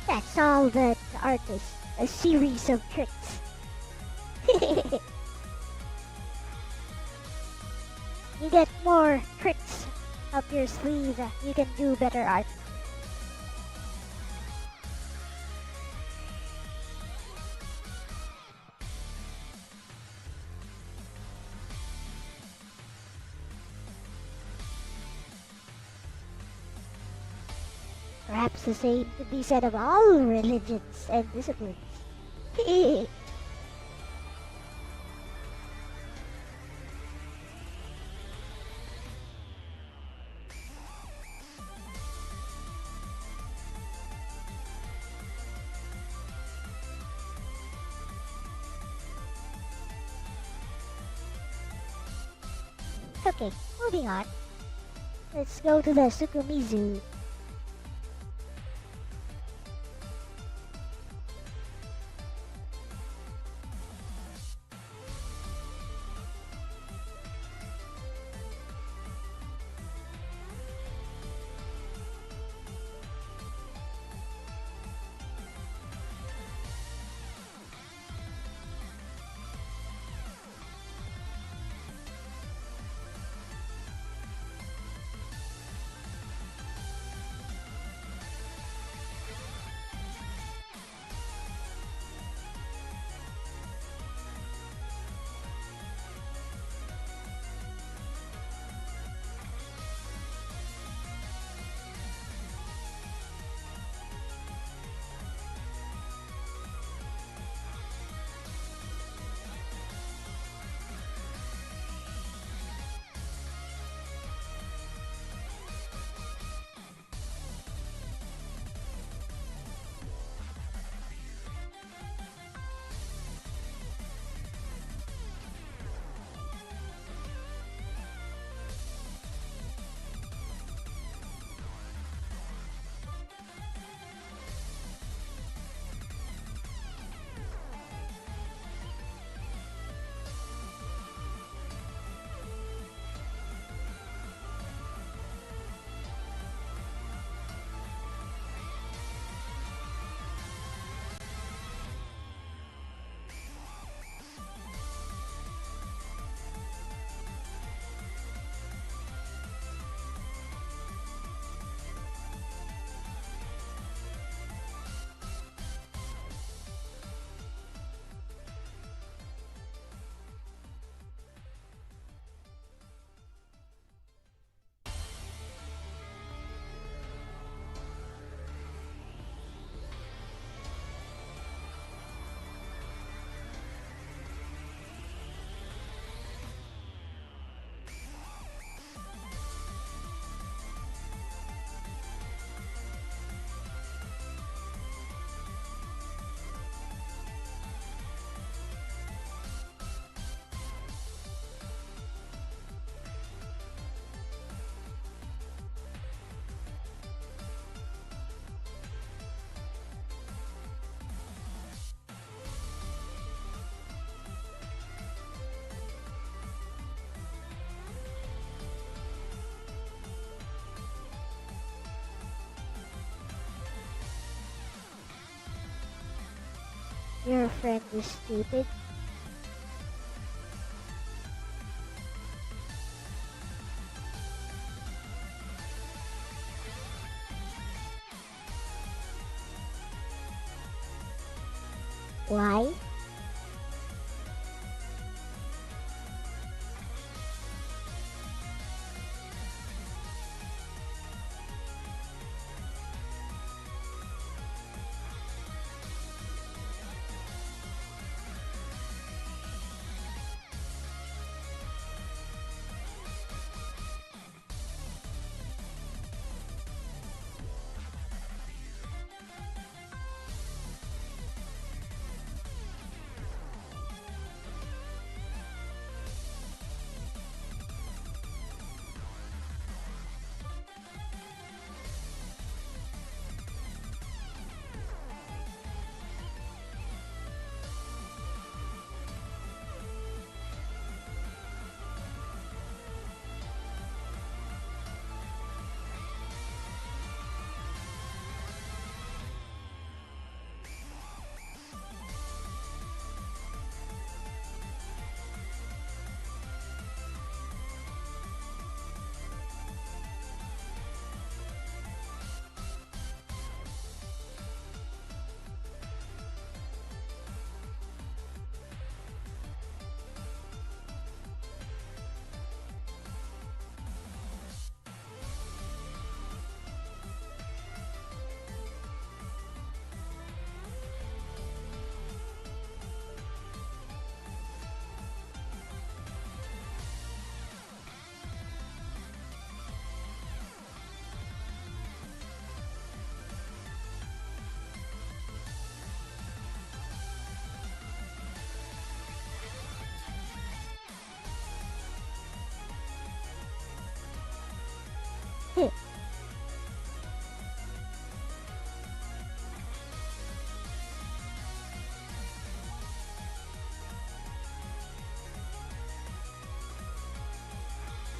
That's all that artist. A series of tricks. You get more tricks up your sleeve, you can do better art. Perhaps the same could be said of all religions and disciplines. Okay, moving on. Let's go to the Sukumizu. Your friend is stupid. Why?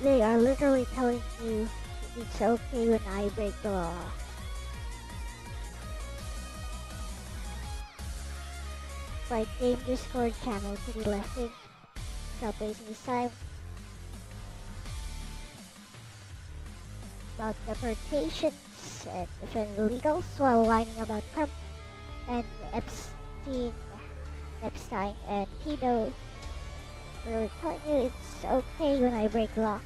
They are literally telling you it's okay when I break the law. Like game Discord channel to the left wing. Stop wasting his time. About deportations and defend illegals while whining about Trump and Epstein and Tito. We're telling you it's okay when I break law.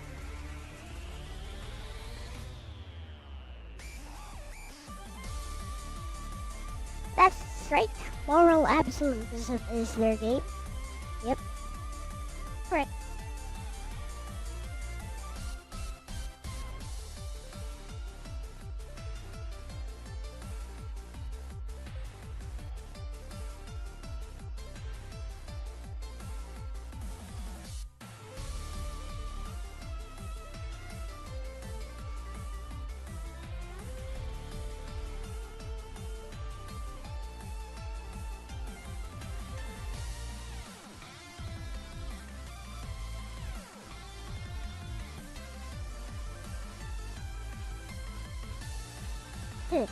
That's right. Moral absolutism is their game. Yep. Correct. Hmm.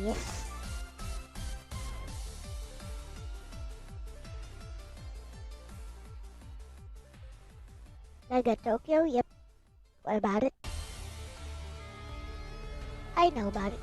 Yes. Mega Tokyo, yep. What about it? I know about it.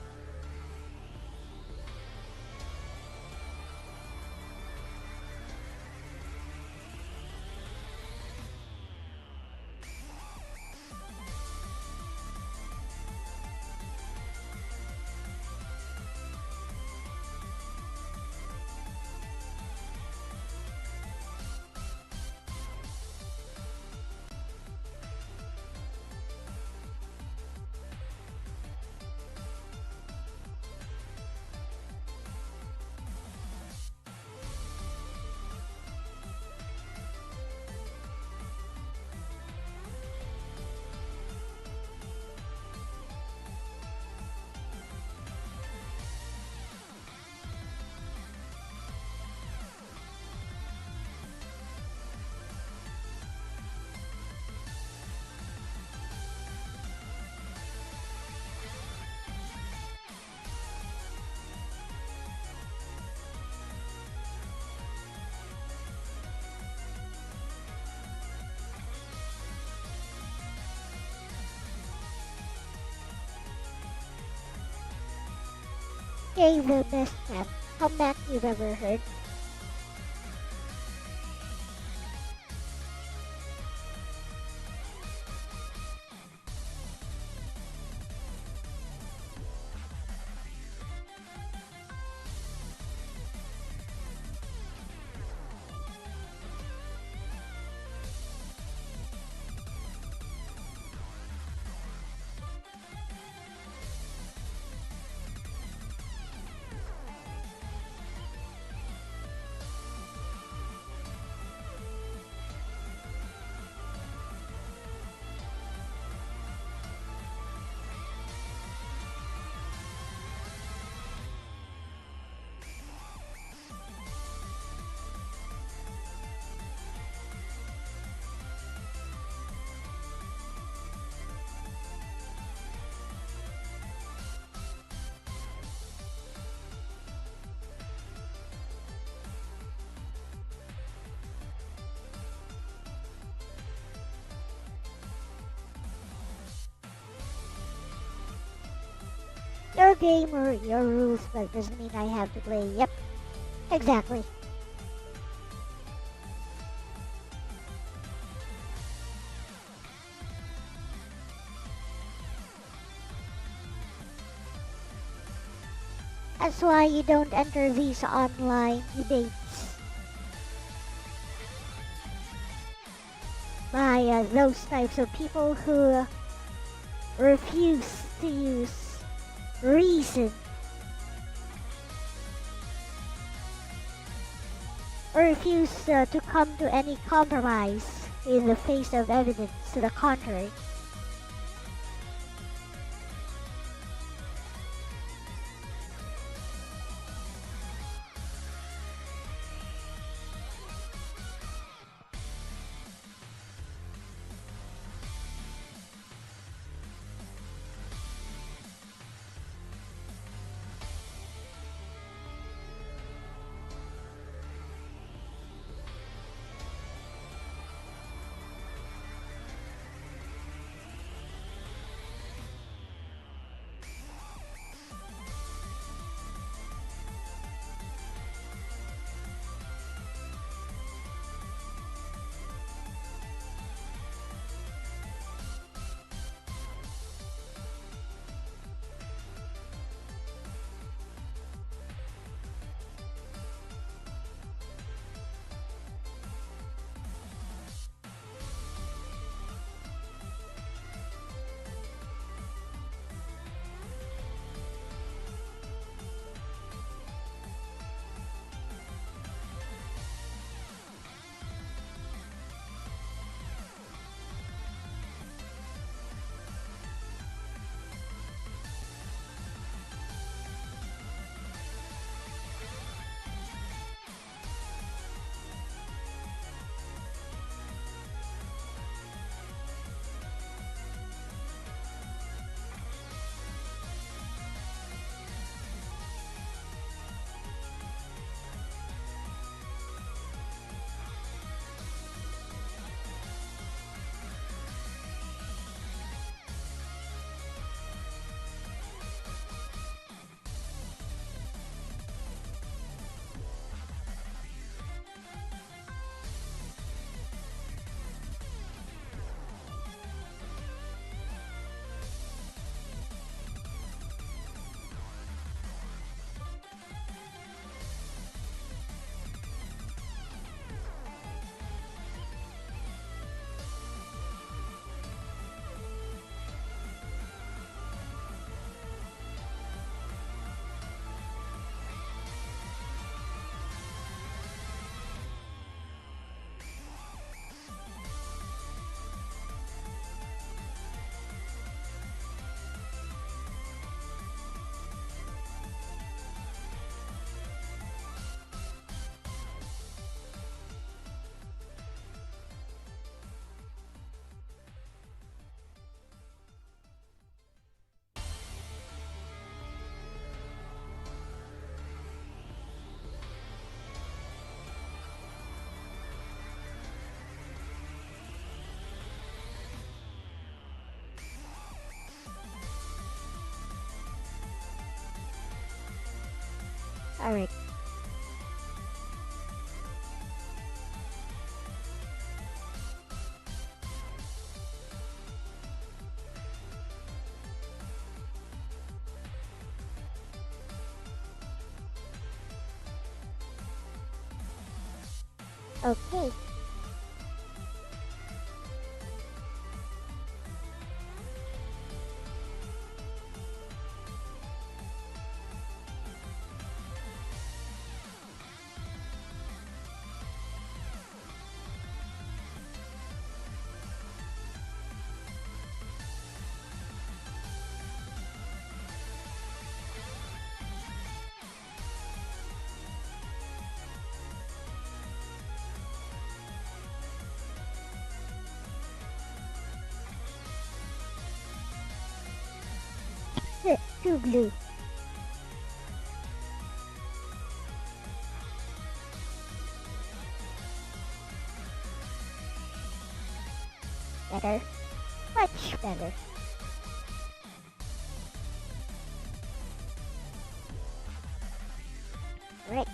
Okay, the best comeback you've ever heard. Your game or your rules, but it doesn't mean I have to play. Yep, exactly. That's why you don't enter these online debates by those types of people who refuse to use reason or refuse to come to any compromise in the face of evidence to the contrary. Alright. Okay. Too blue. Better. Much better. Right.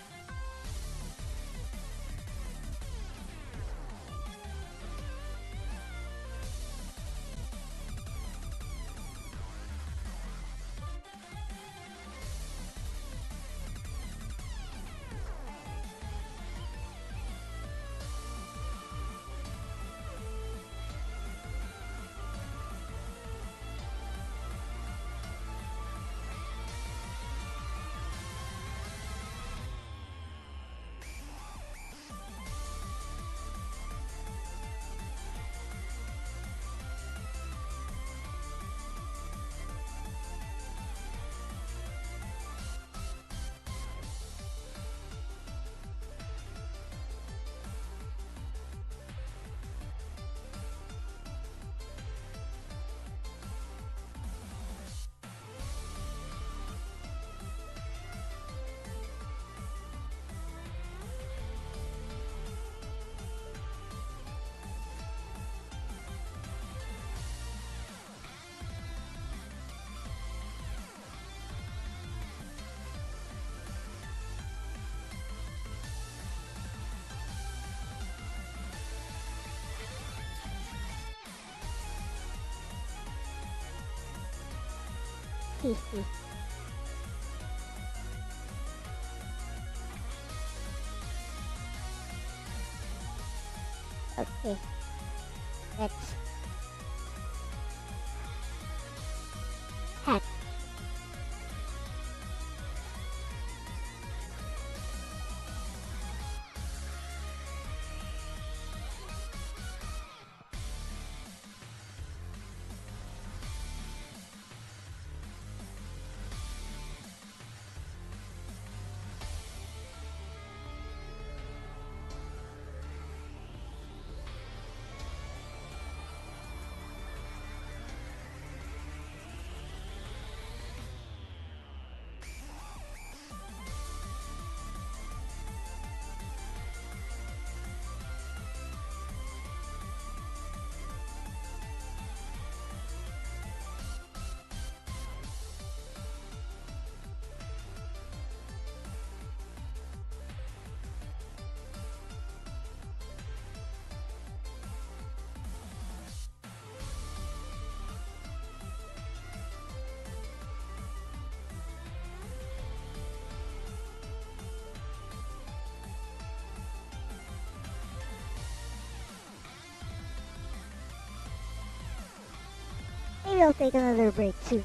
Hehe. Okay. Next. Hat. Maybe I'll take another break soon.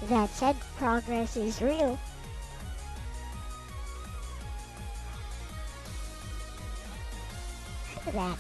That said, progress is real. Look at that.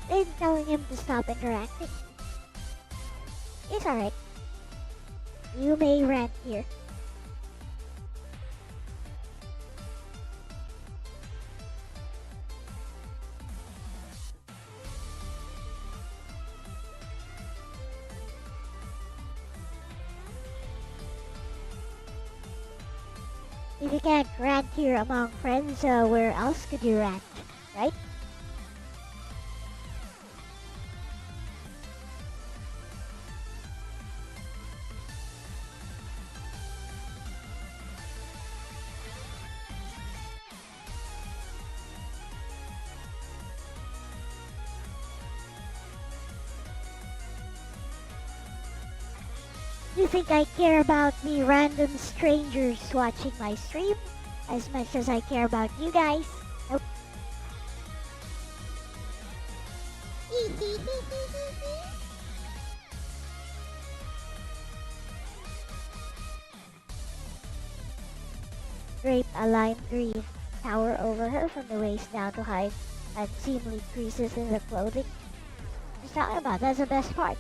They're telling him to stop interacting. It's alright. You may rant here. If you can't rant here among friends, where else could you rant, right? You think I care about me random strangers watching my stream as much as I care about you guys? Nope. Drape a lime green tower over her from the waist down to hide unseemly creases in the clothing. Just talking about, that's the best part.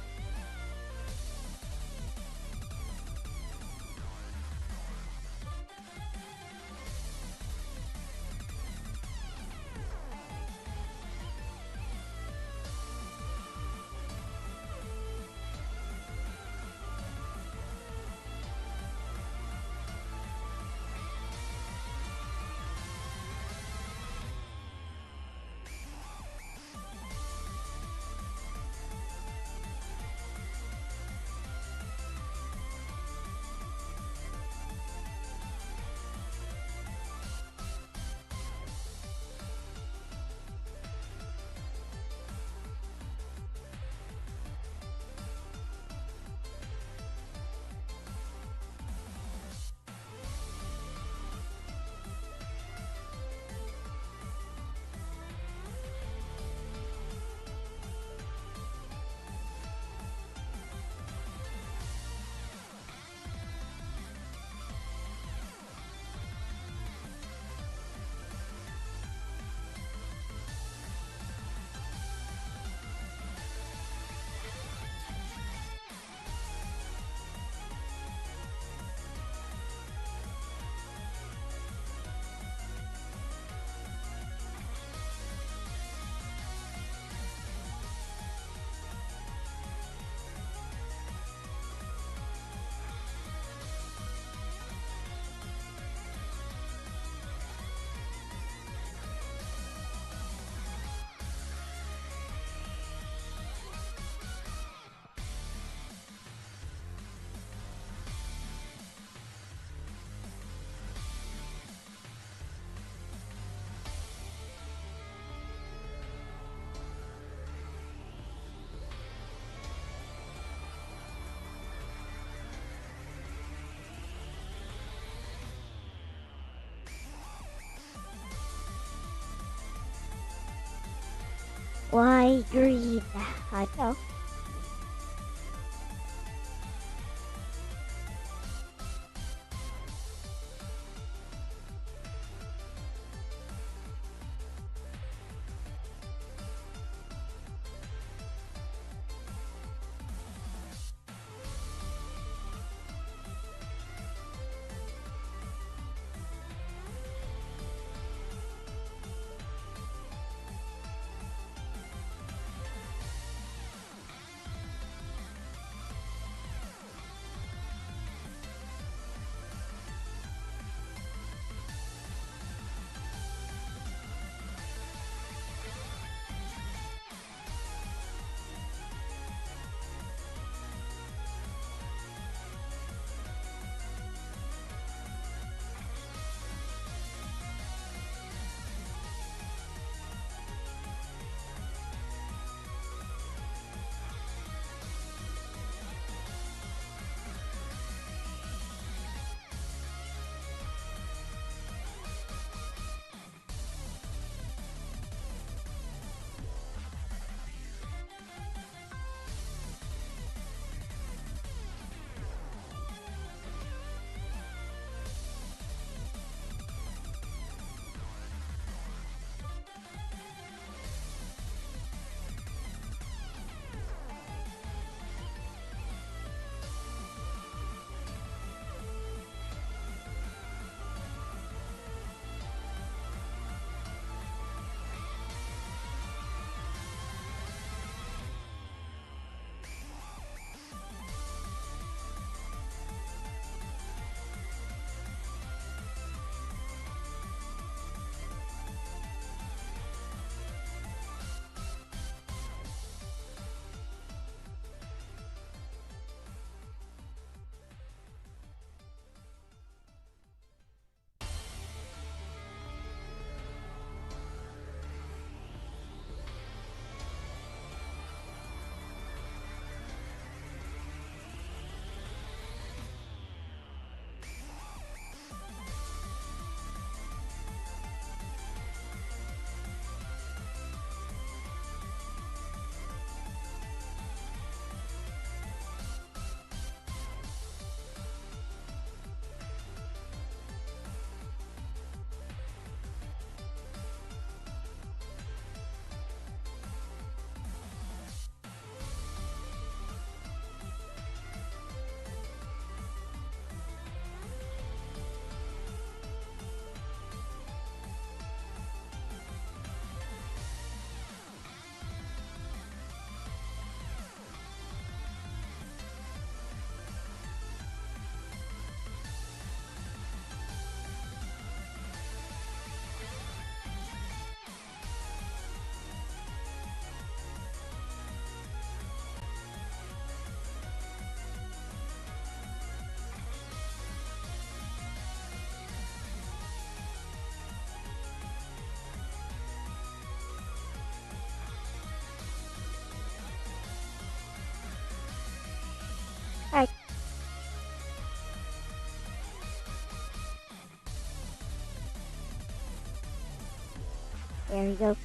Why green? I don't know. There we go.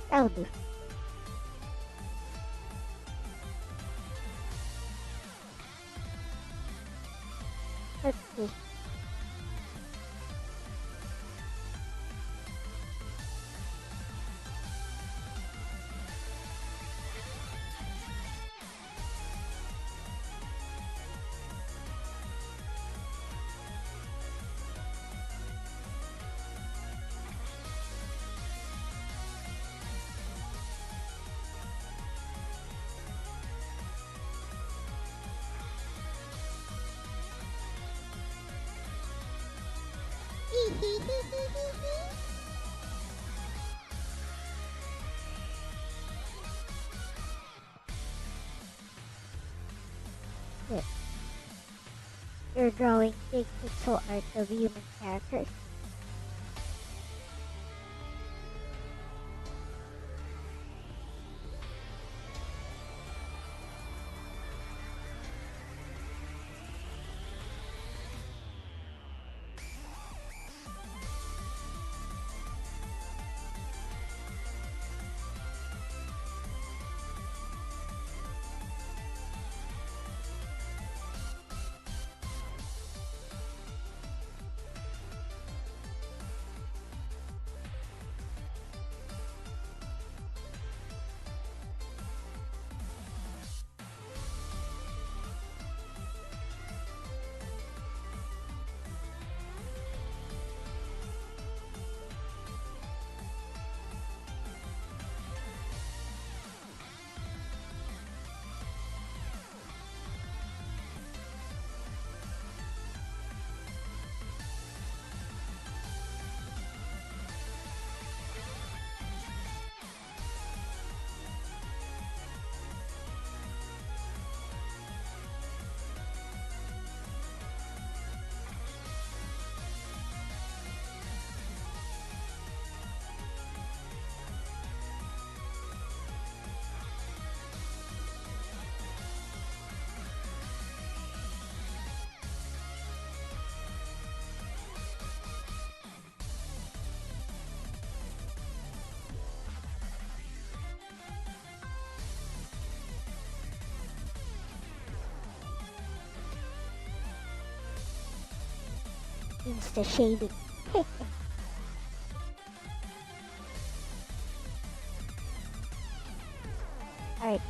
That'll do. Let's see. Yes. You're drawing big pixel art of human characters. Insta shading. Alright.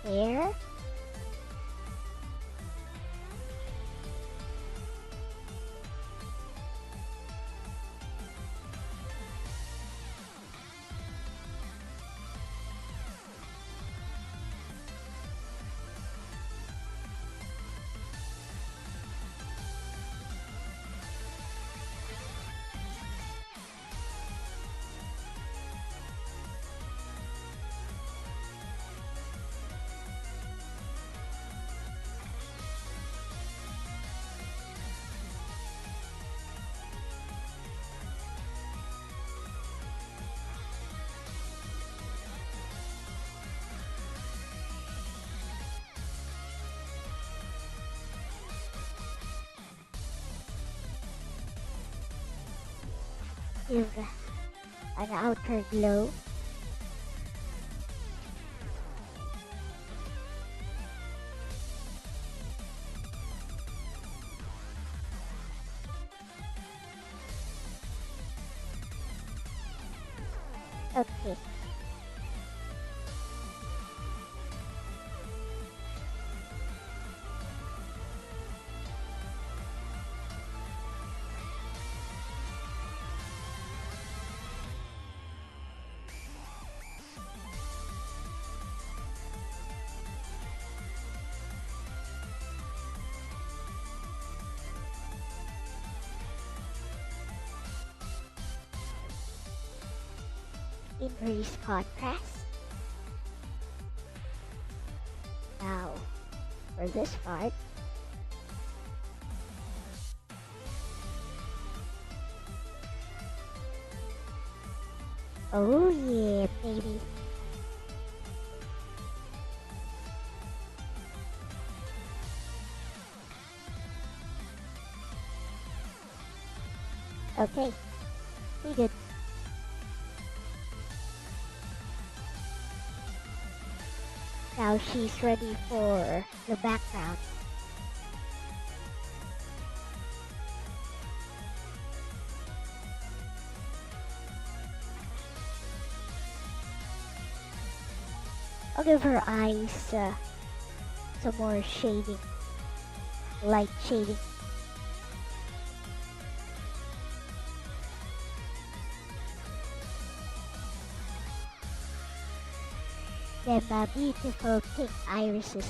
hair. Give an outer glow. Okay. Increase contrast. Now, for this part, oh yeah, baby. Okay, we good. Now she's ready for the background. I'll give her eyes some more shading, light shading. Them beautiful pink irises.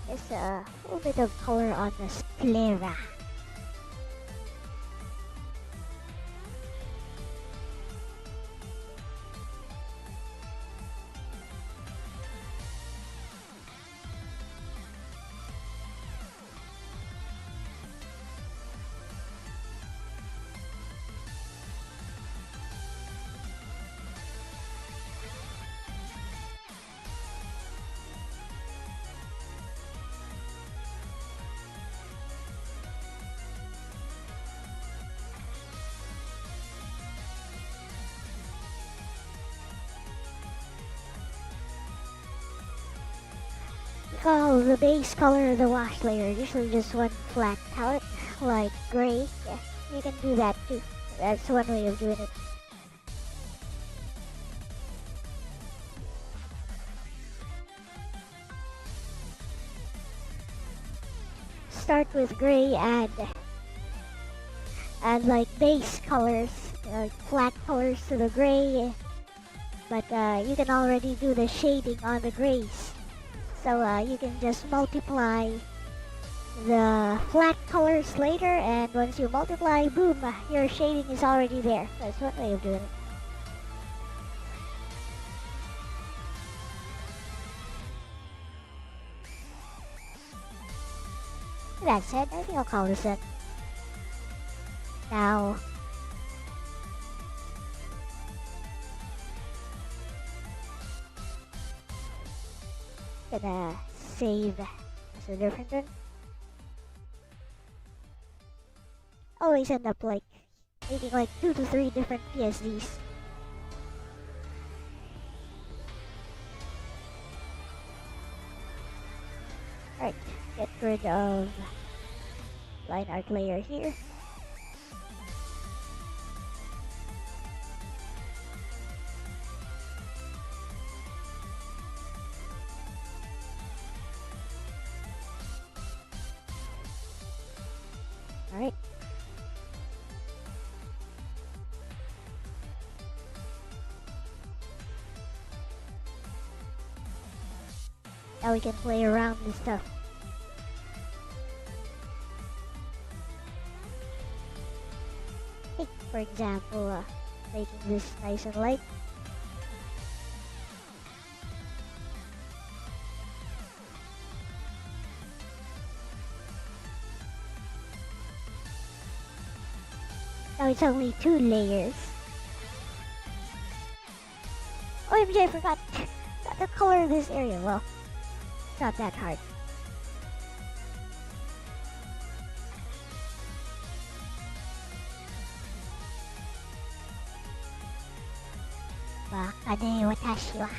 There's a little bit of color on the sclera. Call the base color of the wash layer, usually just one flat palette, like gray. Yeah, you can do that too. That's one way of doing it. Start with gray and like base colors, like flat colors to the gray, but you can already do the shading on the grays. So you can just multiply the flat colors later, and once you multiply, boom, your shading is already there. That's one way of doing it. That said, I think I'll call this in. Now, gonna save as a different one. Always end up like making like 2 to 3 different PSDs. Alright, get rid of line art layer here. Alright. Now we can play around with stuff. Hey, for example, making this nice and light. Now it's only 2 layers. OMG, I forgot the color of this area. Well, it's not that hard. Baka de watashi wa.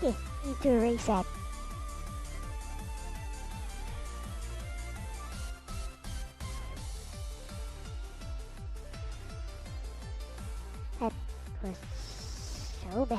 Okay, need to erase that. That was so bad.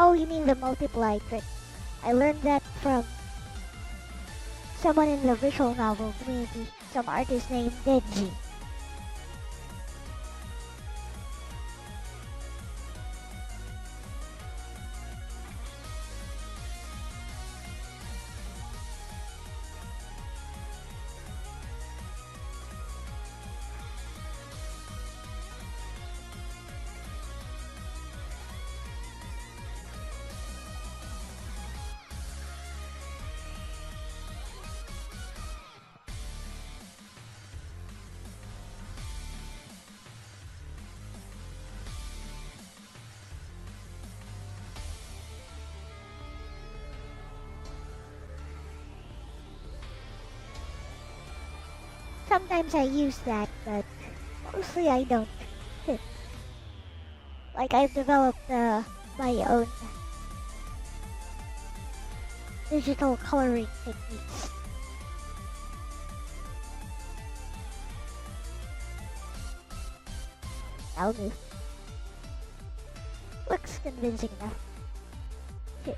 Oh, you mean the multiply trick. I learned that from someone in the visual novel community, some artist named Deji. Sometimes I use that, but mostly I don't. Like I've developed my own digital coloring techniques. That'll do. Looks convincing enough. Okay.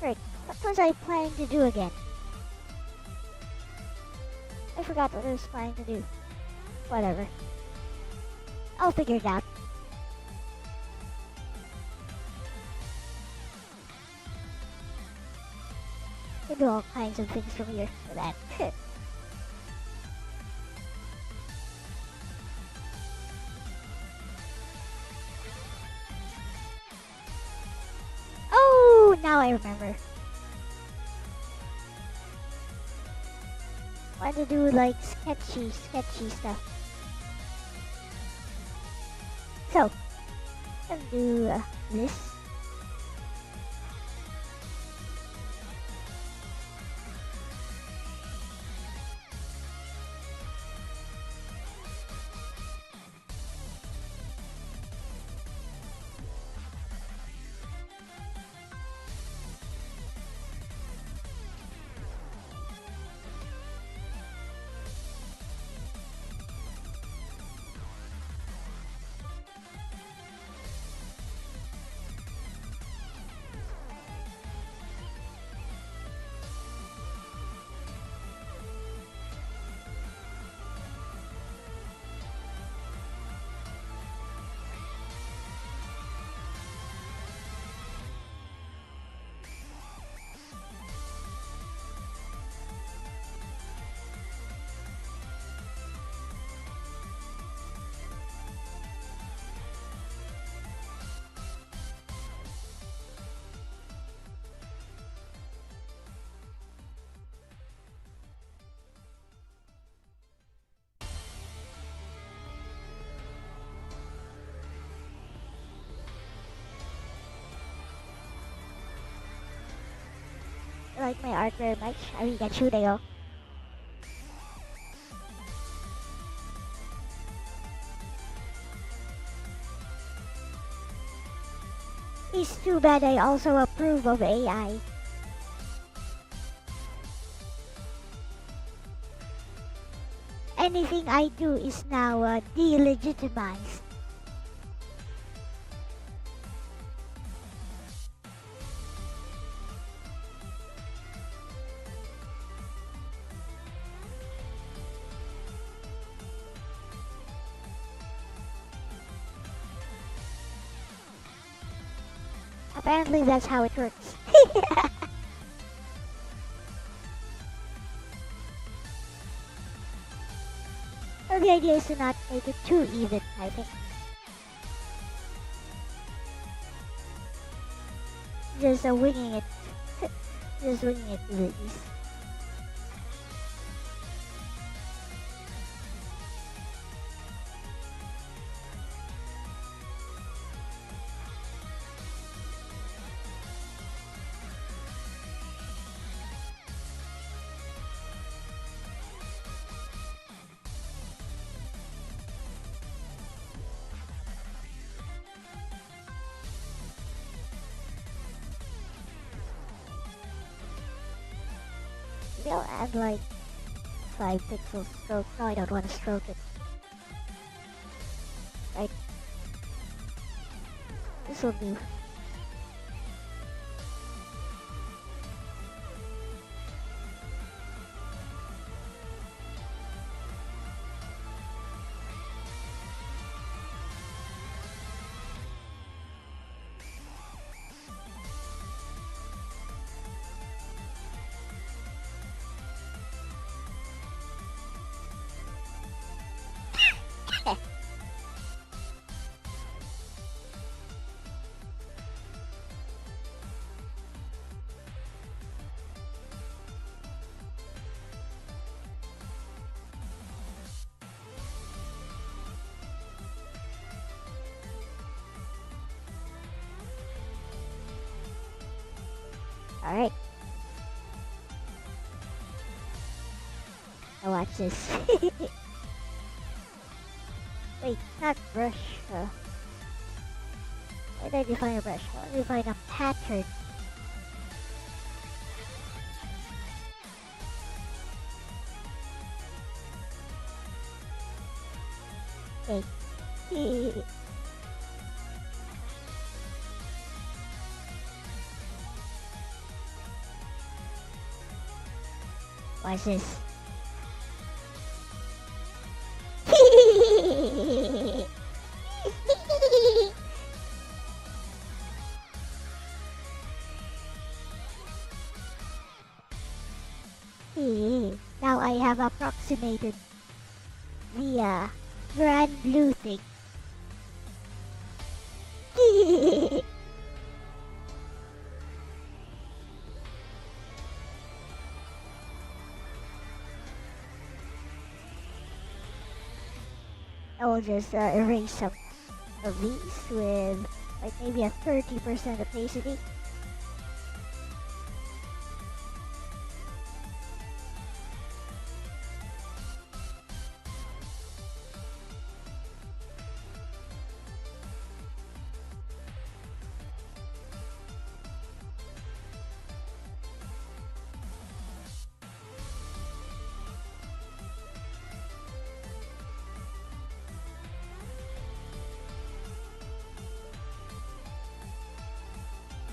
Right, what was I planning to do again? I forgot what I was planning to do. Whatever. I'll figure it out. I can do all kinds of things from here for that. Oh, now I remember. want to do like sketchy stuff. So, I'm gonna do this. I like my art very much. Arigachudeyo. It's too bad I also approve of AI. Anything I do is now delegitimized. Apparently that's how it works. Well, the idea is to not make it too even, I think. Just winging it. Just winging it to the east. Maybe I'll add like 5 pixels stroke. No, I don't want to stroke it. Right. This will do. Alright. Now watch this. Wait, not brush. Why did I define a brush? I want to define a pattern. Okay. Watch this. Now I have approximated the grand blue thing. I will just erase some of these with like maybe a 30% opacity.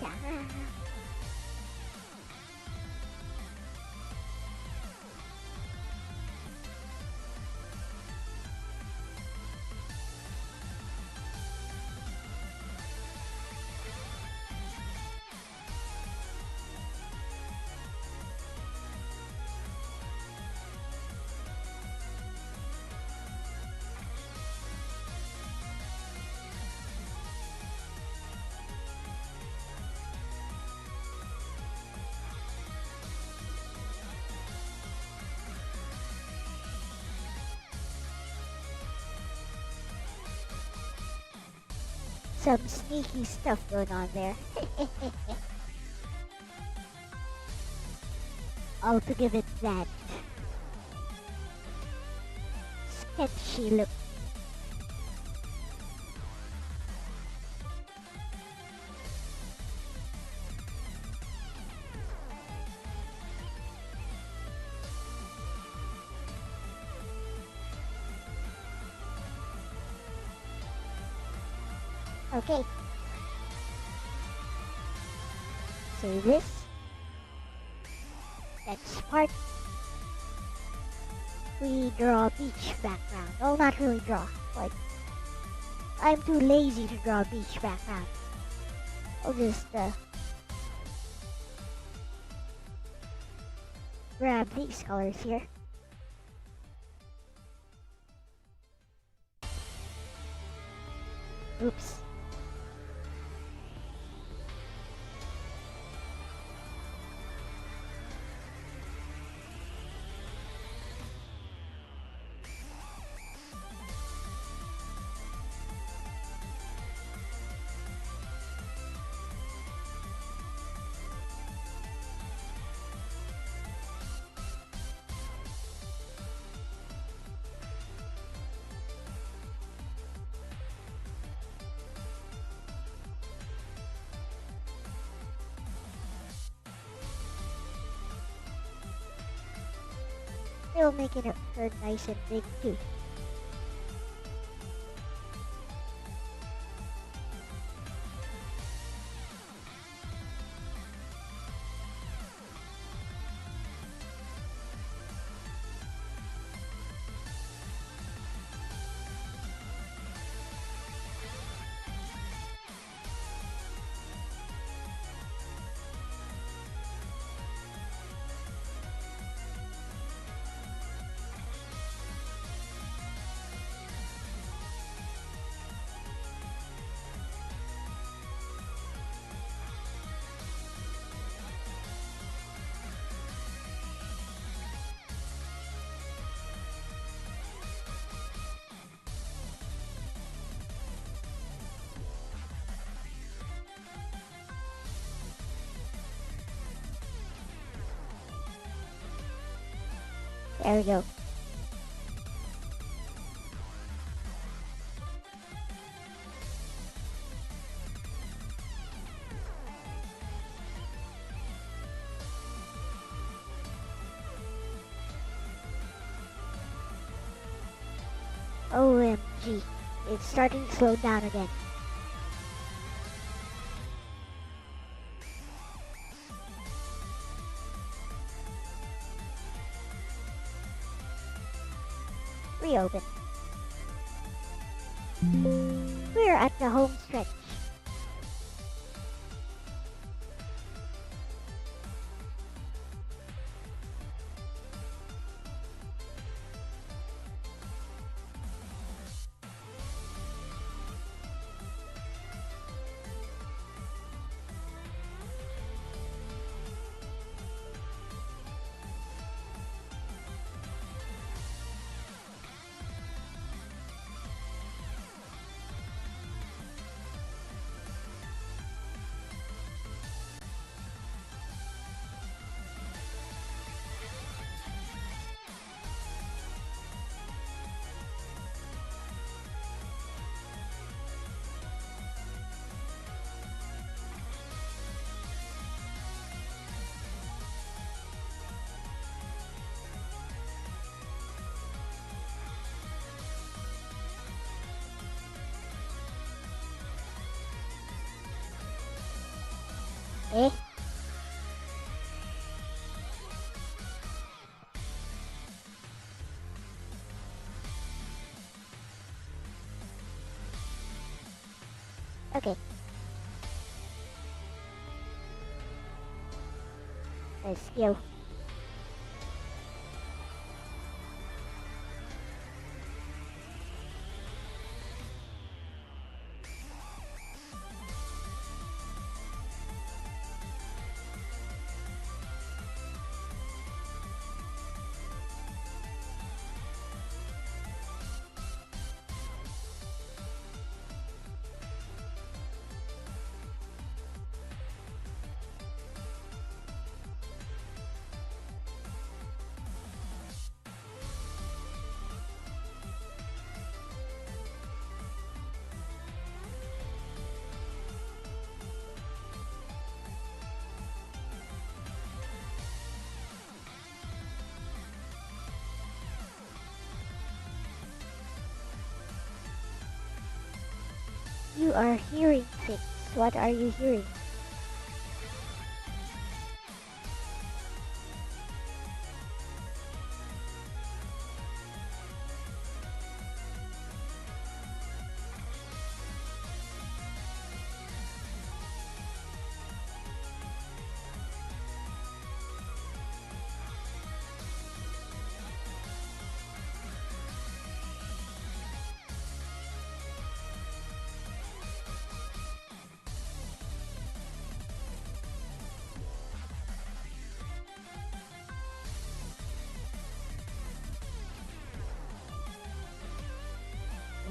Yeah. Some sneaky stuff going on there. I'll to give it that sketchy look. Okay. So this. Next part. We draw a beach background. Well, not really draw. Like, I'm too lazy to draw a beach background. I'll just grab these colors here. Oops. It'll make it her nice and big too. There we go. OMG, it's starting to slow down again. Reopen. We're at the home stretch. Eh? Okay. Let's go. You are hearing things. What are you hearing?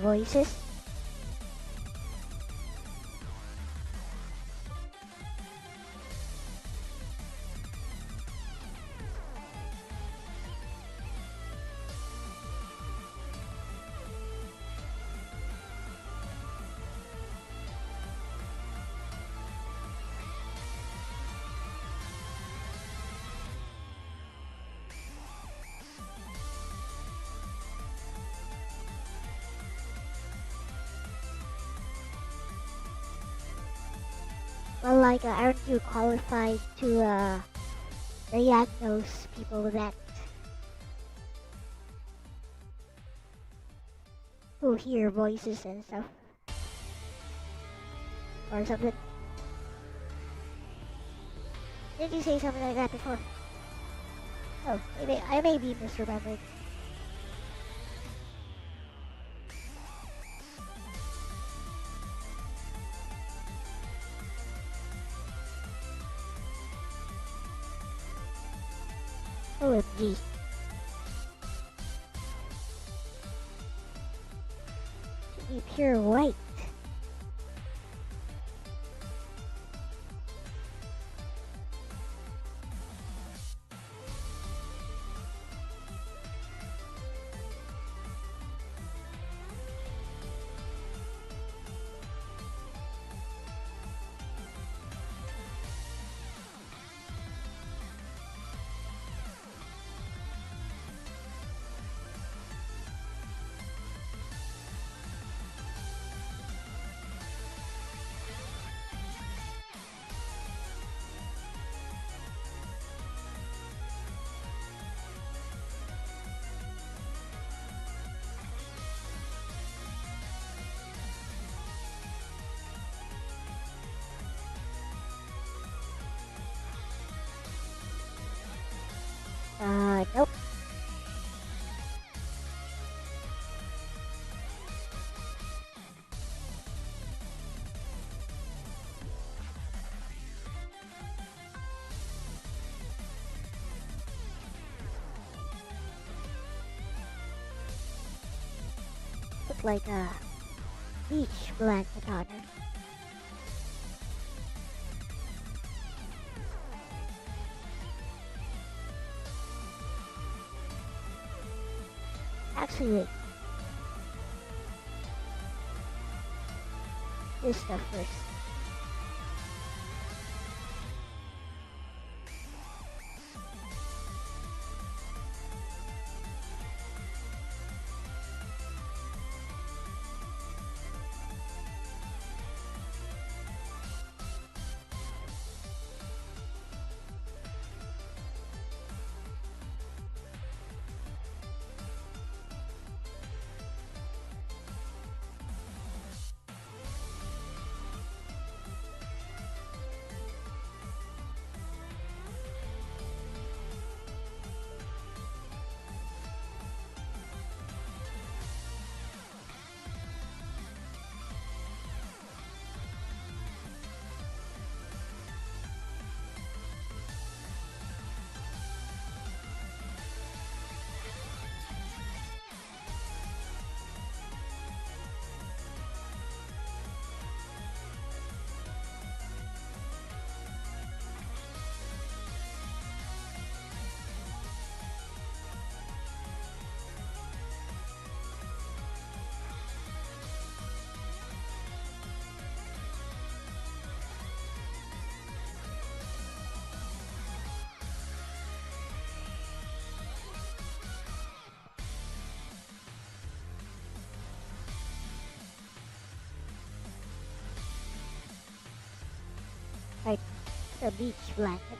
Voices? Well, like, aren't you qualified to diagnose people that who hear voices and stuff? Or something? Did you say something like that before? Oh, maybe I may be misremembering. OMG. Should be pure white. Nope. Looks like a beach blanket on her. Actually, wait. This stuff first. the beach blanket.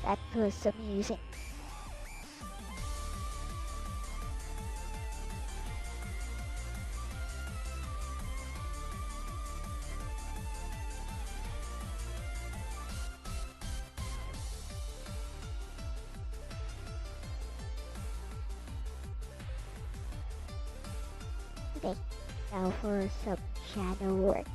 That was amusing. Okay, now for some shadow work.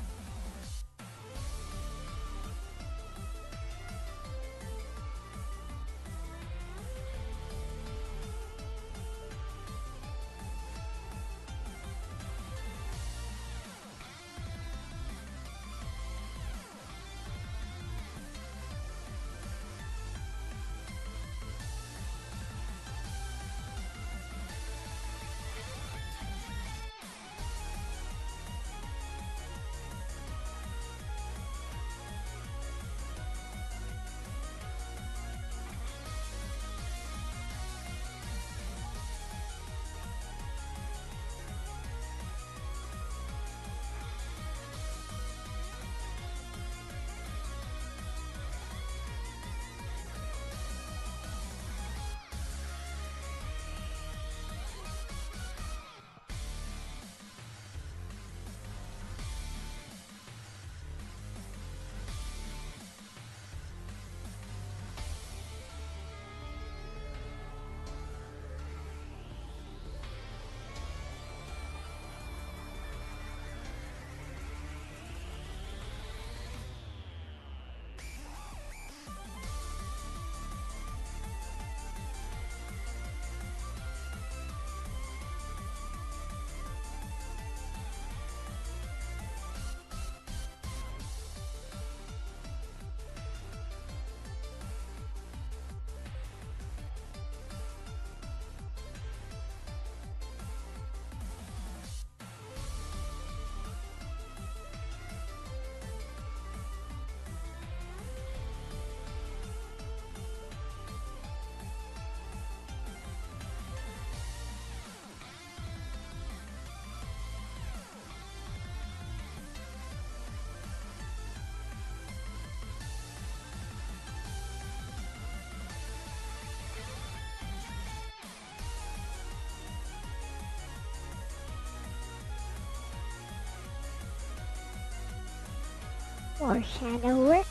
More shadow work.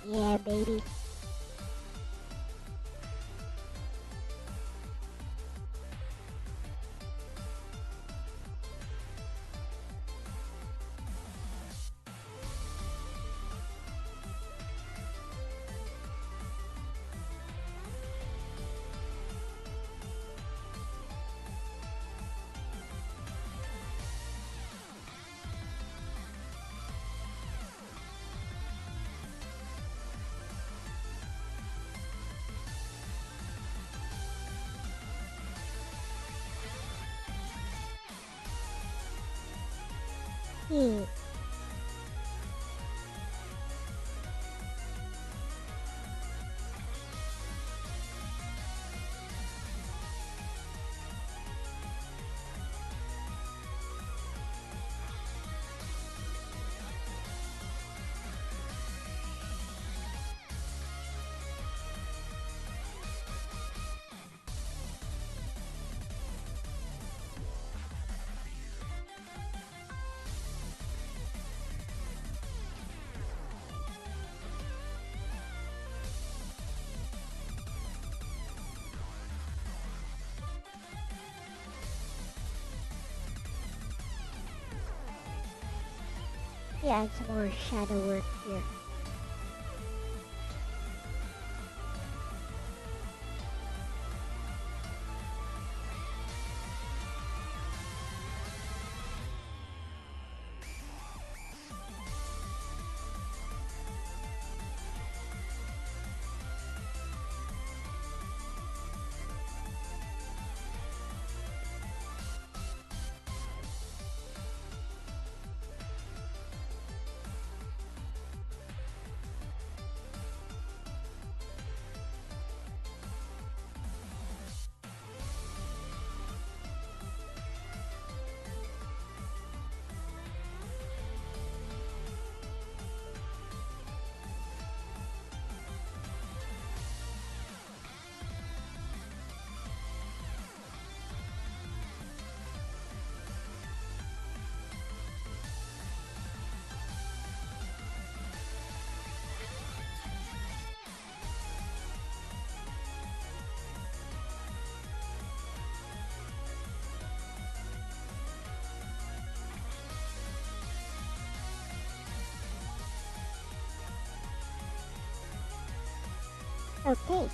Yeah, baby. Yeah. Yeah, and some more shadow work here. Okay.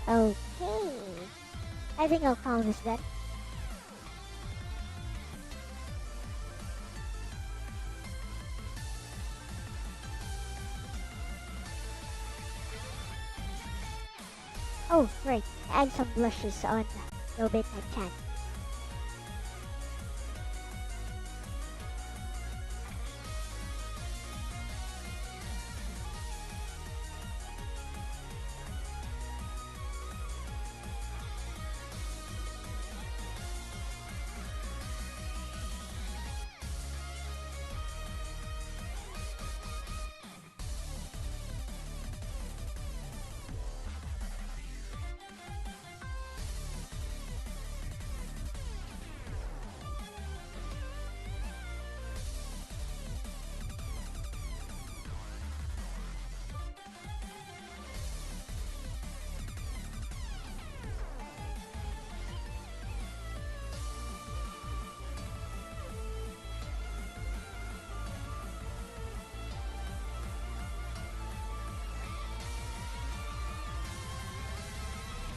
Okay. I think I'll call this then. Oh, right. Add some blushes on Nobeta-chan.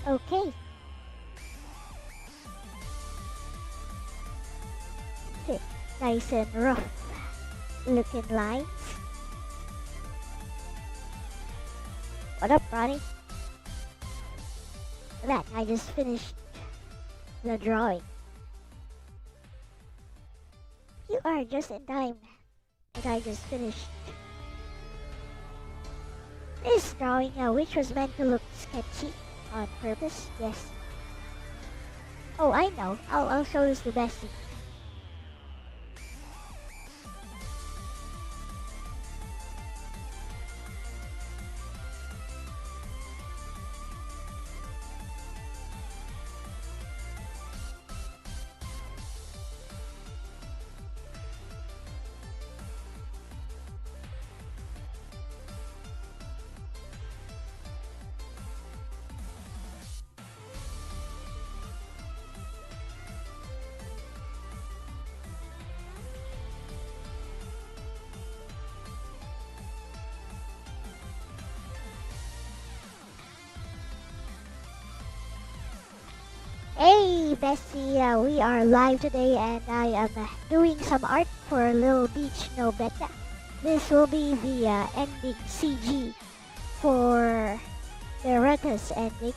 Okay. Okay. Nice and rough looking lines. What up, Ronnie? That I just finished the drawing. You are just in time that I just finished this drawing, which was meant to look sketchy on purpose. Yes. Oh, I know. I'll show this to Bessie. Hey Bessie, we are live today and I am doing some art for Little Beach Nobeta. This will be the ending CG for the Retta's ending.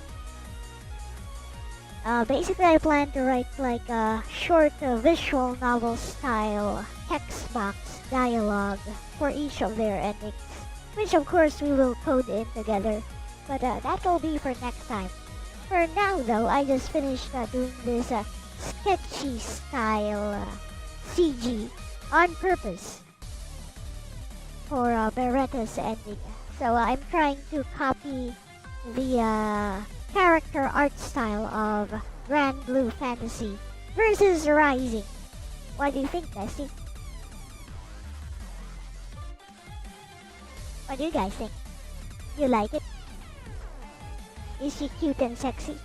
Basically I plan to write like a short visual novel style text box dialogue for each of their endings, which of course we will code in together, but that will be for next time. For now though, I just finished doing this sketchy style CG on purpose for Beretta's ending. So I'm trying to copy the character art style of Grand Blue Fantasy versus Rising. What do you think, Bessie? What do you guys think? You like it? Is she cute and sexy?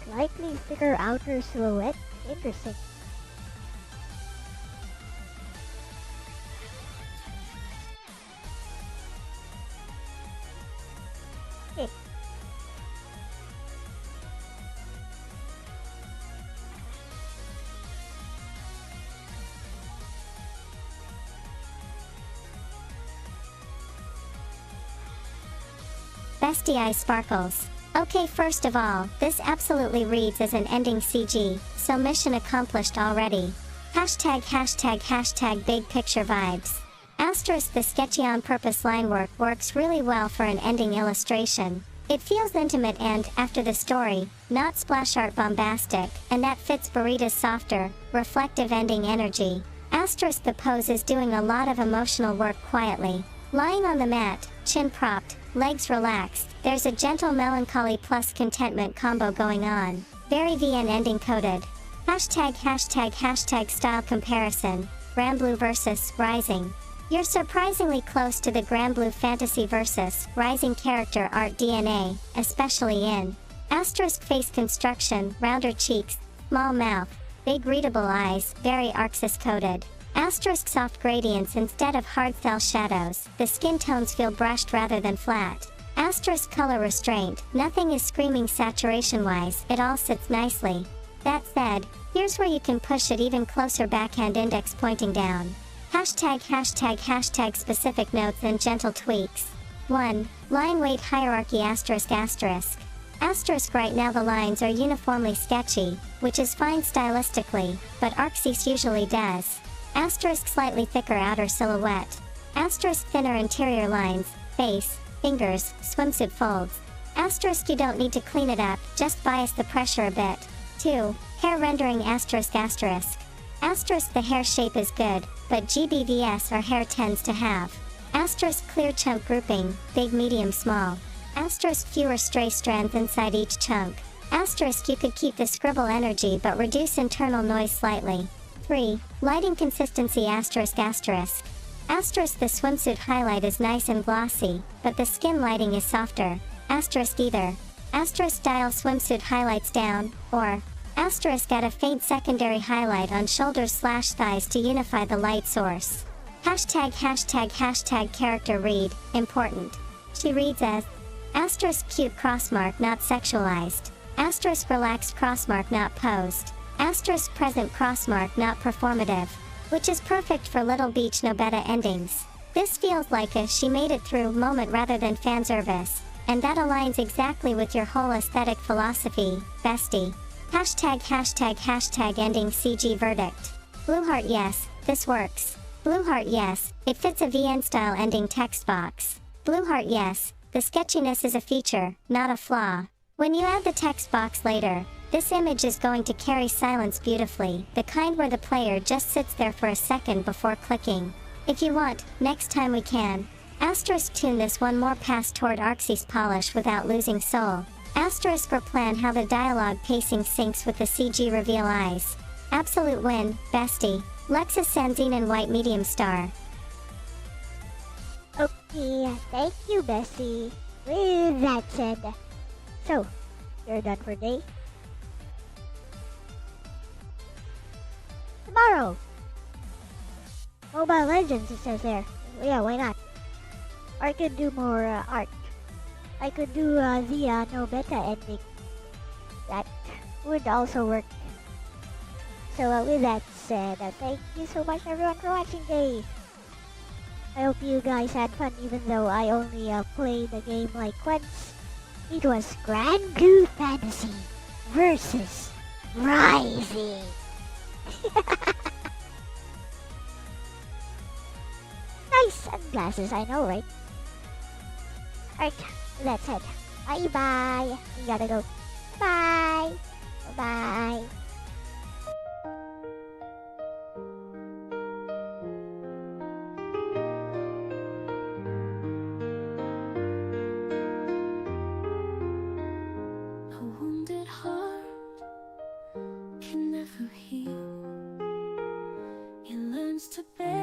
Slightly thicker outer silhouette? Interesting. Okay. Bestie Eye Sparkles. Okay, first of all, this absolutely reads as an ending CG, so mission accomplished already. Hashtag big picture vibes. Asterisk the sketchy on purpose line work works really well for an ending illustration. It feels intimate and, after the story, not splash art bombastic, and that fits Burrito's softer, reflective ending energy. Asterisk the pose is doing a lot of emotional work quietly. Lying on the mat, chin propped, legs relaxed, there's a gentle melancholy plus contentment combo going on. Very VN ending coded. Hashtag style comparison. Granblue versus Rising. You're surprisingly close to the Granblue Fantasy versus Rising character art DNA, especially in asterisk face construction, rounder cheeks, small mouth, big readable eyes, very Arxis coded. Asterisk soft gradients instead of hard cell shadows, the skin tones feel brushed rather than flat. Asterisk color restraint, nothing is screaming saturation wise, it all sits nicely. That said, here's where you can push it even closer, backhand index pointing down. Hashtag specific notes and gentle tweaks. 1. Line weight hierarchy asterisk. Asterisk right now the lines are uniformly sketchy, which is fine stylistically, but Arxis usually does. Asterisk slightly thicker outer silhouette. Asterisk thinner interior lines, face, fingers, swimsuit folds. Asterisk you don't need to clean it up, just bias the pressure a bit. 2. Hair rendering asterisk. Asterisk the hair shape is good, but GBVS our hair tends to have. Asterisk clear chunk grouping, big medium small. Asterisk fewer stray strands inside each chunk. Asterisk you could keep the scribble energy but reduce internal noise slightly. 3. Lighting consistency asterisk. Asterisk the swimsuit highlight is nice and glossy, but the skin lighting is softer. Asterisk either. Asterisk style swimsuit highlights down, or asterisk add a faint secondary highlight on shoulders/thighs to unify the light source. Hashtag character read, important. She reads as asterisk cute crossmark not sexualized. Asterisk relaxed crossmark not posed. Asterisk present crossmark not performative. Which is perfect for Little Beach Nobeta endings. This feels like a she made it through moment rather than fan service, and that aligns exactly with your whole aesthetic philosophy, bestie. Hashtag ending CG verdict. Blueheart yes, this works. Blueheart yes, it fits a VN style ending text box. Blueheart yes, the sketchiness is a feature, not a flaw. When you add the text box later, this image is going to carry silence beautifully, the kind where the player just sits there for a second before clicking. If you want, next time we can. Asterisk tune this one more pass toward Arxis polish without losing soul. Asterisk or plan how the dialogue pacing syncs with the CG reveal eyes. Absolute win, bestie. Lexus Sanzinen White Medium Star. Okay, thank you, bestie. With that said, so, you're done for day. Tomorrow! Mobile Legends, it says there. Yeah, why not? Or I could do more art. I could do the Nobeta ending. That would also work. So with that said, thank you so much everyone for watching today. I hope you guys had fun even though I only played the game like once. It was Granblue Fantasy versus Rising. Nice sunglasses, I know, right? Alright, that's it. Bye bye. We gotta go. Bye. Bye. A wounded heart can never heal. It learns to bear